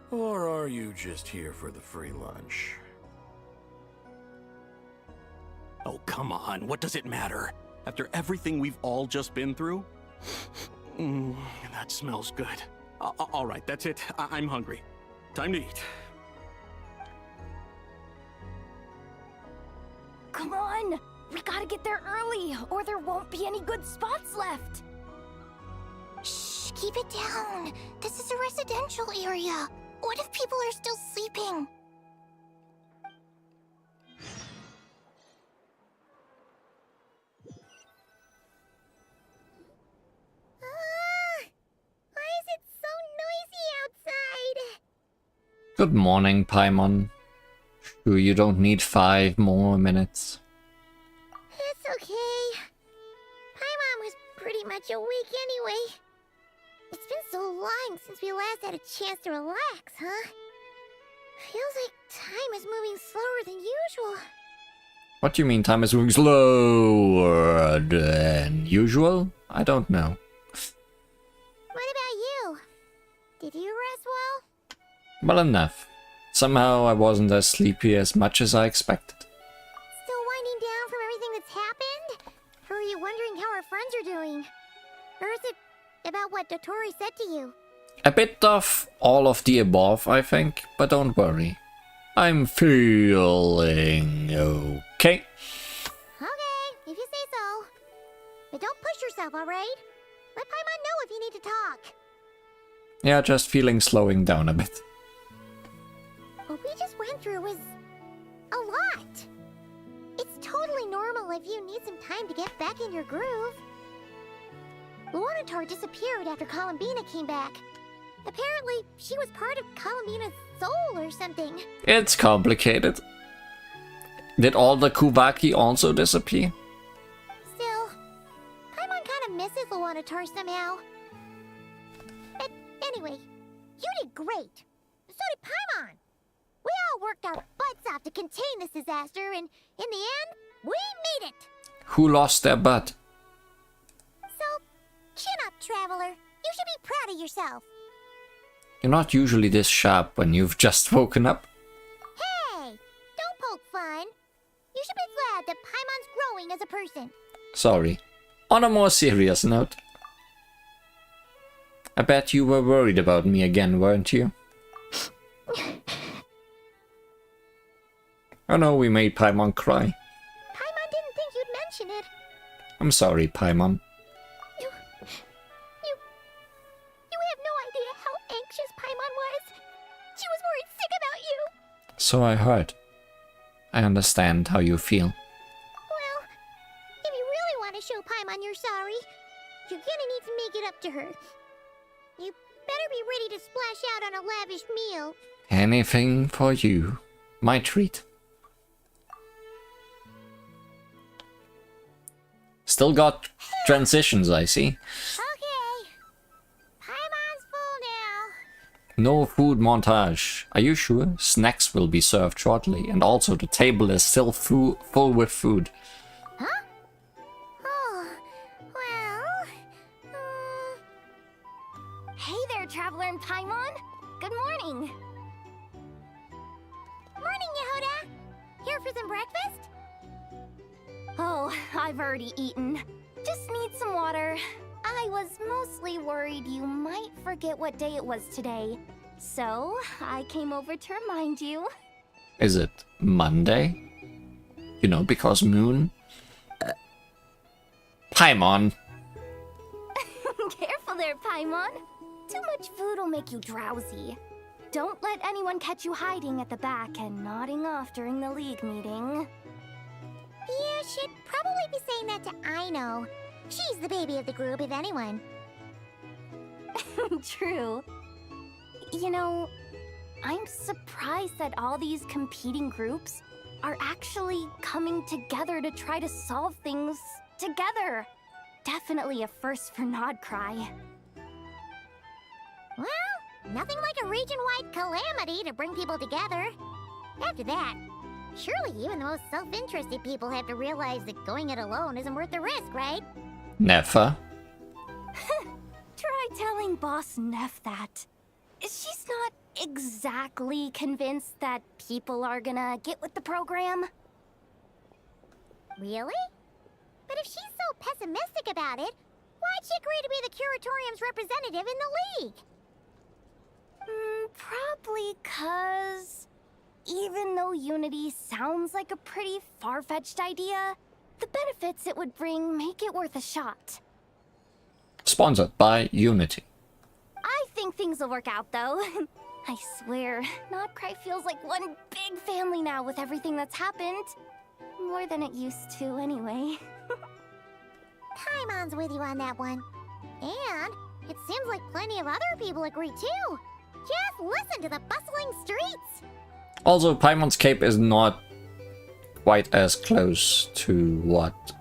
Or are you just here for the free lunch? Oh, come on. What does it matter? After everything we've all just been through? That smells good. All right, that's it. I'm hungry. Time to eat. Come on! We gotta get there early, or there won't be any good spots left! Shh, keep it down. This is a residential area. What if people are still sleeping? Why is it so noisy outside? Good morning, Paimon. Sure you don't need 5 more minutes. It's okay. Paimon was pretty much awake anyway. It's been so long since we last had a chance to relax, huh? Feels like time is moving slower than usual. What do you mean time is moving slower than usual? I don't know. What about you? Did you rest well? Well enough. Somehow I wasn't as sleepy as much as I expected. Still winding down from everything that's happened? Or are you wondering how our friends are doing? Or is it about what Dotori said to you? A bit of all of the above, I think, but don't worry. I'm feeling okay. Okay, if you say so. But don't push yourself, alright? Let Paimon know if you need to talk. Yeah, just feeling slowing down a bit. What we just went through was a lot. if you need some time to get back in your groove. Luanatar disappeared after Columbina came back. Apparently, she was part of Columbina's soul or something. It's complicated. Did all the Kuvaki also disappear? Still, Paimon kind of misses Luanatar somehow. But anyway, you did great. So did Paimon. We all worked our butts off to contain this disaster, and in the end, we made it. Who lost their butt? So, chin up, Traveler. You should be proud of yourself. You're not usually this sharp when you've just woken up. Hey, don't poke fun. You should be glad that Paimon's growing as a person. Sorry. On a more serious note. I bet you were worried about me again, weren't you? Oh no, we made Paimon cry. Paimon didn't think you'd mention it. I'm sorry, Paimon. You have no idea how anxious Paimon was. She was worried sick about you. So I heard. I understand how you feel. Well, if you really want to show Paimon you're sorry, you're gonna need to make it up to her. You better be ready to splash out on a lavish meal. Anything for you. My treat. Still got transitions, I see. Okay. Paimon's full now. No food montage. Are you sure? Snacks will be served shortly, and also the table is still full with food. Huh? Oh, well... Hey there, Traveler and Paimon. Good morning. Morning, Yehuda. Here for some breakfast? Oh, I've already eaten. Just need some water. I was mostly worried you might forget what day it was today. So, I came over to remind you. Is it Monday? You know, because moon? Paimon. Careful there, Paimon. Too much food will make you drowsy. Don't let anyone catch you hiding at the back and nodding off during the League meeting. You should probably be saying that to Aino. She's the baby of the group, if anyone. True. You know, I'm surprised that all these competing groups are actually coming together to try to solve things together. Definitely a first for Nod-Krai. Well, nothing like a region-wide calamity to bring people together. After that, surely even the most self-interested people have to realize that going it alone isn't worth the risk, right? Never. Try telling Boss Neff that. She's not exactly convinced that people are gonna get with the program. Really? But if she's so pessimistic about it, why'd she agree to be the Curatorium's representative in the League? Probably 'cause even though unity sounds like a pretty far-fetched idea, the benefits it would bring make it worth a shot. Sponsored by Unity. I think things will work out, though. I swear, Nod-Krai feels like one big family now with everything that's happened. More than it used to, anyway. Paimon's with you on that one. And it seems like plenty of other people agree, too. Just listen to the bustling streets. Also, Paimon's cape is not quite as close to what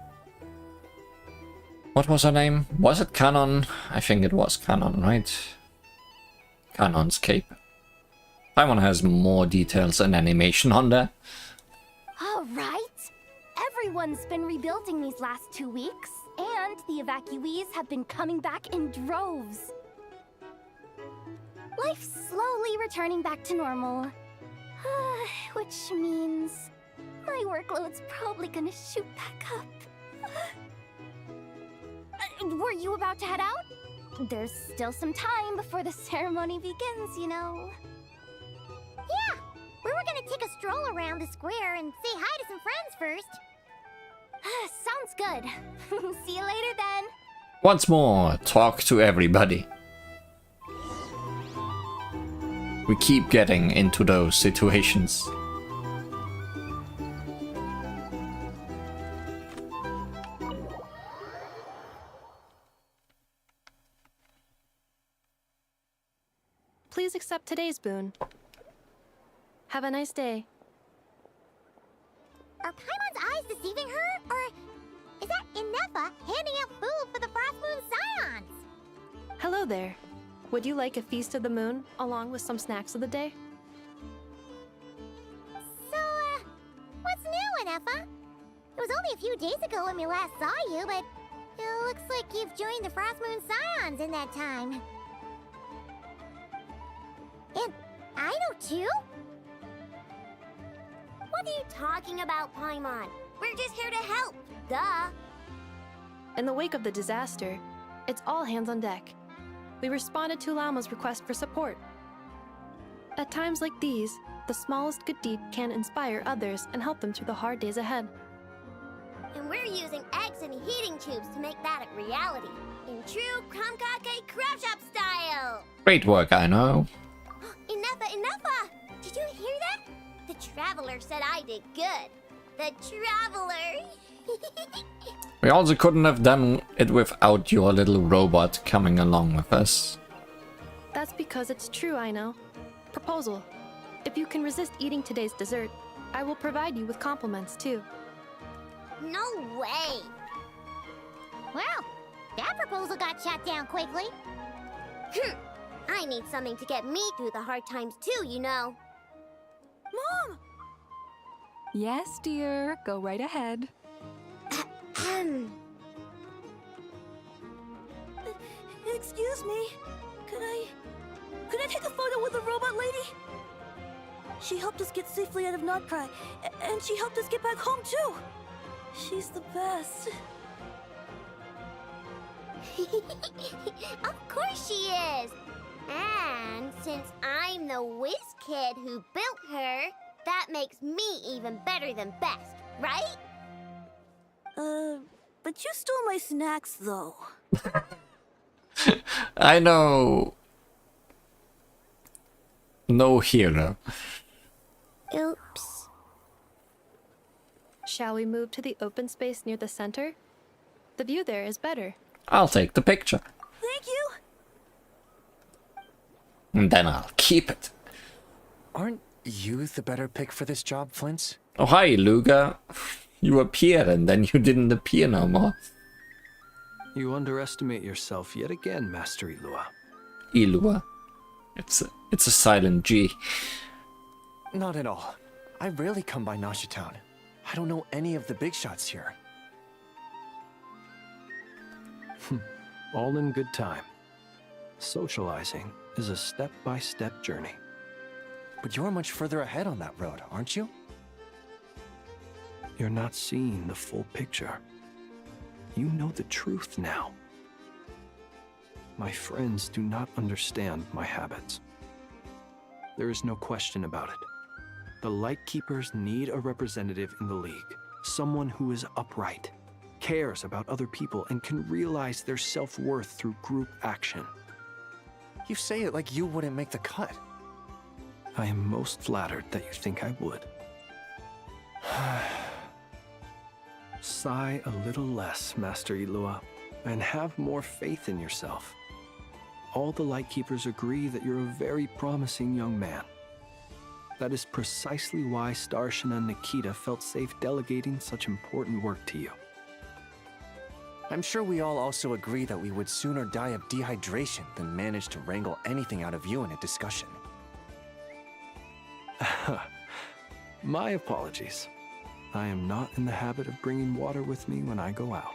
was her name? Was it Canon? I think it was Canon, right? Canon's cape. Paimon has more details and animation on there. Alright. Everyone's been rebuilding these last 2 weeks, and the evacuees have been coming back in droves. Life's slowly returning back to normal. Which means my workload's probably gonna shoot back up. Were you about to head out? There's still some time before the ceremony begins, you know. Yeah, we were gonna take a stroll around the square and say hi to some friends first. Sounds good. See you later then. Once more, talk to everybody. We keep getting into those situations. Please accept today's boon. Have a nice day. Are Paimon's eyes deceiving her? Or is that Inefa handing out food for the Frost Moon Scions? Hello there. Would you like a feast of the moon, along with some snacks of the day? So, what's new, Inefa? It was only a few days ago when we last saw you, but it looks like you've joined the Frost Moon Scions in that time. And I know too? What are you talking about, Paimon? We're just here to help. Duh. In the wake of the disaster, it's all hands on deck. We responded to Lama's request for support. At times like these, the smallest good deed can inspire others and help them through the hard days ahead. And we're using eggs and heating tubes to make that a reality. In true Krumkake Crab Shop style! Great work, I know. Inefa! Did you hear that? The Traveler said I did good. The Traveler! We also couldn't have done it without your little robot coming along with us. That's because it's true, I know. Proposal. If you can resist eating today's dessert, I will provide you with compliments, too. No way! Well, that proposal got shot down quickly. I need something to get me through the hard times too, you know. Mom! Yes, dear. Go right ahead. Excuse me. Could I take a photo with the robot lady? She helped us get safely out of Nod-Krai, and she helped us get back home too. She's the best. Of course she is! And since I'm the whiz kid who built her, that makes me even better than best, right? But you stole my snacks, though. I know. No hero. Oops. Shall we move to the open space near the center? The view there is better. I'll take the picture. Thank you! And then I'll keep it. Aren't you the better pick for this job, Flint? Oh, hi, Luga. You appeared and then you didn't appear no more. You underestimate yourself yet again, Master Ilua. Ilua. It's a silent G. Not at all. I rarely come by Nasha Town. I don't know any of the big shots here. All in good time. Socializing is a step-by-step journey. But you're much further ahead on that road, aren't you? You're not seeing the full picture. You know the truth now. My friends do not understand my habits. There is no question about it. The Lightkeepers need a representative in the League. Someone who is upright, cares about other people, and can realize their self-worth through group action. You say it like you wouldn't make the cut. I am most flattered that you think I would. Sigh a little less, Master Ilua, and have more faith in yourself. All the Lightkeepers agree that you're a very promising young man. That is precisely why Starshina and Nikita felt safe delegating such important work to you. I'm sure we all also agree that we would sooner die of dehydration than manage to wrangle anything out of you in a discussion. My apologies. I am not in the habit of bringing water with me when I go out.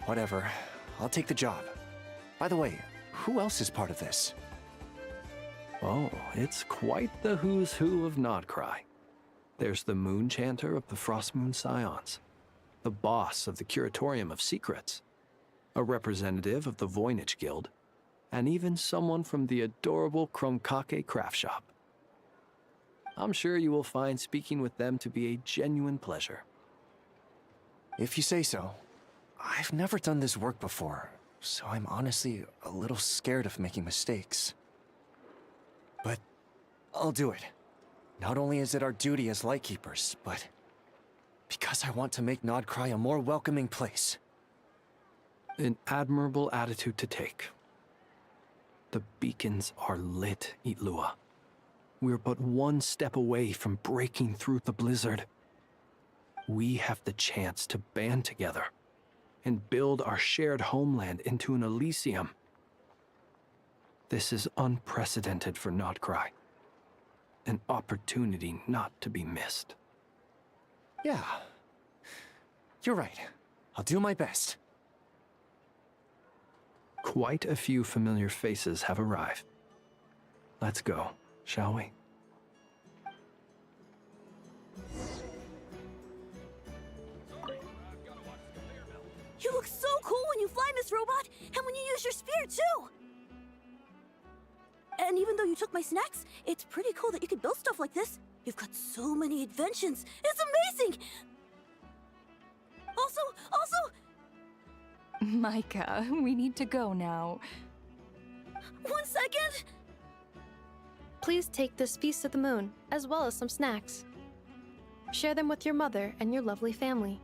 Whatever. I'll take the job. By the way, who else is part of this? Oh, it's quite the who's who of Nod-Krai. There's the Moon Chanter of the Frost Moon Scions, the boss of the Curatorium of Secrets, a representative of the Voynich Guild, and even someone from the adorable Krumkake Craft Shop. I'm sure you will find speaking with them to be a genuine pleasure. If you say so. I've never done this work before, so I'm honestly a little scared of making mistakes. But I'll do it. Not only is it our duty as Lightkeepers, but because I want to make Nod-Krai a more welcoming place. An admirable attitude to take. The beacons are lit, Itlua. We're but one step away from breaking through the blizzard. We have the chance to band together and build our shared homeland into an Elysium. This is unprecedented for Nod-Krai. An opportunity not to be missed. Yeah. You're right. I'll do my best. Quite a few familiar faces have arrived. Let's go, shall we? You look so cool when you fly, Miss Robot, and when you use your spear, too! And even though you took my snacks, it's pretty cool that you can build stuff like this. You've got so many inventions. It's amazing! Also... Micah, we need to go now. 1 second! Please take this Feast of the Moon, as well as some snacks. Share them with your mother and your lovely family.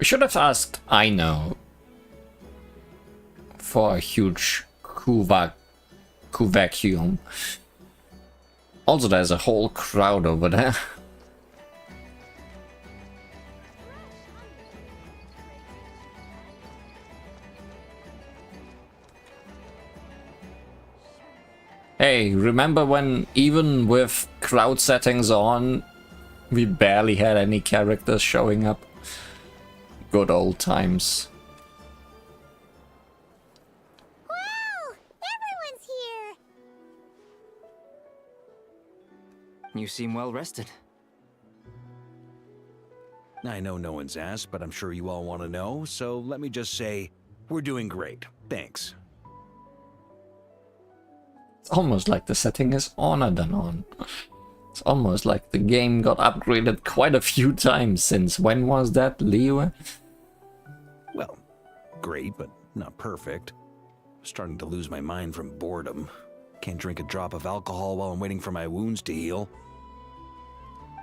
We should have asked Aino for a huge coup vacuum. Also, there's a whole crowd over there. Hey, remember when even with crowd settings on, we barely had any characters showing up? Good old times. Wow! Everyone's here! You seem well rested. I know no one's asked, but I'm sure you all want to know, so let me just say, we're doing great. Thanks. It's almost like the setting is on and on. It's almost like the game got upgraded quite a few times since when was that, Leo? Well, great, but not perfect. Starting to lose my mind from boredom. Can't drink a drop of alcohol while I'm waiting for my wounds to heal.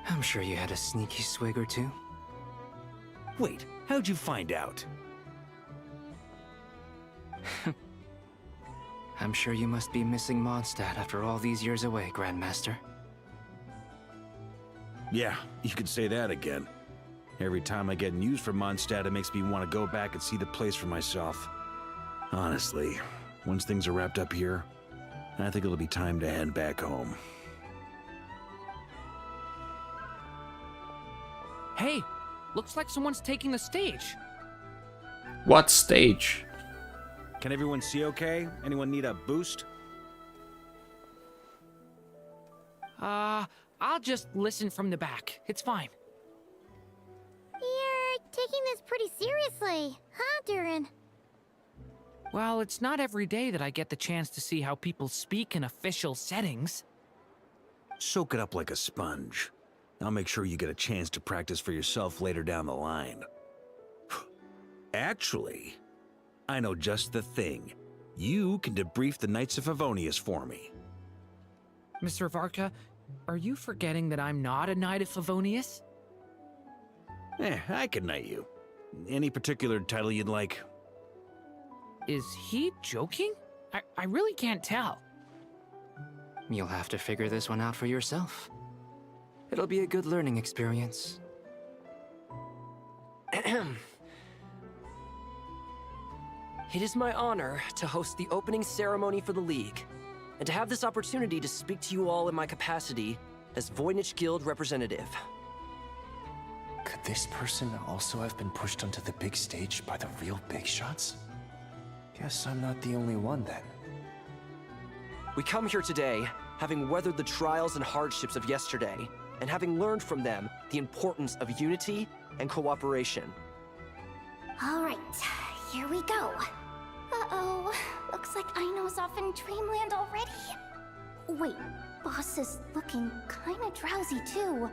I'm sure you had a sneaky swig or two. Wait, how'd you find out? I'm sure you must be missing Mondstadt after all these years away, Grandmaster. Yeah, you could say that again. Every time I get news from Mondstadt, it makes me want to go back and see the place for myself. Honestly, once things are wrapped up here, I think it'll be time to head back home. Hey, looks like someone's taking the stage. What stage? Can everyone see okay? Anyone need a boost? I'll just listen from the back. It's fine. You're taking this pretty seriously, huh, Durin? Well, it's not every day that I get the chance to see how people speak in official settings. Soak it up like a sponge. I'll make sure you get a chance to practice for yourself later down the line. Actually, I know just the thing. You can debrief the Knights of Favonius for me. Mr. Varka, are you forgetting that I'm not a Knight of Favonius? I can knight you. Any particular title you'd like? Is he joking? I really can't tell. You'll have to figure this one out for yourself. It'll be a good learning experience. It is my honor to host the opening ceremony for the League, and to have this opportunity to speak to you all in my capacity as Voynich Guild representative. Could this person also have been pushed onto the big stage by the real big shots? Guess I'm not the only one then. We come here today, having weathered the trials and hardships of yesterday, and having learned from them the importance of unity and cooperation. All right, here we go. Uh-oh, looks like Aino's off in Dreamland already. Wait, Boss is looking kinda drowsy too.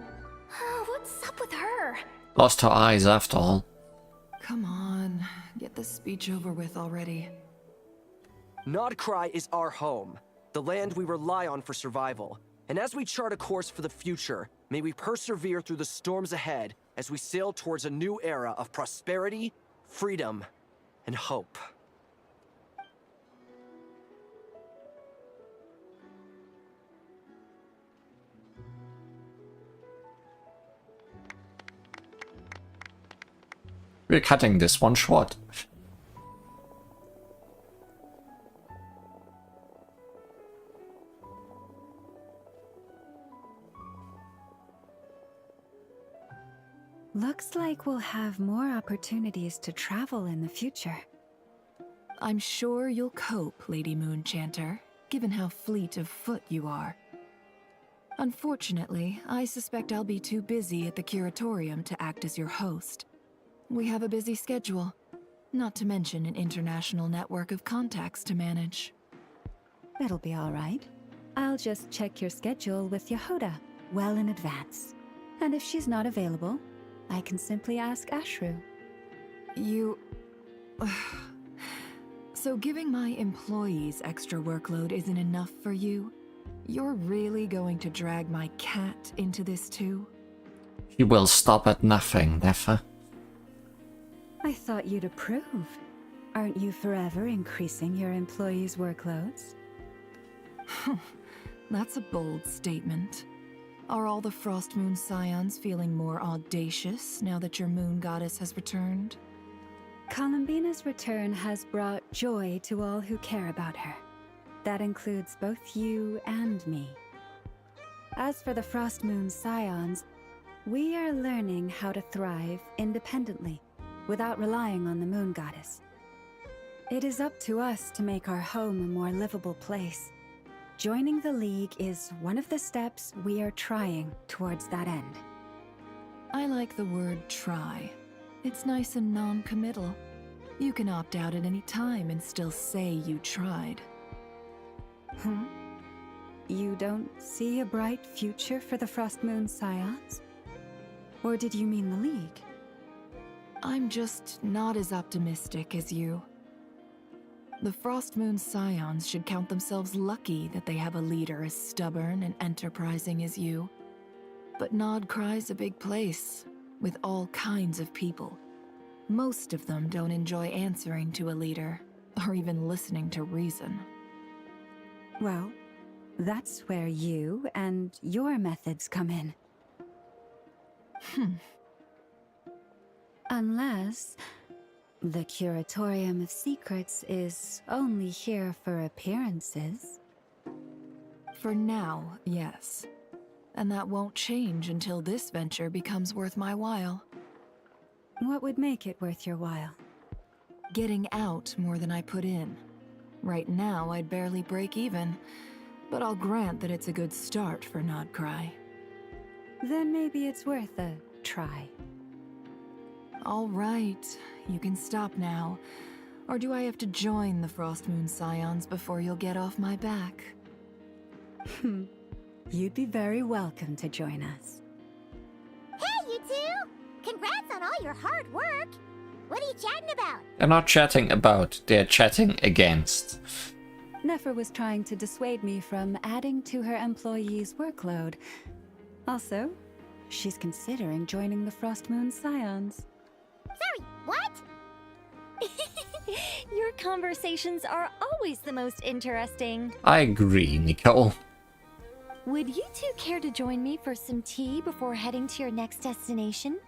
What's up with her? Lost her eyes after all. Come on, get this speech over with already. Nod-Krai is our home, the land we rely on for survival. And as we chart a course for the future, may we persevere through the storms ahead as we sail towards a new era of prosperity, freedom, and hope. We're cutting this one short. Looks like we'll have more opportunities to travel in the future. I'm sure you'll cope, Lady Moonchanter, given how fleet of foot you are. Unfortunately, I suspect I'll be too busy at the Curatorium to act as your host. We have a busy schedule, not to mention an international network of contacts to manage. That'll be all right. I'll just check your schedule with Yehuda well in advance. And if she's not available, I can simply ask Ashru. You... So giving my employees extra workload isn't enough for you? You're really going to drag my cat into this too? He will stop at nothing, never. I thought you'd approve. Aren't you forever increasing your employees' workloads? That's a bold statement. Are all the Frost Moon Scions feeling more audacious now that your moon goddess has returned? Columbina's return has brought joy to all who care about her. That includes both you and me. As for the Frost Moon Scions, we are learning how to thrive independently, without relying on the moon goddess. It is up to us to make our home a more livable place. Joining the League is one of the steps we are trying towards that end. I like the word try. It's nice and non-committal. You can opt out at any time and still say you tried. You don't see a bright future for the Frost Moon Scions? Or did you mean the League? I'm just not as optimistic as you. The Frost Moon Scions should count themselves lucky that they have a leader as stubborn and enterprising as you. But Nod-Krai's a big place, with all kinds of people. Most of them don't enjoy answering to a leader, or even listening to reason. Well, that's where you and your methods come in. Unless the Curatorium of Secrets is only here for appearances. For now, yes. And that won't change until this venture becomes worth my while. What would make it worth your while? Getting out more than I put in. Right now, I'd barely break even, but I'll grant that it's a good start for Nod-Krai. Then maybe it's worth a try. All right, you can stop now. Or do I have to join the Frost Moon Scions before you'll get off my back? You'd be very welcome to join us. Hey, you two! Congrats on all your hard work! What are you chatting about? They're not chatting about, they're chatting against. Nefer was trying to dissuade me from adding to her employees' workload. Also, she's considering joining the Frost Moon Scions. Sorry, what? Your conversations are always the most interesting. I agree, Nicole. Would you two care to join me for some tea before heading to your next destination?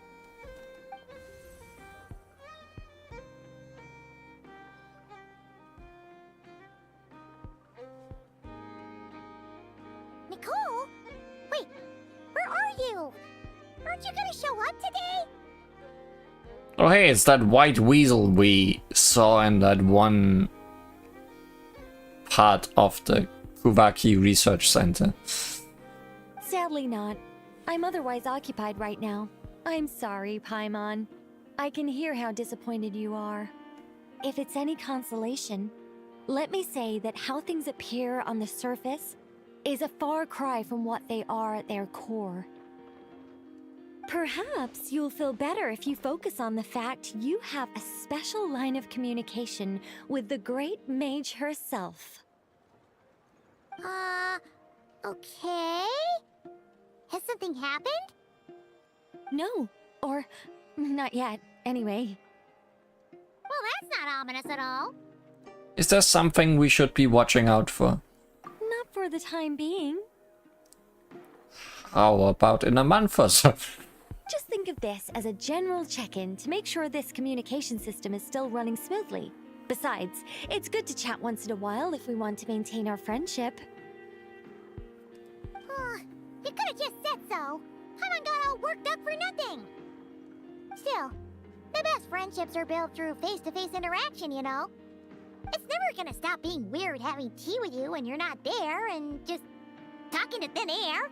Nicole? Wait, where are you? Aren't you gonna show up today? Oh hey, it's that white weasel we saw in that one part of the Kuvaki Research Center. Sadly not. I'm otherwise occupied right now. I'm sorry, Paimon. I can hear how disappointed you are. If it's any consolation, let me say that how things appear on the surface is a far cry from what they are at their core. Perhaps you'll feel better if you focus on the fact you have a special line of communication with the great mage herself. Okay? Has something happened? No, Or not yet, anyway. Well, that's not ominous at all. Is there something we should be watching out for? Not for the time being. How about in a month or so? Just think of this as a general check-in to make sure this communication system is still running smoothly. Besides, it's good to chat once in a while if we want to maintain our friendship. You could have just said so. Paimon got all worked up for nothing. Still, the best friendships are built through face-to-face interaction, you know? It's never gonna stop being weird having tea with you when you're not there and just talking to thin air.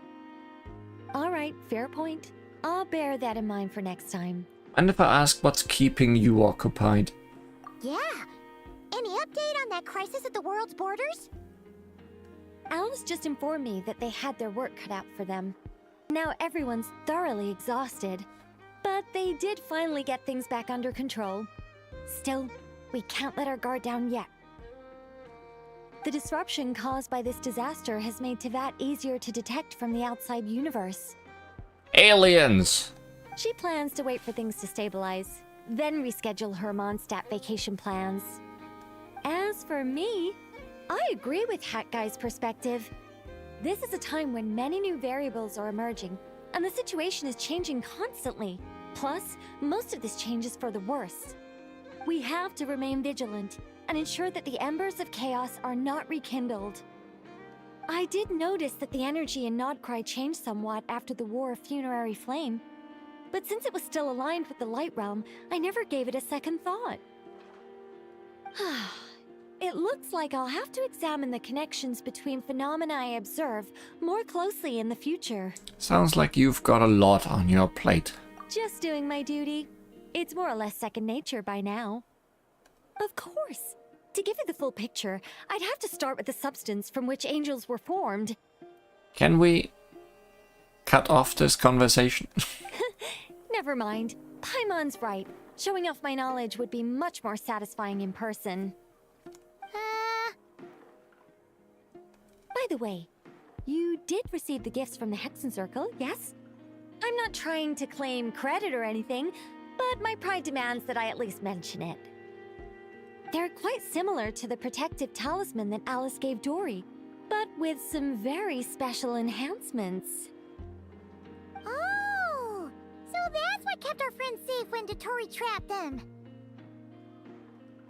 Alright, fair point. I'll bear that in mind for next time. And if I ask what's keeping you occupied? Yeah. Any update on that crisis at the world's borders? Alice just informed me that they had their work cut out for them. Now everyone's thoroughly exhausted. But they did finally get things back under control. Still, we can't let our guard down yet. The disruption caused by this disaster has made Teyvat easier to detect from the outside universe. Aliens! She plans to wait for things to stabilize, then reschedule her Mondstadt vacation plans. As for me, I agree with Hat Guy's perspective. This is a time when many new variables are emerging, and the situation is changing constantly. Plus, most of this change is for the worse. We have to remain vigilant and ensure that the embers of chaos are not rekindled. I did notice that the energy in Nod-Krai changed somewhat after the War of Funerary Flame, but since it was still aligned with the Light Realm, I never gave it a second thought. It looks like I'll have to examine the connections between phenomena I observe more closely in the future. Sounds like you've got a lot on your plate. Just doing my duty. It's more or less second nature by now. Of course. To give you the full picture, I'd have to start with the substance from which angels were formed. Can we cut off this conversation? Never mind. Paimon's right. Showing off my knowledge would be much more satisfying in person. By the way, you did receive the gifts from the Hexen Circle, yes? I'm not trying to claim credit or anything, but my pride demands that I at least mention it. They're quite similar to the protective talisman that Alice gave Dory, but with some very special enhancements. Oh, so that's what kept our friends safe when Dory trapped them.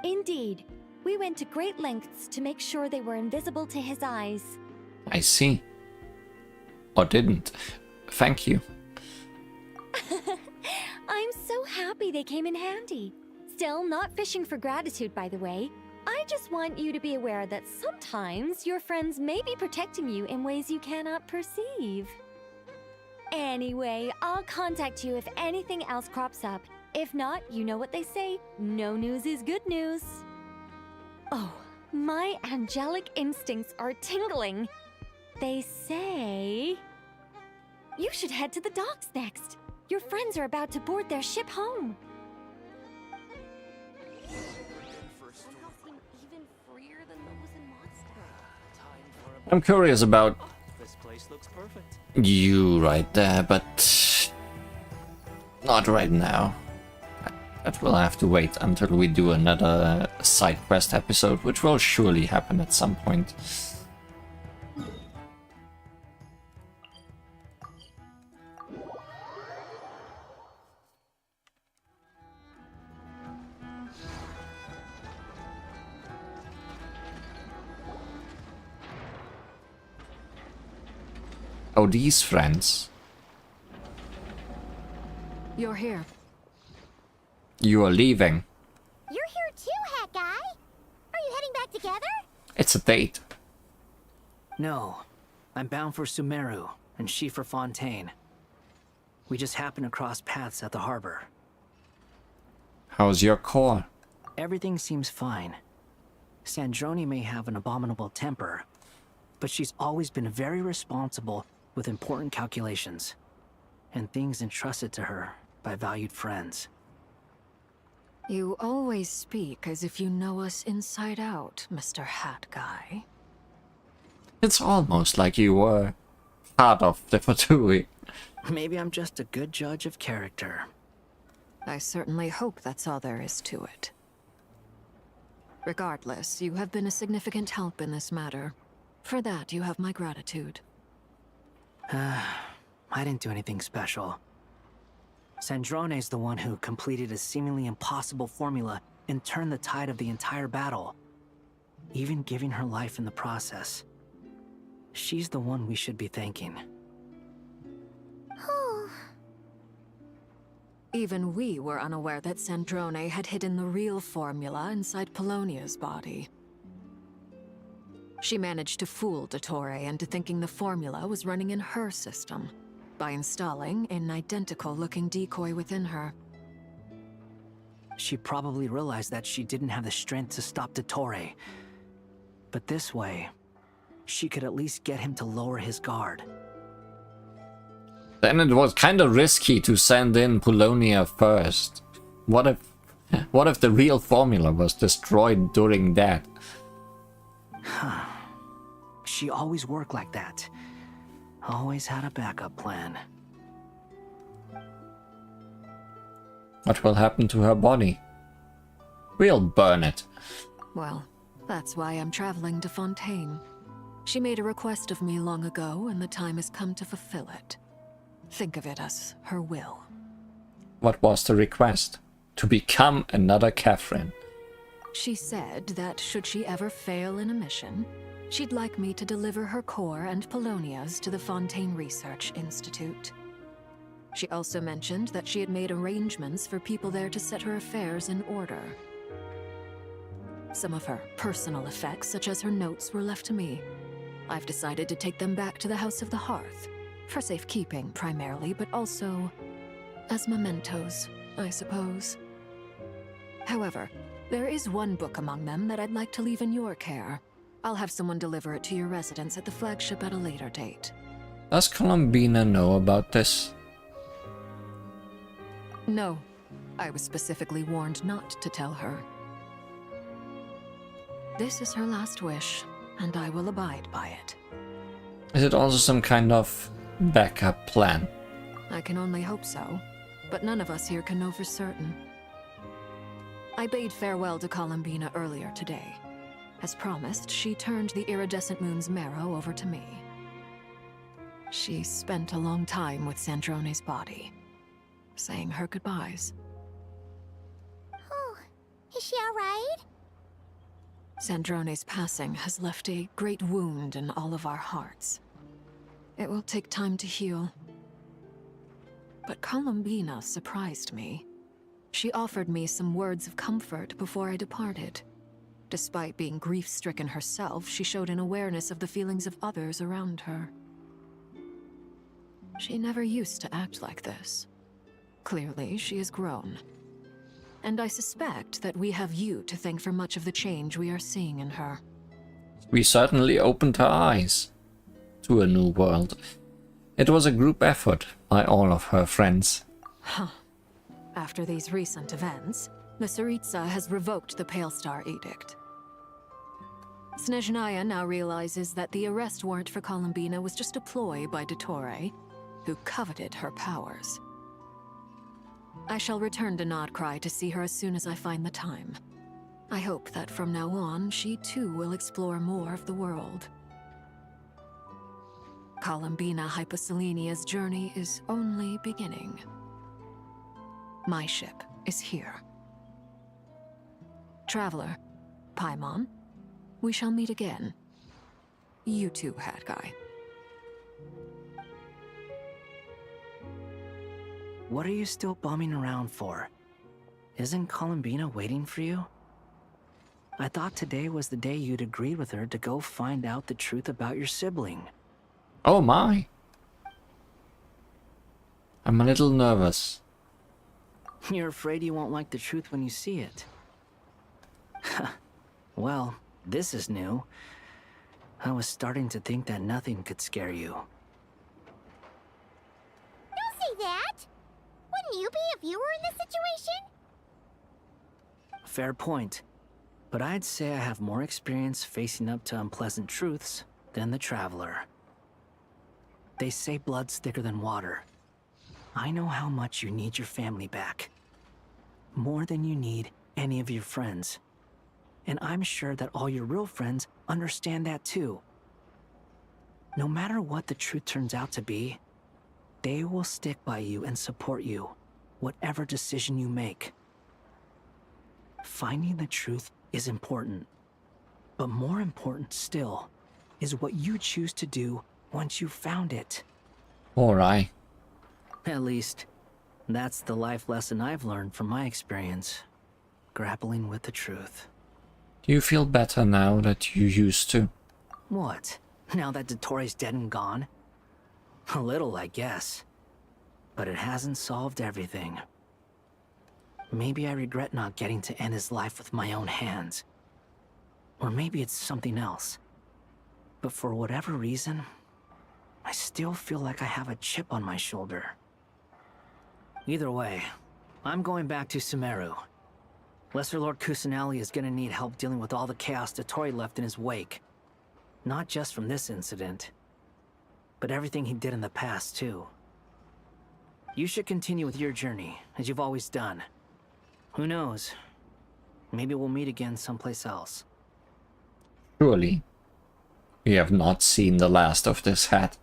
Indeed. We went to great lengths to make sure they were invisible to his eyes. I see. Or didn't. Thank you. I'm so happy they came in handy. Still, not fishing for gratitude, by the way. I just want you to be aware that sometimes your friends may be protecting you in ways you cannot perceive. Anyway, I'll contact you if anything else crops up. If not, you know what they say, no news is good news. Oh, my angelic instincts are tingling. They say... You should head to the docks next. Your friends are about to board their ship home. I'm curious about This place looks perfect. you right there, but not right now. That will have to wait until we do another side quest episode, which will surely happen at some point. Oh, these friends. You're here. You are leaving. You're here too, Hat Guy. Are you heading back together? It's a date. No. I'm bound for Sumeru, and she for Fontaine. We just happened to cross paths at the harbor. How's your core? Everything seems fine. Sandrone may have an abominable temper, but she's always been very responsible with important calculations, and things entrusted to her by valued friends. You always speak as if you know us inside out, Mr. Hat Guy. It's almost like you were part of the Fatui. Maybe I'm just a good judge of character. I certainly hope that's all there is to it. Regardless, you have been a significant help in this matter. For that, you have my gratitude. I didn't do anything special. Sandrone's the one who completed a seemingly impossible formula and turned the tide of the entire battle, even giving her life in the process. She's the one we should be thanking. Even we were unaware that Sandrone had hidden the real formula inside Polonia's body. She managed to fool Dottore into thinking the formula was running in her system by installing an identical-looking decoy within her. She probably realized that she didn't have the strength to stop Dottore. But this way, she could at least get him to lower his guard. Then it was kind of risky to send in Polonia first. What if the real formula was destroyed during that? She always worked like that. Always had a backup plan. What will happen to her body? We'll burn it. Well, that's why I'm traveling to Fontaine. She made a request of me long ago, and the time has come to fulfill it. Think of it as her will. What was the request? To become another Catherine. She said that should she ever fail in a mission, she'd like me to deliver her core and Polonia's to the Fontaine Research Institute. She also mentioned that she had made arrangements for people there to set her affairs in order. Some of her personal effects, such as her notes, were left to me. I've decided to take them back to the House of the Hearth. For safekeeping, primarily, but also as mementos, I suppose. However, there is one book among them that I'd like to leave in your care. I'll have someone deliver it to your residence at the flagship at a later date. Does Columbina know about this? No. I was specifically warned not to tell her. This is her last wish, and I will abide by it. Is it also some kind of backup plan? I can only hope so, but none of us here can know for certain. I bade farewell to Columbina earlier today. As promised, she turned the iridescent moon's marrow over to me. She spent a long time with Sandrone's body, saying her goodbyes. Oh, is she alright? Sandrone's passing has left a great wound in all of our hearts. It will take time to heal. But Columbina surprised me. She offered me some words of comfort before I departed. Despite being grief-stricken herself, she showed an awareness of the feelings of others around her. She never used to act like this. Clearly, she has grown. And I suspect that we have you to thank for much of the change we are seeing in her. We certainly opened her eyes to a new world. It was a group effort by all of her friends. Huh. After these recent events, the Tsaritsa has revoked the Pale Star Edict. Snezhnaya now realizes that the arrest warrant for Columbina was just a ploy by Dottore, who coveted her powers. I shall return to Nod-Krai to see her as soon as I find the time. I hope that from now on, she too will explore more of the world. Columbina Hyposelenia's journey is only beginning. My ship is here. Traveler, Paimon, we shall meet again. You too, Hat Guy. What are you still bumming around for? Isn't Columbina waiting for you? I thought today was the day you'd agreed with her to go find out the truth about your sibling. Oh my! I'm a little nervous. You're afraid you won't like the truth when you see it. Well, this is new. I was starting to think that nothing could scare you. Don't say that! Wouldn't you be if you were in this situation? Fair point. But I'd say I have more experience facing up to unpleasant truths than the Traveler. They say blood's thicker than water. I know how much you need your family back. more than you need any of your friends. And I'm sure that all your real friends understand that too. No matter what the truth turns out to be, they will stick by you and support you, whatever decision you make. Finding the truth is important, but more important still is what you choose to do once you've found it. Alright. At least, that's the life lesson I've learned from my experience, grappling with the truth. Do you feel better now that you used to? What? Now that Dottoro's dead and gone? A little, I guess. But it hasn't solved everything. Maybe I regret not getting to end his life with my own hands. Or maybe it's something else. But for whatever reason, I still feel like I have a chip on my shoulder. Either way, I'm going back to Sumeru. Lesser Lord Kusanali is gonna need help dealing with all the chaos Dottori left in his wake. Not just from this incident, but everything he did in the past, too. You should continue with your journey, as you've always done. Who knows? Maybe we'll meet again someplace else. Surely. We have not seen the last of this hat.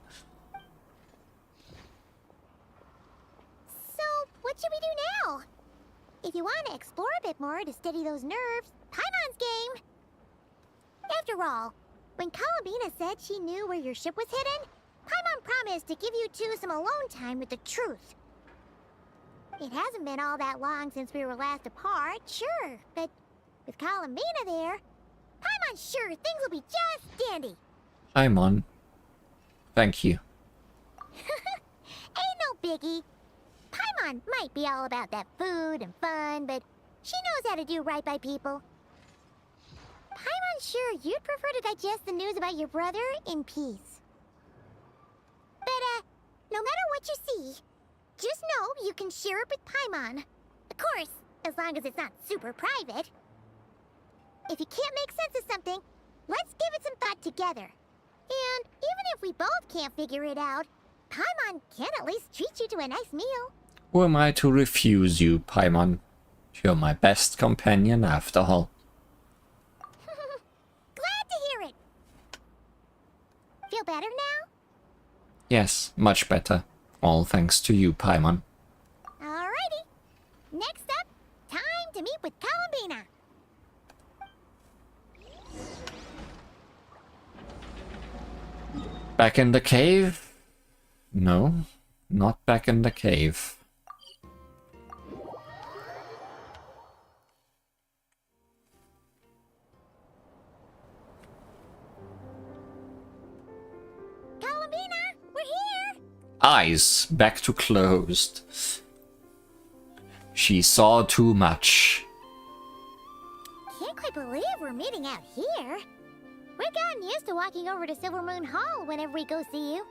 So, what should we do now? If you want to explore a bit more to steady those nerves, Paimon's game! After all, when Columbina said she knew where your ship was hidden, Paimon promised to give you two some alone time with the truth. It hasn't been all that long since we were last apart, sure, but with Columbina there, Paimon's sure things will be just dandy. Paimon. Thank you. Ain't no biggie. Paimon might be all about that food and fun, but she knows how to do right by people. Paimon's sure you'd prefer to digest the news about your brother in peace. But, no matter what you see, just know you can share it with Paimon. Of course, as long as it's not super private. If you can't make sense of something, let's give it some thought together. And even if we both can't figure it out, Paimon can at least treat you to a nice meal. Who am I to refuse you, Paimon? You're my best companion after all. Glad to hear it. Feel better now? Yes, much better. All thanks to you, Paimon. Alrighty. Next up, time to meet with Columbina. Back in the cave? No, not back in the cave. Columbina, we're here. Eyes back to closed. She saw too much. Can't quite believe we're meeting out here. We've gotten used to walking over to Silver Moon Hall whenever we go see you.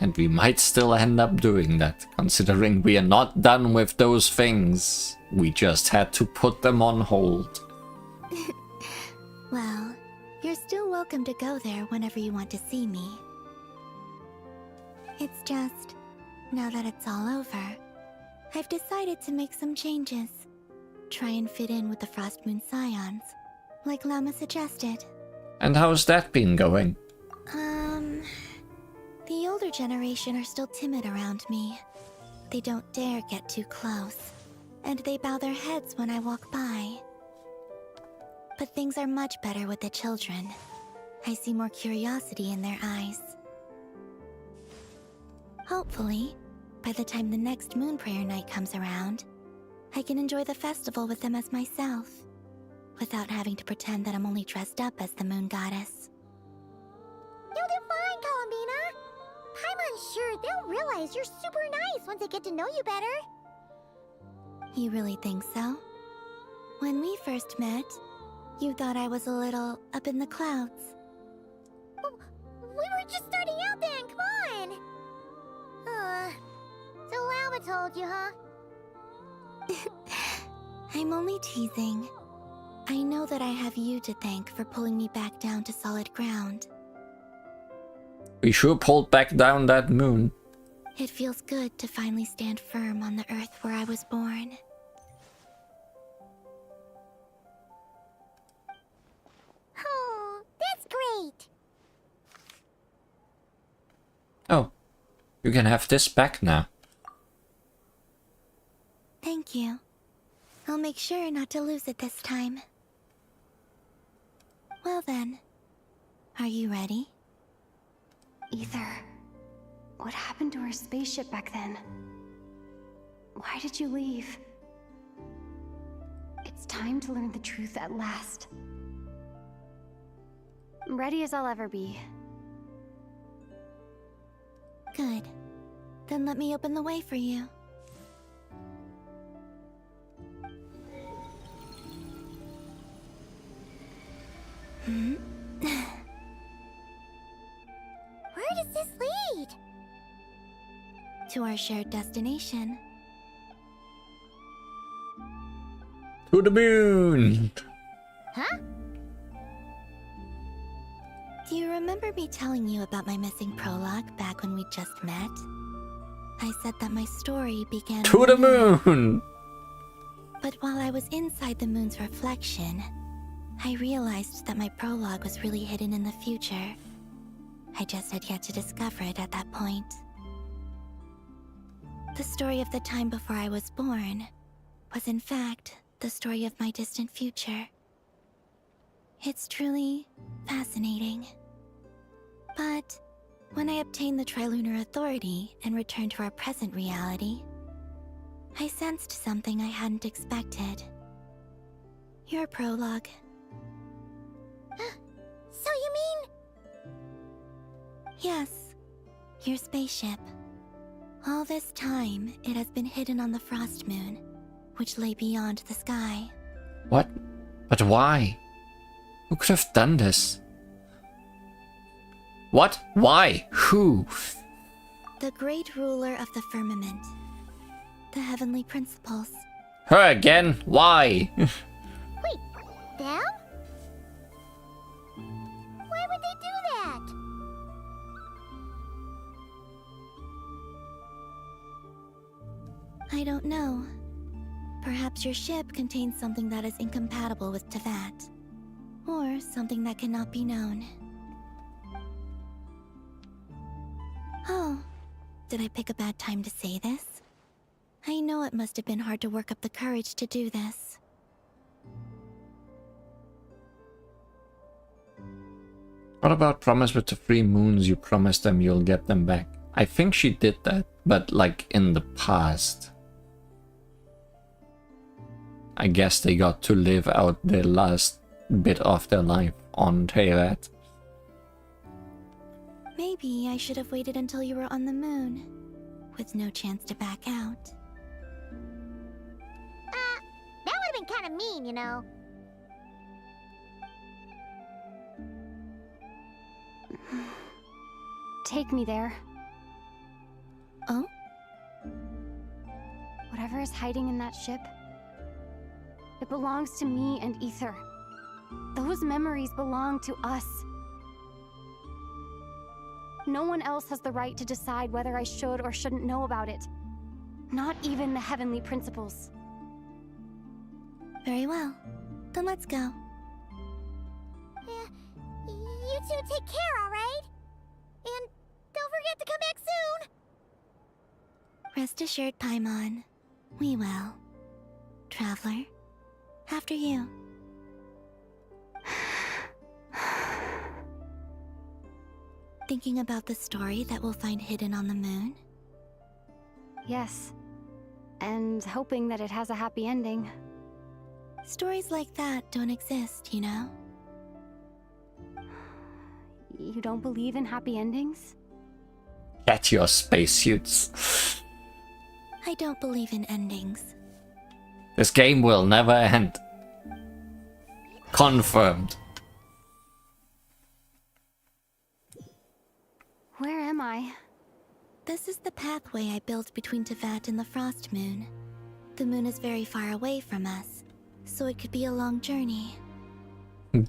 And we might still end up doing that, considering we are not done with those things. We just had to put them on hold. Well, you're still welcome to go there whenever you want to see me. It's just, now that it's all over, I've decided to make some changes. Try and fit in with the Frost Moon Scions, like Lama suggested. And how's that been going? The older generation are still timid around me. They don't dare get too close, and they bow their heads when I walk by. But things are much better with the children. I see more curiosity in their eyes. Hopefully, by the time the next Moon Prayer Night comes around, I can enjoy the festival with them as myself, without having to pretend that I'm only dressed up as the Moon Goddess. You'll do fine, Columbina. Paimon's sure they'll realize you're super nice once they get to know you better. You really think so? When we first met, you thought I was a little up in the clouds. We were just starting out then, come on! So Lama told you, huh? I'm only teasing. I know that I have you to thank for pulling me back down to solid ground. We sure pulled back down that moon. It feels good to finally stand firm on the earth where I was born. Oh, that's great. Oh, you can have this back now. Thank you. I'll make sure not to lose it this time. Well then, are you ready? Ether, what happened to our spaceship back then? Why did you leave? It's time to learn the truth at last. I'm ready as I'll ever be. Good. Then let me open the way for you. Where does this lead? To our shared destination. To the moon! Huh? Do you remember me telling you about my missing prologue back when we just met? I said that my story began To the moon! But while I was inside the moon's reflection, I realized that my prologue was really hidden in the future. I just had yet to discover it at that point. The story of the time before I was born was in fact the story of my distant future. It's truly fascinating. But when I obtained the Trilunar Authority and returned to our present reality, I sensed something I hadn't expected. Your prologue. So you mean... Yes, your spaceship. All this time, it has been hidden on the Frost Moon, which lay beyond the sky. What? But why? Who could have done this? What? Why? Who? The great ruler of the firmament. The heavenly principles. Her again? Why? Wait, them? Why would they do that? I don't know. Perhaps your ship contains something that is incompatible with Teyvat. Or something that cannot be known. Oh, did I pick a bad time to say this? I know it must have been hard to work up the courage to do this. What about promise with the 3 moons you promised them you'll get them back? I think she did that, but like in the past. I guess they got to live out their last bit of their life on Teyvat. Maybe I should have waited until you were on the moon, with no chance to back out. That would have been kind of mean, you know. Take me there. Oh? Whatever is hiding in that ship, it belongs to me and Ether. Those memories belong to us. No one else has the right to decide whether I should or shouldn't know about it. Not even the heavenly principles. Very well. Then let's go. Yeah, you two take care, alright? And don't forget to come back soon! Rest assured, Paimon. We will. Traveler, after you. Thinking about the story that we'll find hidden on the moon? Yes. And hoping that it has a happy ending. Stories like that don't exist, you know? You don't believe in happy endings? Get your spacesuits. I don't believe in endings. This game will never end. Confirmed. Where am I? This is the pathway I built between Teyvat and the Frost Moon. The moon is very far away from us, so it could be a long journey.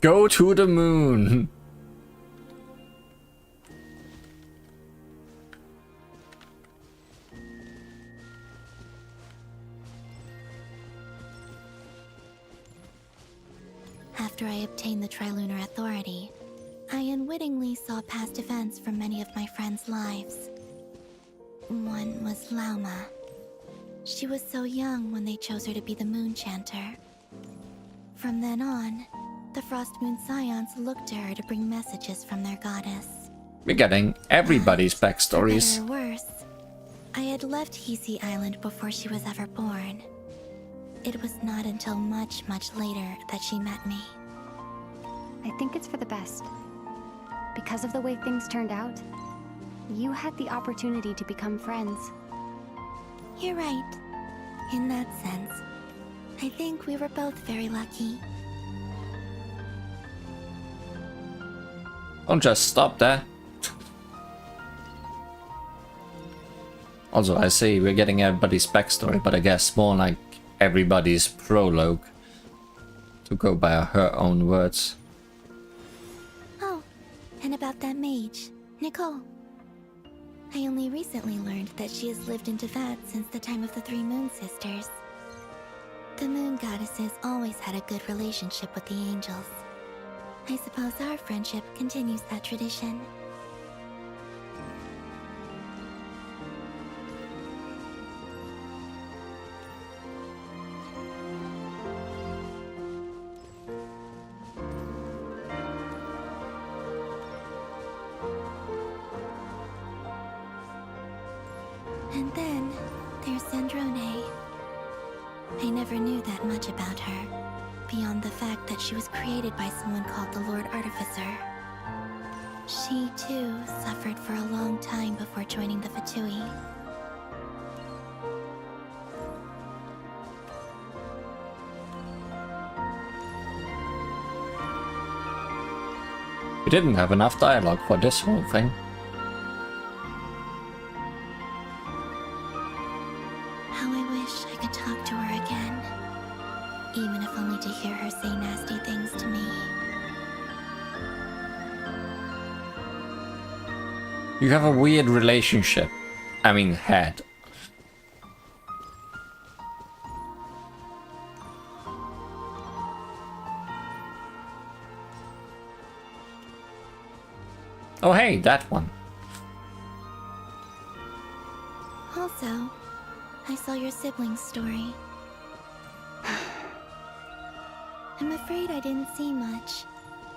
Go to the moon. After I obtained the Trilunar Authority, I unwittingly saw past events from many of my friends' lives. One was Lauma. She was so young when they chose her to be the Moon Chanter. From then on, the Frost Moon Scions looked to her to bring messages from their goddess. We're getting everybody's backstories. For better or worse, I had left Hisi Island before she was ever born. It was not until much, much later that she met me. I think it's for the best. Because of the way things turned out, you had the opportunity to become friends. You're right. In that sense, I think we were both very lucky. Don't just stop there. Also, I say we're getting everybody's backstory, but I guess more like everybody's prologue, to go by her own words. Oh, and about that mage, Nicole. I only recently learned that she has lived in Teyvat since the time of the Three Moon Sisters. The Moon Goddesses always had a good relationship with the angels. I suppose our friendship continues that tradition. And then there's Zandrone. I never knew that much about her, beyond the fact that she was created by someone called the Lord Artificer. She, too, suffered for a long time before joining the Fatui. We didn't have enough dialogue for this whole thing. How I wish I could talk to her again, even if only to hear her say nasty things to me. You have a weird relationship. I mean, had. Oh hey, that one. Also, I saw your sibling's story. I'm afraid I didn't see much.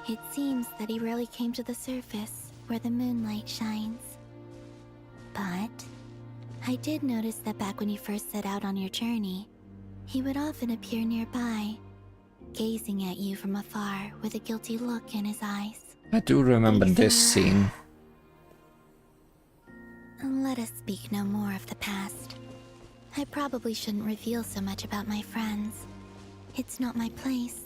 It seems that he rarely came to the surface, where the moonlight shines. But I did notice that back when you first set out on your journey, he would often appear nearby, gazing at you from afar with a guilty look in his eyes. I do remember this scene. Let us speak no more of the past. I probably shouldn't reveal so much about my friends. It's not my place.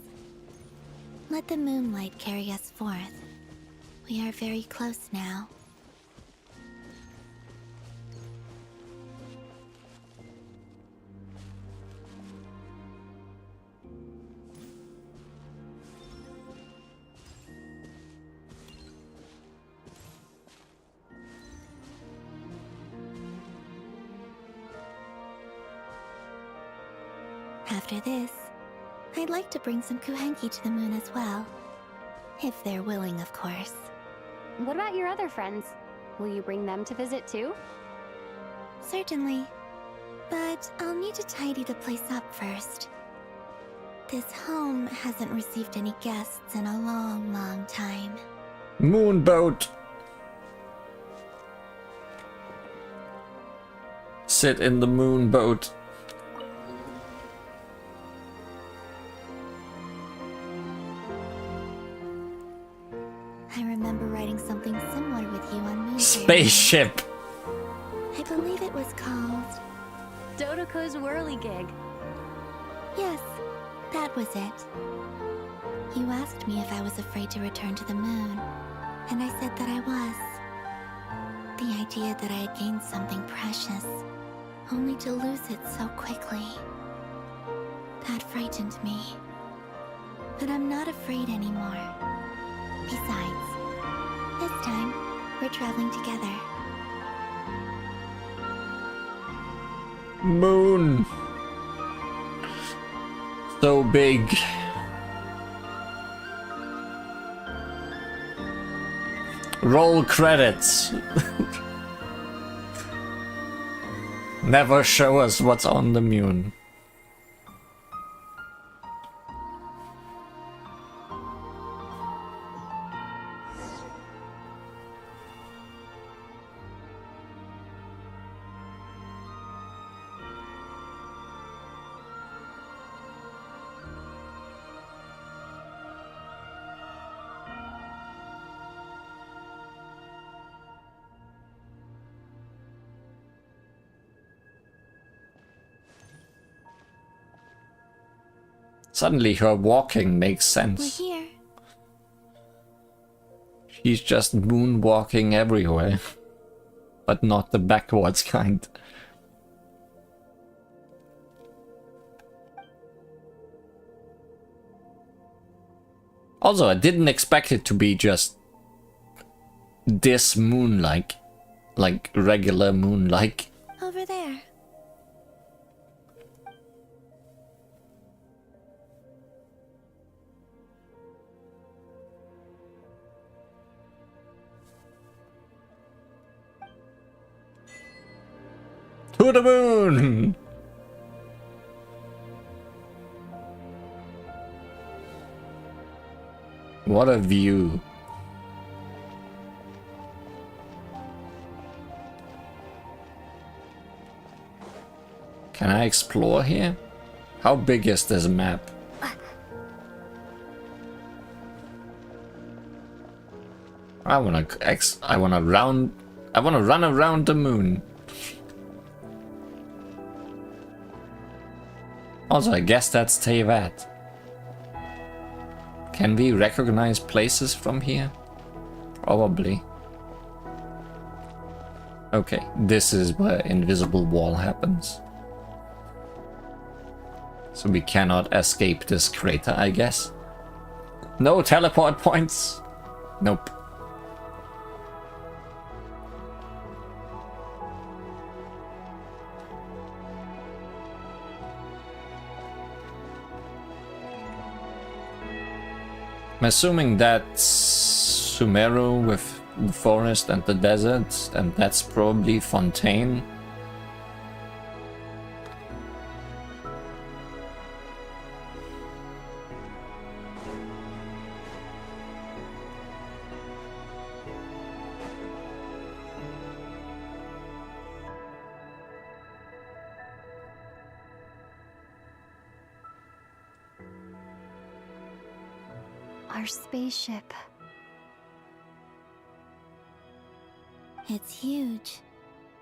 Let the moonlight carry us forth. We are very close now. After this, I'd like to bring some Kuhenki to the moon as well. If they're willing, of course. What about your other friends? Will you bring them to visit too? Certainly. But I'll need to tidy the place up first. This home hasn't received any guests in a long, long time. Moonboat. Sit in the moonboat. I remember writing something similar with you on Moon. Spaceship. I believe it was called Dodoko's Whirligig. Yes, that was it. You asked me if I was afraid to return to the moon, and I said that I was. The idea that I had gained something precious, only to lose it so quickly. That frightened me. But I'm not afraid anymore. Besides, this time, we're traveling together. Moon. So big. Roll credits. Never show us what's on the moon. Suddenly her walking makes sense. We're here. She's just moonwalking everywhere. But not the backwards kind. Also, I didn't expect it to be just this moon-like. Like regular moon-like. Over there. To the moon! What a view. Can I explore here? How big is this map? I wanna run around the moon. Also, I guess that's Tevat. Can we recognize places from here? Probably. Okay, this is where Invisible Wall happens. So we cannot escape this crater, I guess. No teleport points? Nope. I'm assuming that's Sumeru with the forest and the desert, and that's probably Fontaine. Our spaceship. It's huge.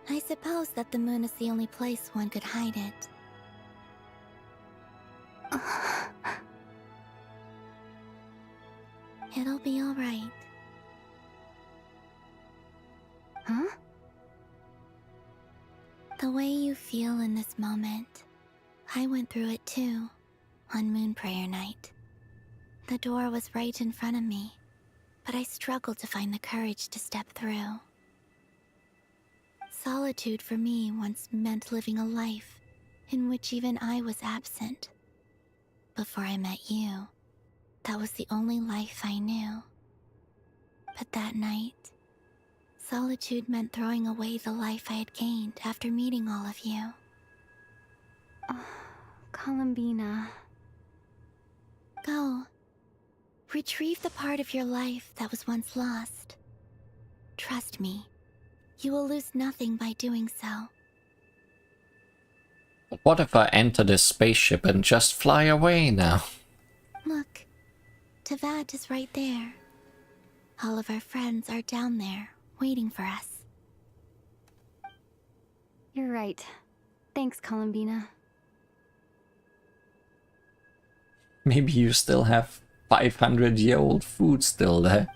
I suppose that the moon is the only place one could hide it. It'll be alright. Huh? The way you feel in this moment, I went through it too, on Moon Prayer Night. The door was right in front of me, but I struggled to find the courage to step through. Solitude for me once meant living a life in which even I was absent. Before I met you, that was the only life I knew. But that night, solitude meant throwing away the life I had gained after meeting all of you. Columbina. Go. Retrieve the part of your life that was once lost. Trust me, you will lose nothing by doing so. What if I enter this spaceship and just fly away now? Look, Tevat is right there. All of our friends are down there, waiting for us. You're right. Thanks, Columbina. Maybe you still have 500-year-old food still there.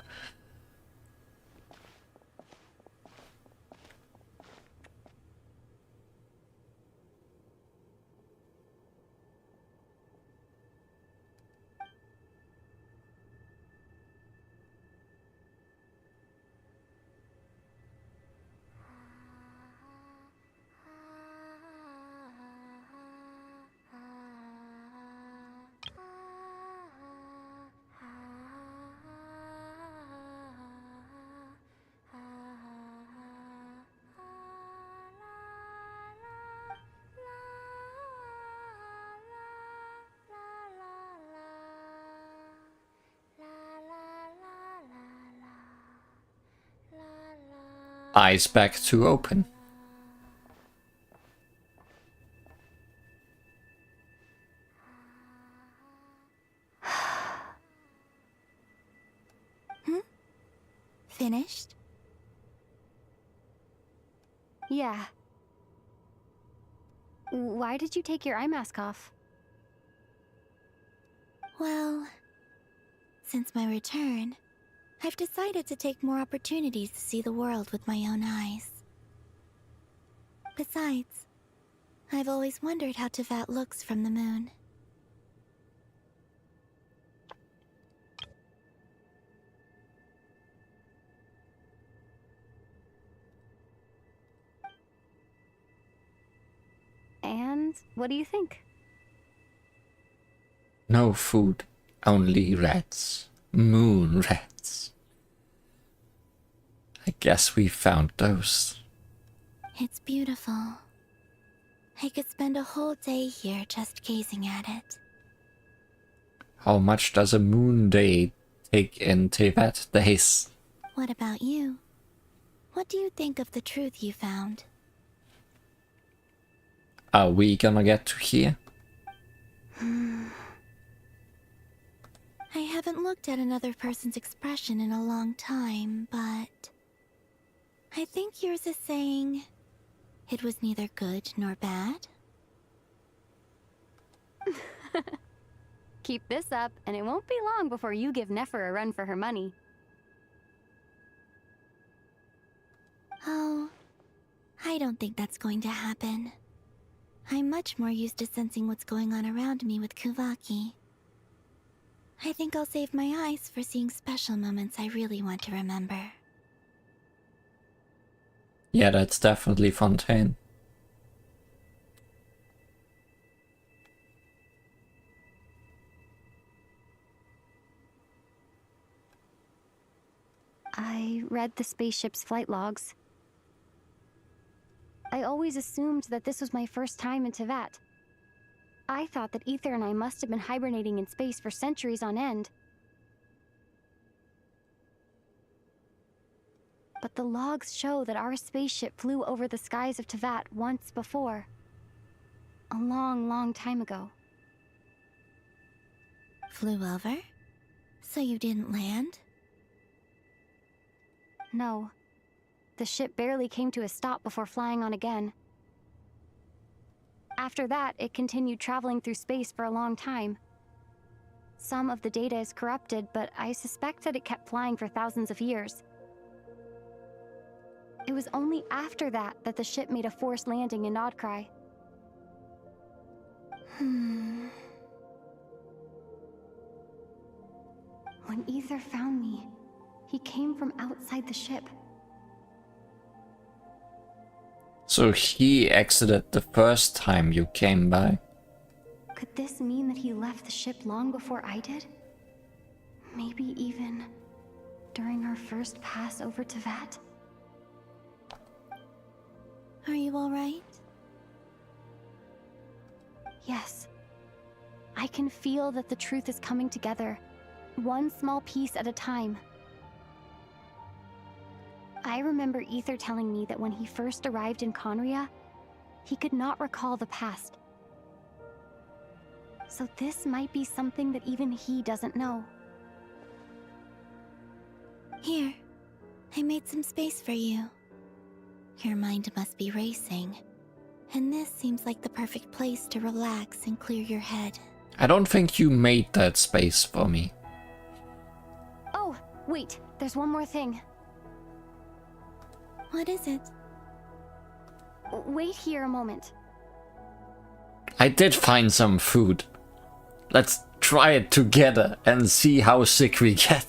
eyes back to open. Finished? Yeah. Why did you take your eye mask off? Well, since my return, I've decided to take more opportunities to see the world with my own eyes. Besides, I've always wondered how Tevat looks from the moon. And what do you think? No food, only rats. Moon rats. I guess we found those. It's beautiful. I could spend a whole day here just gazing at it. How much does a moon day take in Tevat days? What about you? What do you think of the truth you found? Are we gonna get to here? I haven't looked at another person's expression in a long time, but I think yours is saying it was neither good nor bad. Keep this up, and it won't be long before you give Nefer a run for her money. Oh, I don't think that's going to happen. I'm much more used to sensing what's going on around me with Kuvaki. I think I'll save my eyes for seeing special moments I really want to remember. Yeah, that's definitely Fontaine. I read the spaceship's flight logs. I always assumed that this was my first time in Tevat. I thought that Ether and I must have been hibernating in space for centuries on end. But the logs show that our spaceship flew over the skies of Tevat once before. A long, long time ago. Flew over? So you didn't land? No. The ship barely came to a stop before flying on again. After that, it continued traveling through space for a long time. Some of the data is corrupted, but I suspect that it kept flying for thousands of years. It was only after that that the ship made a forced landing in Nod-Krai. When Ether found me, he came from outside the ship. So he exited the first time you came by. Could this mean that he left the ship long before I did? Maybe even during our first pass over Tevat? Are you alright? Yes. I can feel that the truth is coming together, one small piece at a time. I remember Ether telling me that when he first arrived in Conria, he could not recall the past. So this might be something that even he doesn't know. Here, I made some space for you. Your mind must be racing, and this seems like the perfect place to relax and clear your head. I don't think you made that space for me. Oh, wait, there's one more thing. What is it? Wait here a moment. I did find some food. Let's try it together and see how sick we get.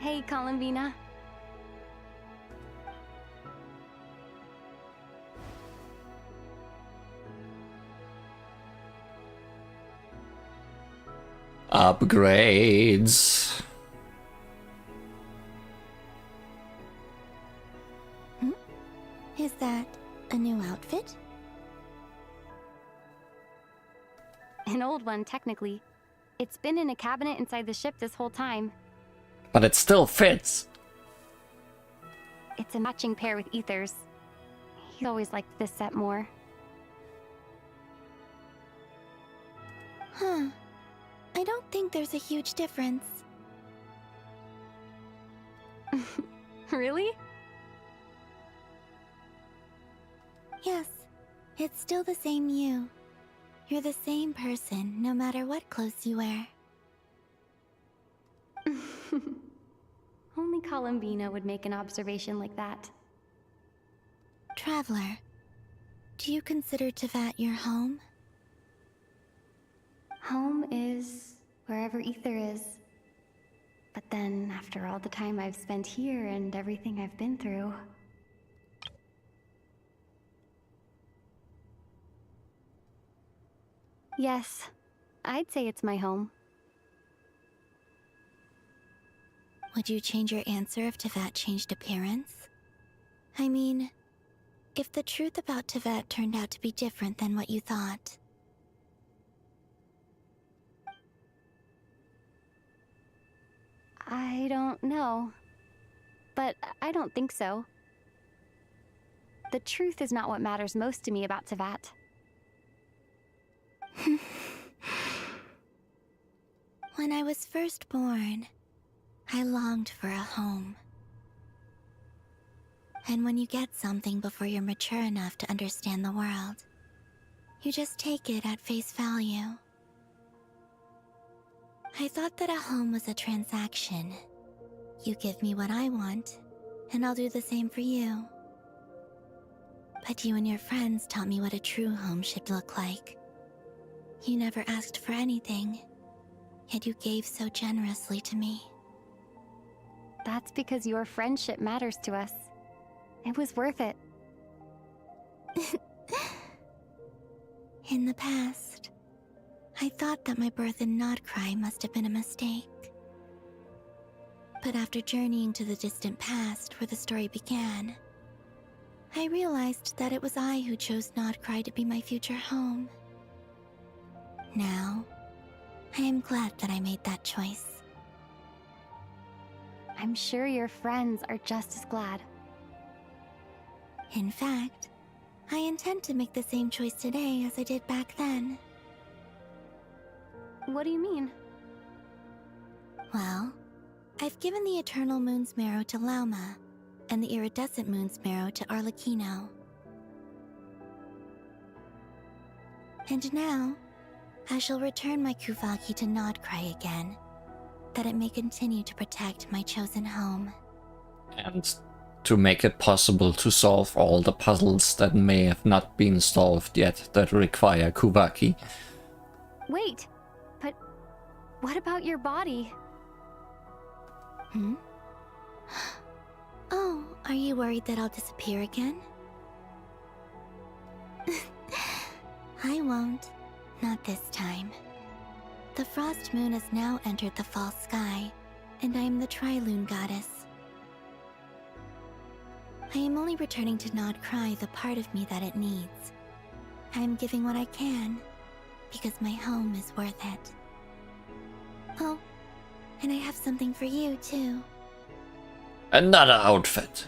Hey, Columbina. Upgrades. Is that a new outfit? An old one, technically. It's been in a cabinet inside the ship this whole time. But it still fits. It's a matching pair with Ether's. He's always liked this set more. Huh. I don't think there's a huge difference. Really? Yes. It's still the same you. You're the same person, no matter what clothes you wear. Only Columbina would make an observation like that. Traveler, do you consider Teyvat your home? Home is wherever Ether is. But then, after all the time I've spent here and everything I've been through... Yes, I'd say it's my home. Would you change your answer if Teyvat changed appearance? I mean, if the truth about Teyvat turned out to be different than what you thought. I don't know. But I don't think so. The truth is not what matters most to me about Teyvat. When I was first born, I longed for a home. And when you get something before you're mature enough to understand the world, you just take it at face value. I thought that a home was a transaction. You give me what I want, and I'll do the same for you. But you and your friends taught me what a true home should look like. You never asked for anything, yet you gave so generously to me. That's because your friendship matters to us. It was worth it. In the past, I thought that my birth in Nod-Krai must have been a mistake. But after journeying to the distant past where the story began, I realized that it was I who chose Nod-Krai to be my future home. Now, I am glad that I made that choice. I'm sure your friends are just as glad. In fact, I intend to make the same choice today as I did back then. What do you mean? Well, I've given the Eternal Moon's Marrow to Lauma, and the Iridescent Moon's Marrow to Arlecchino. And now, I shall return my Kuvaki to Nod-Krai again, that it may continue to protect my chosen home. And to make it possible to solve all the puzzles that may have not been solved yet that require Kuvaki. Wait, but what about your body? Oh, are you worried that I'll disappear again? I won't. Not this time. The Frost Moon has now entered the fall sky, and I am the Tri-Lune Goddess. I am only returning to Nod-Krai the part of me that it needs. I am giving what I can, because my home is worth it. Oh, and I have something for you, too. Another outfit.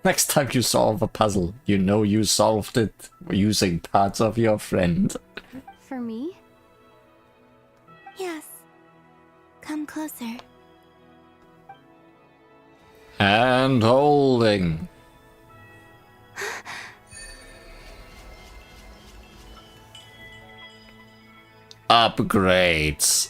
Next time you solve a puzzle, you know you solved it using parts of your friend. For me? Yes. Come closer. And holding. Upgrades.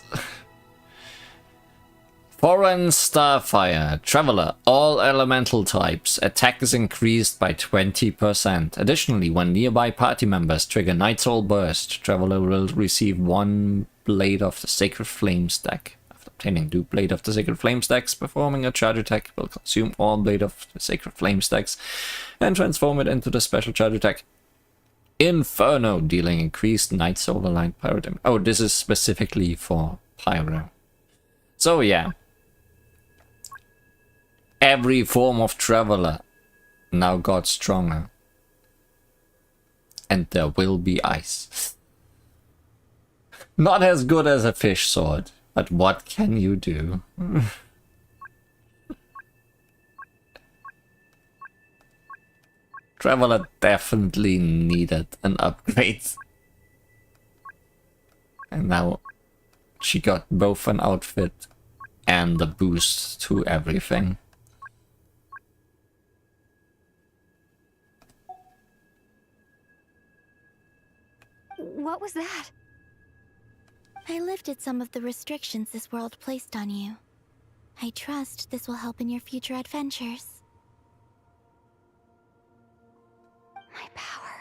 Foreign Starfire. Traveler. All elemental types. Attack is increased by 20%. Additionally, when nearby party members trigger Night Soul Burst, Traveler will receive one Blade of the Sacred Flame stack. After obtaining 2 Blade of the Sacred Flame stacks, performing a charge attack will consume all Blade of the Sacred Flame stacks and transform it into the special charge attack Inferno, dealing increased Night Soul aligned pyro damage. Oh, this is specifically for pyro. So yeah. every form of traveler now got stronger. And there will be ice. Not as good as a fish sword, but what can you do? Traveler definitely needed an upgrade. And now she got both an outfit and a boost to everything. What was that? I lifted some of the restrictions this world placed on you. I trust this will help in your future adventures. My power.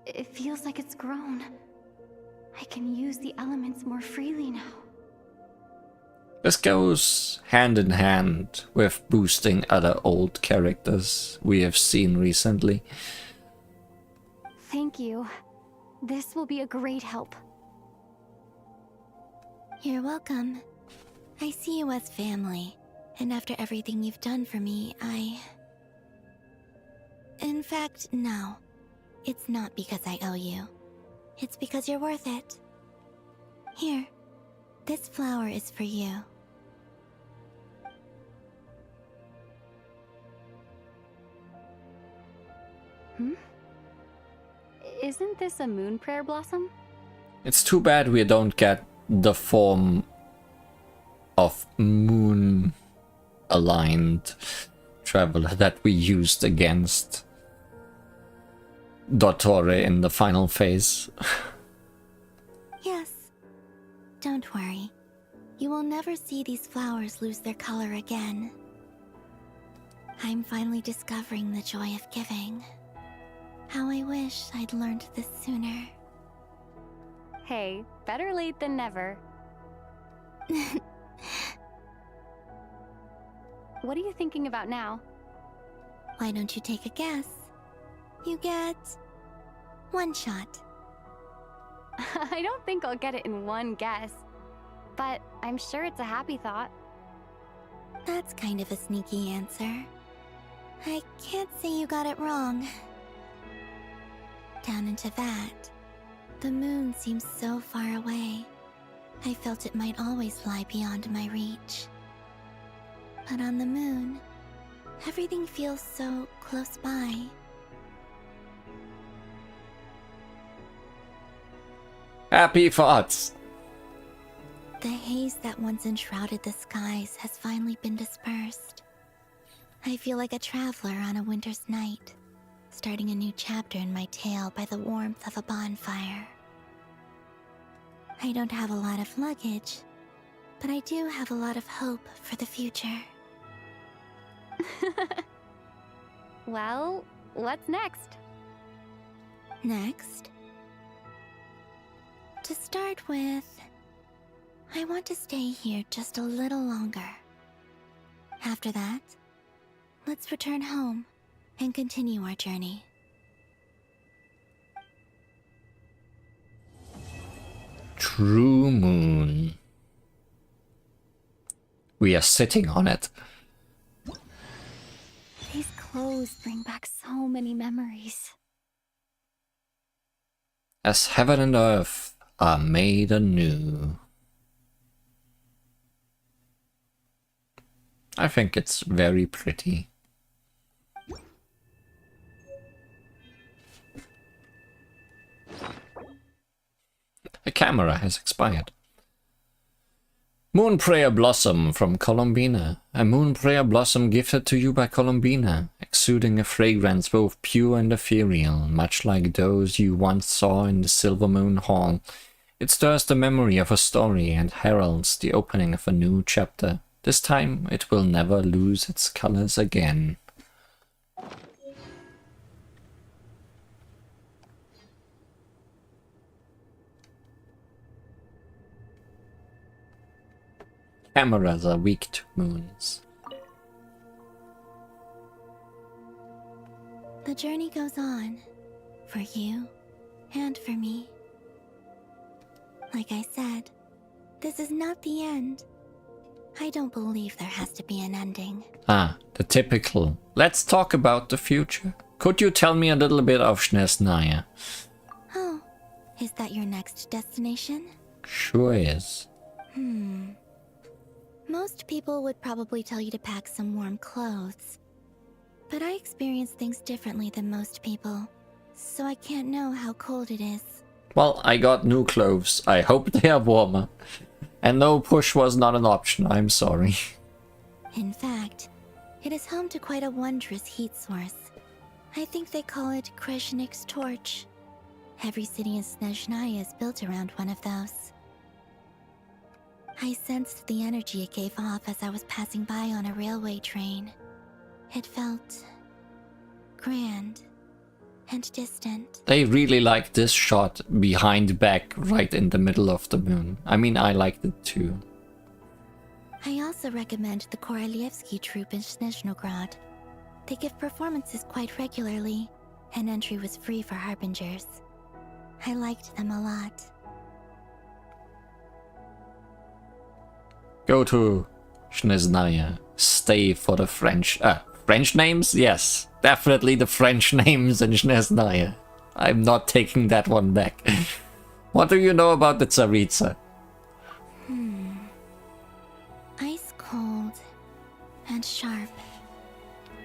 It feels like it's grown. I can use the elements more freely now. This goes hand in hand with boosting other old characters we have seen recently. Thank you. This will be a great help. You're welcome. I see you as family, and after everything you've done for me, In fact, no. It's not because I owe you. It's because you're worth it. Here, this flower is for you. Isn't this a moon prayer blossom? It's too bad we don't get the form of moon aligned traveler that we used against Dottore in the final phase. Yes. Don't worry. You will never see these flowers lose their color again. I'm finally discovering the joy of giving. How I wish I'd learned this sooner. Hey, better late than never. What are you thinking about now? Why don't you take a guess? You get one shot. I don't think I'll get it in one guess, but I'm sure it's a happy thought. That's kind of a sneaky answer. I can't say you got it wrong. Down into that, the moon seems so far away. I felt it might always lie beyond my reach. But on the moon, everything feels so close by. Happy thoughts! The haze that once enshrouded the skies has finally been dispersed. I feel like a traveler on a winter's night, starting a new chapter in my tale by the warmth of a bonfire. I don't have a lot of luggage, but I do have a lot of hope for the future. Well, what's next? Next? To start with, I want to stay here just a little longer. After that, let's return home and continue our journey. True moon. We are sitting on it. These clothes bring back so many memories. As heaven and earth are made anew. I think it's very pretty. The camera has expired. Moon Prayer Blossom from Colombina. A moon prayer blossom gifted to you by Colombina, exuding a fragrance both pure and ethereal, much like those you once saw in the Silver Moon Hall. It stirs the memory of a story and heralds the opening of a new chapter. This time it will never lose its colors again. Cameras are weak to moons. The journey goes on, for you and for me. Like I said, this is not the end. I don't believe there has to be an ending. Ah, the typical. Let's talk about the future. Could you tell me a little bit of Snezhnaya? Oh, is that your next destination? Sure is. Most people would probably tell you to pack some warm clothes. But I experience things differently than most people, so I can't know how cold it is. Well, I got new clothes. I hope they are warmer. And no push was not an option, I'm sorry. In fact, it is home to quite a wondrous heat source. I think they call it Kreshnik's torch. Every city in Snezhnaya is built around one of those. I sensed the energy it gave off as I was passing by on a railway train. It felt grand and distant. They really like this shot behind back right in the middle of the moon. I mean, I liked it too. I also recommend the Korolievsky troupe in Snezhnograd. They give performances quite regularly, and entry was free for harbingers. I liked them a lot. Go to Snezhnaya. Stay for the French names? Yes, definitely the French names in Snezhnaya. I'm not taking that one back. What do you know about the Tsaritsa? Ice cold and sharp.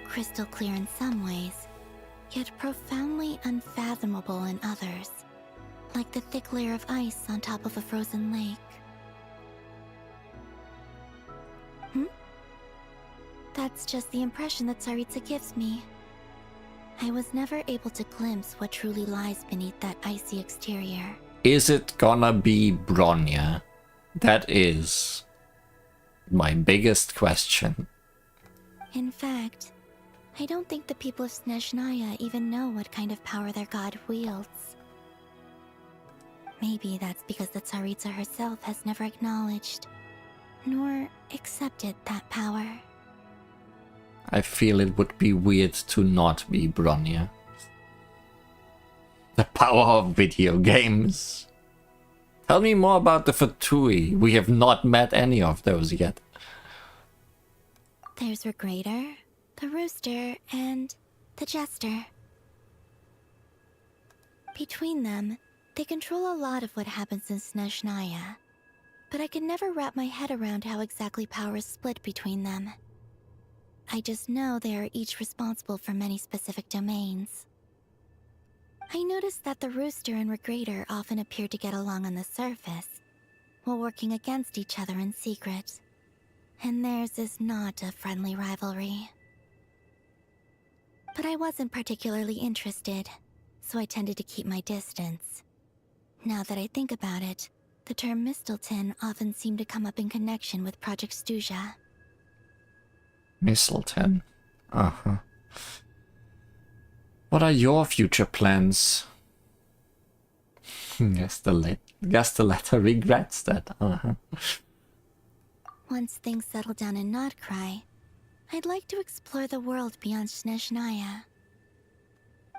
Crystal clear in some ways, yet profoundly unfathomable in others. Like the thick layer of ice on top of a frozen lake. That's just the impression that Tsaritsa gives me. I was never able to glimpse what truly lies beneath that icy exterior. Is it gonna be Bronya? That is my biggest question. In fact, I don't think the people of Snezhnaya even know what kind of power their god wields. Maybe that's because the Tsaritsa herself has never acknowledged, nor accepted that power. I feel it would be weird to not be Bronya. The power of video games. Tell me more about the Fatui. We have not met any of those yet. There's Regrator, the Rooster, and the Jester. Between them, they control a lot of what happens in Snezhnaya, but I can never wrap my head around how exactly power is split between them. I just know they are each responsible for many specific domains. I noticed that the Rooster and Regrator often appear to get along on the surface, while working against each other in secret. And theirs is not a friendly rivalry. But I wasn't particularly interested, so I tended to keep my distance. Now that I think about it, the term Mistelton often seemed to come up in connection with Project Stuja. Mistelton. Uh-huh. What are your future plans? Guess the letter regrets that. Uh-huh. Once things settle down in Nod-Krai, I'd like to explore the world beyond Snezhnaya.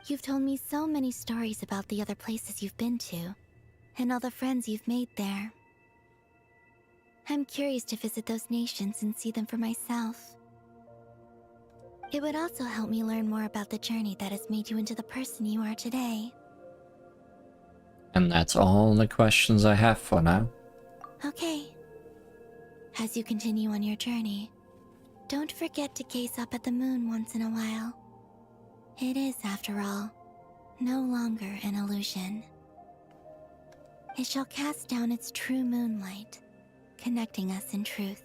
You've told me so many stories about the other places you've been to, and all the friends you've made there. I'm curious to visit those nations and see them for myself. It would also help me learn more about the journey that has made you into the person you are today. And that's all the questions I have for now. Okay. As you continue on your journey, don't forget to gaze up at the moon once in a while. It is, after all, no longer an illusion. It shall cast down its true moonlight, connecting us in truth.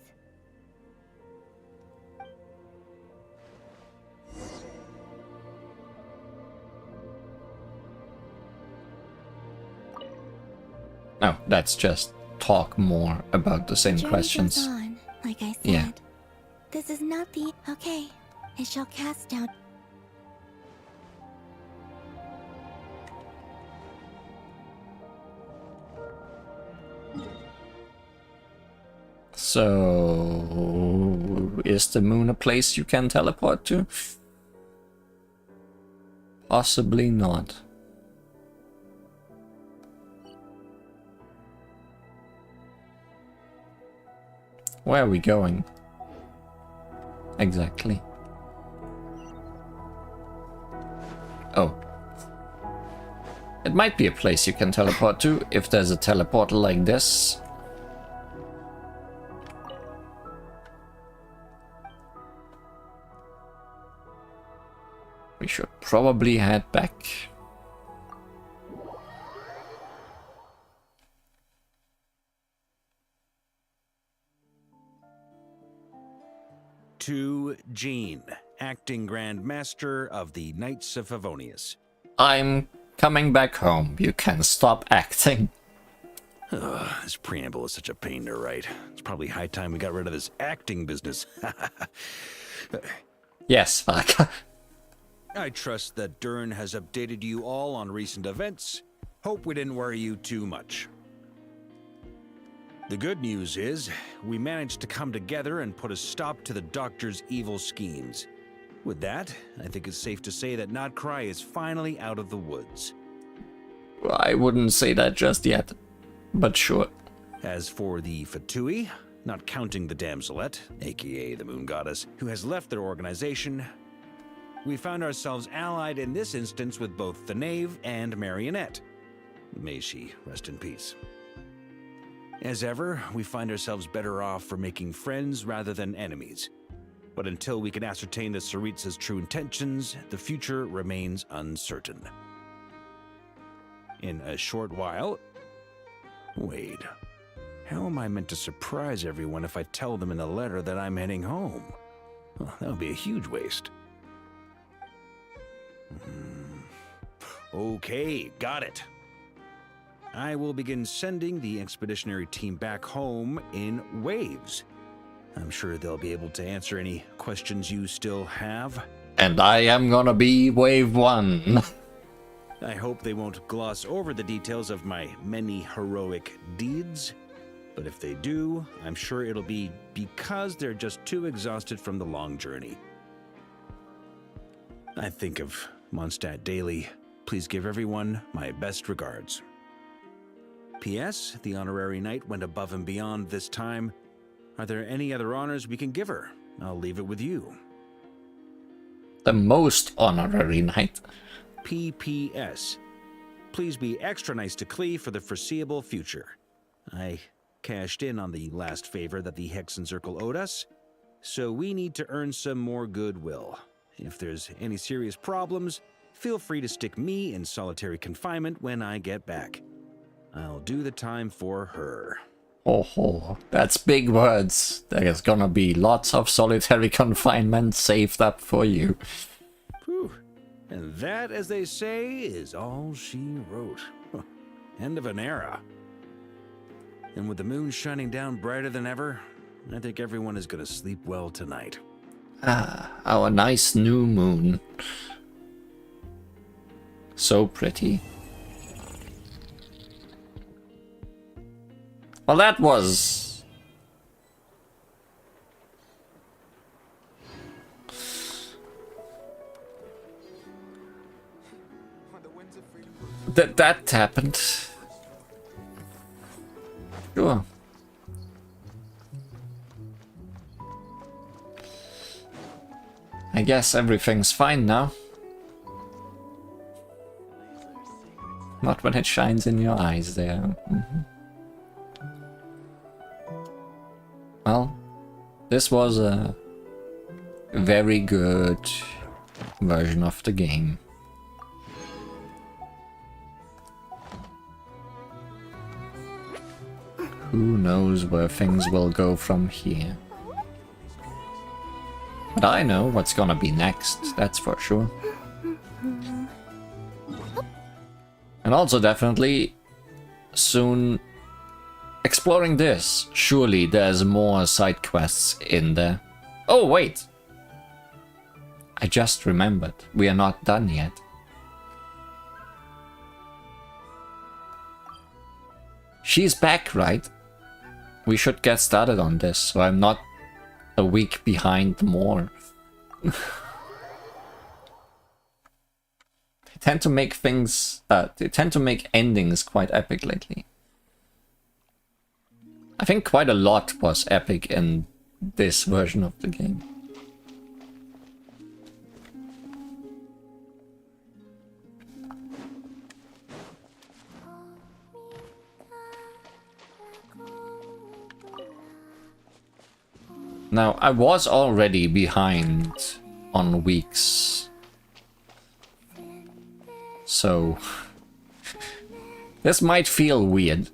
No, that's just talk more about the same Journey questions. goes on, like I said. Yeah. This is not the... Okay. It shall cast down... So, is the moon a place you can teleport to? Possibly not. Where are we going? Exactly. Oh. It might be a place you can teleport to, if there's a teleporter like this. We should probably head back. To Jean, acting Grand Master of the Knights of Favonius. I'm coming back home. You can stop acting. This preamble is such a pain to write. It's probably high time we got rid of this acting business. Yes, fuck. I trust that Dern has updated you all on recent events. Hope we didn't worry you too much. The good news is, we managed to come together and put a stop to the Doctor's evil schemes. With that, I think it's safe to say that Nod-Krai is finally out of the woods. I wouldn't say that just yet, but sure. As for the Fatui, not counting the Damselette, aka the Moon Goddess, who has left their organization, we found ourselves allied in this instance with both the Knave and Marionette. May she rest in peace. As ever, we find ourselves better off for making friends rather than enemies. But until we can ascertain the Tsaritsa's true intentions, the future remains uncertain. In a short while... Wait. How am I meant to surprise everyone if I tell them in a letter that I'm heading home? Well, that would be a huge waste. Okay, got it. I will begin sending the expeditionary team back home in waves. I'm sure they'll be able to answer any questions you still have. And I am gonna be wave 1. I hope they won't gloss over the details of my many heroic deeds. But if they do, I'm sure it'll be because they're just too exhausted from the long journey. I think of Mondstadt daily. Please give everyone my best regards. P.S. The honorary knight went above and beyond this time. Are there any other honors we can give her? I'll leave it with you. The most honorary knight. P.P.S. Please be extra nice to Klee for the foreseeable future. I cashed in on the last favor that the Hexen Circle owed us, so we need to earn some more goodwill. If there's any serious problems, feel free to stick me in solitary confinement when I get back. I'll do the time for her. Oh, that's big words. There's gonna be lots of solitary confinement saved up for you. Whew. And that, as they say, is all she wrote. End of an era. And with the moon shining down brighter than ever, I think everyone is gonna sleep well tonight. Ah, our nice new moon. So pretty. Well, that was... That happened. Sure. I guess everything's fine now. Not when it shines in your eyes there. Well, this was a very good version of the game. Who knows where things will go from here. But I know what's gonna be next, that's for sure. And also definitely soon exploring this. Surely there's more side quests in there. Oh wait! I just remembered, we are not done yet. She's back, right? We should get started on this, so I'm not a week behind more. They tend to make things, they tend to make endings quite epic lately. I think quite a lot was epic in this version of the game. Now, I was already behind on weeks. So, this might feel weird.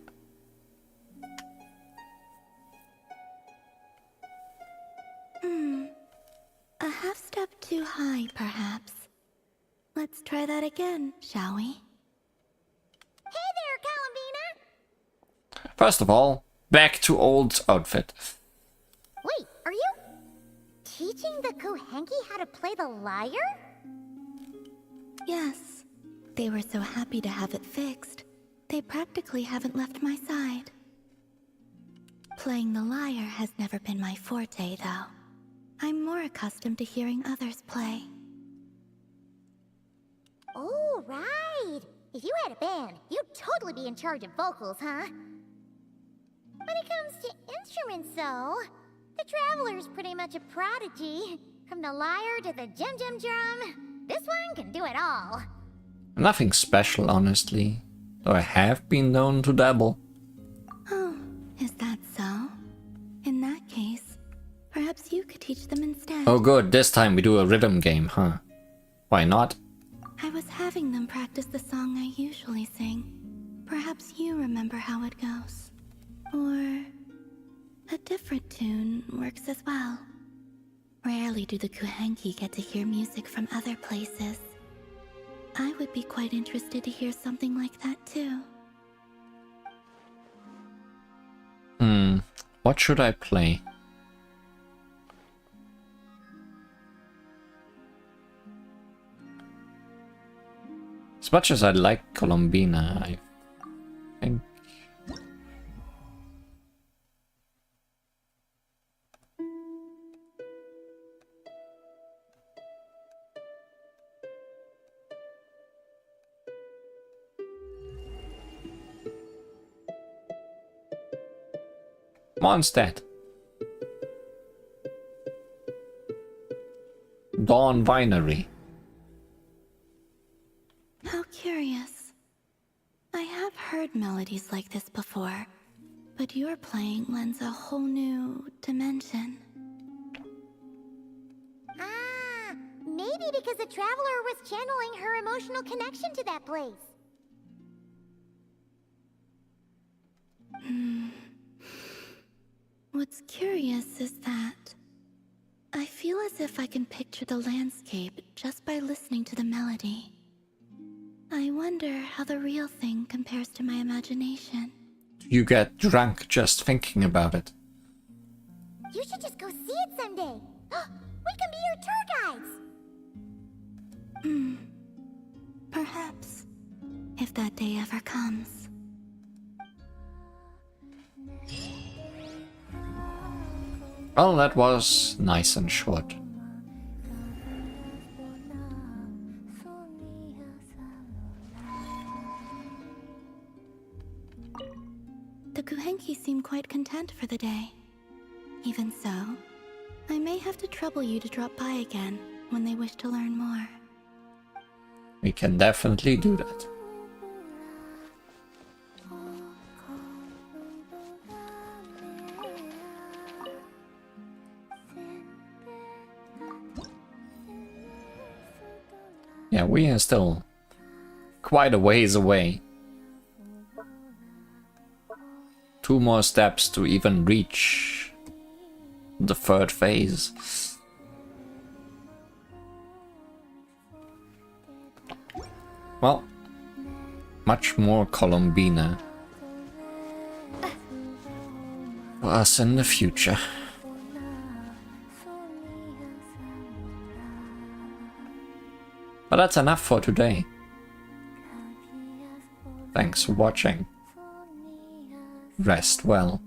A half step too high, perhaps. Let's try that again, shall we? Hey there, Columbina! First of all, back to old outfit. Wait, are you teaching the Kuhenki how to play the lyre? Yes. They were so happy to have it fixed, they practically haven't left my side. Playing the lyre has never been my forte, though. I'm more accustomed to hearing others play. Oh, right! If you had a band, you'd totally be in charge of vocals, huh? When it comes to instruments, though, the Traveler's pretty much a prodigy. From the lyre to the jim-jim drum, this one can do it all. Nothing special, honestly. Though I have been known to dabble. Oh, is that so? In that case, perhaps you could teach them instead. Oh good, this time we do a rhythm game, huh? Why not? I was having them practice the song I usually sing. Perhaps you remember how it goes. Or a different tune works as well. Rarely do the Kuhenki get to hear music from other places. I would be quite interested to hear something like that too. What should I play? As much as I like Columbina, I think... Mondstadt. Dawn Winery. How curious. I have heard melodies like this before, but your playing lends a whole new dimension. Ah, maybe because the Traveler was channeling her emotional connection to that place. What's curious is that I feel as if I can picture the landscape just by listening to the melody. I wonder how the real thing compares to my imagination. You get drunk just thinking about it. You should just go see it someday. We can be your tour guides. Perhaps, if that day ever comes. Well, that was nice and short. The Kuhenki seem quite content for the day. Even so, I may have to trouble you to drop by again when they wish to learn more. We can definitely do that. Yeah, we are still quite a ways away. 2 more steps to even reach the 3rd phase. Well, much more Columbina for us in the future. But that's enough for today. Thanks for watching. Rest well.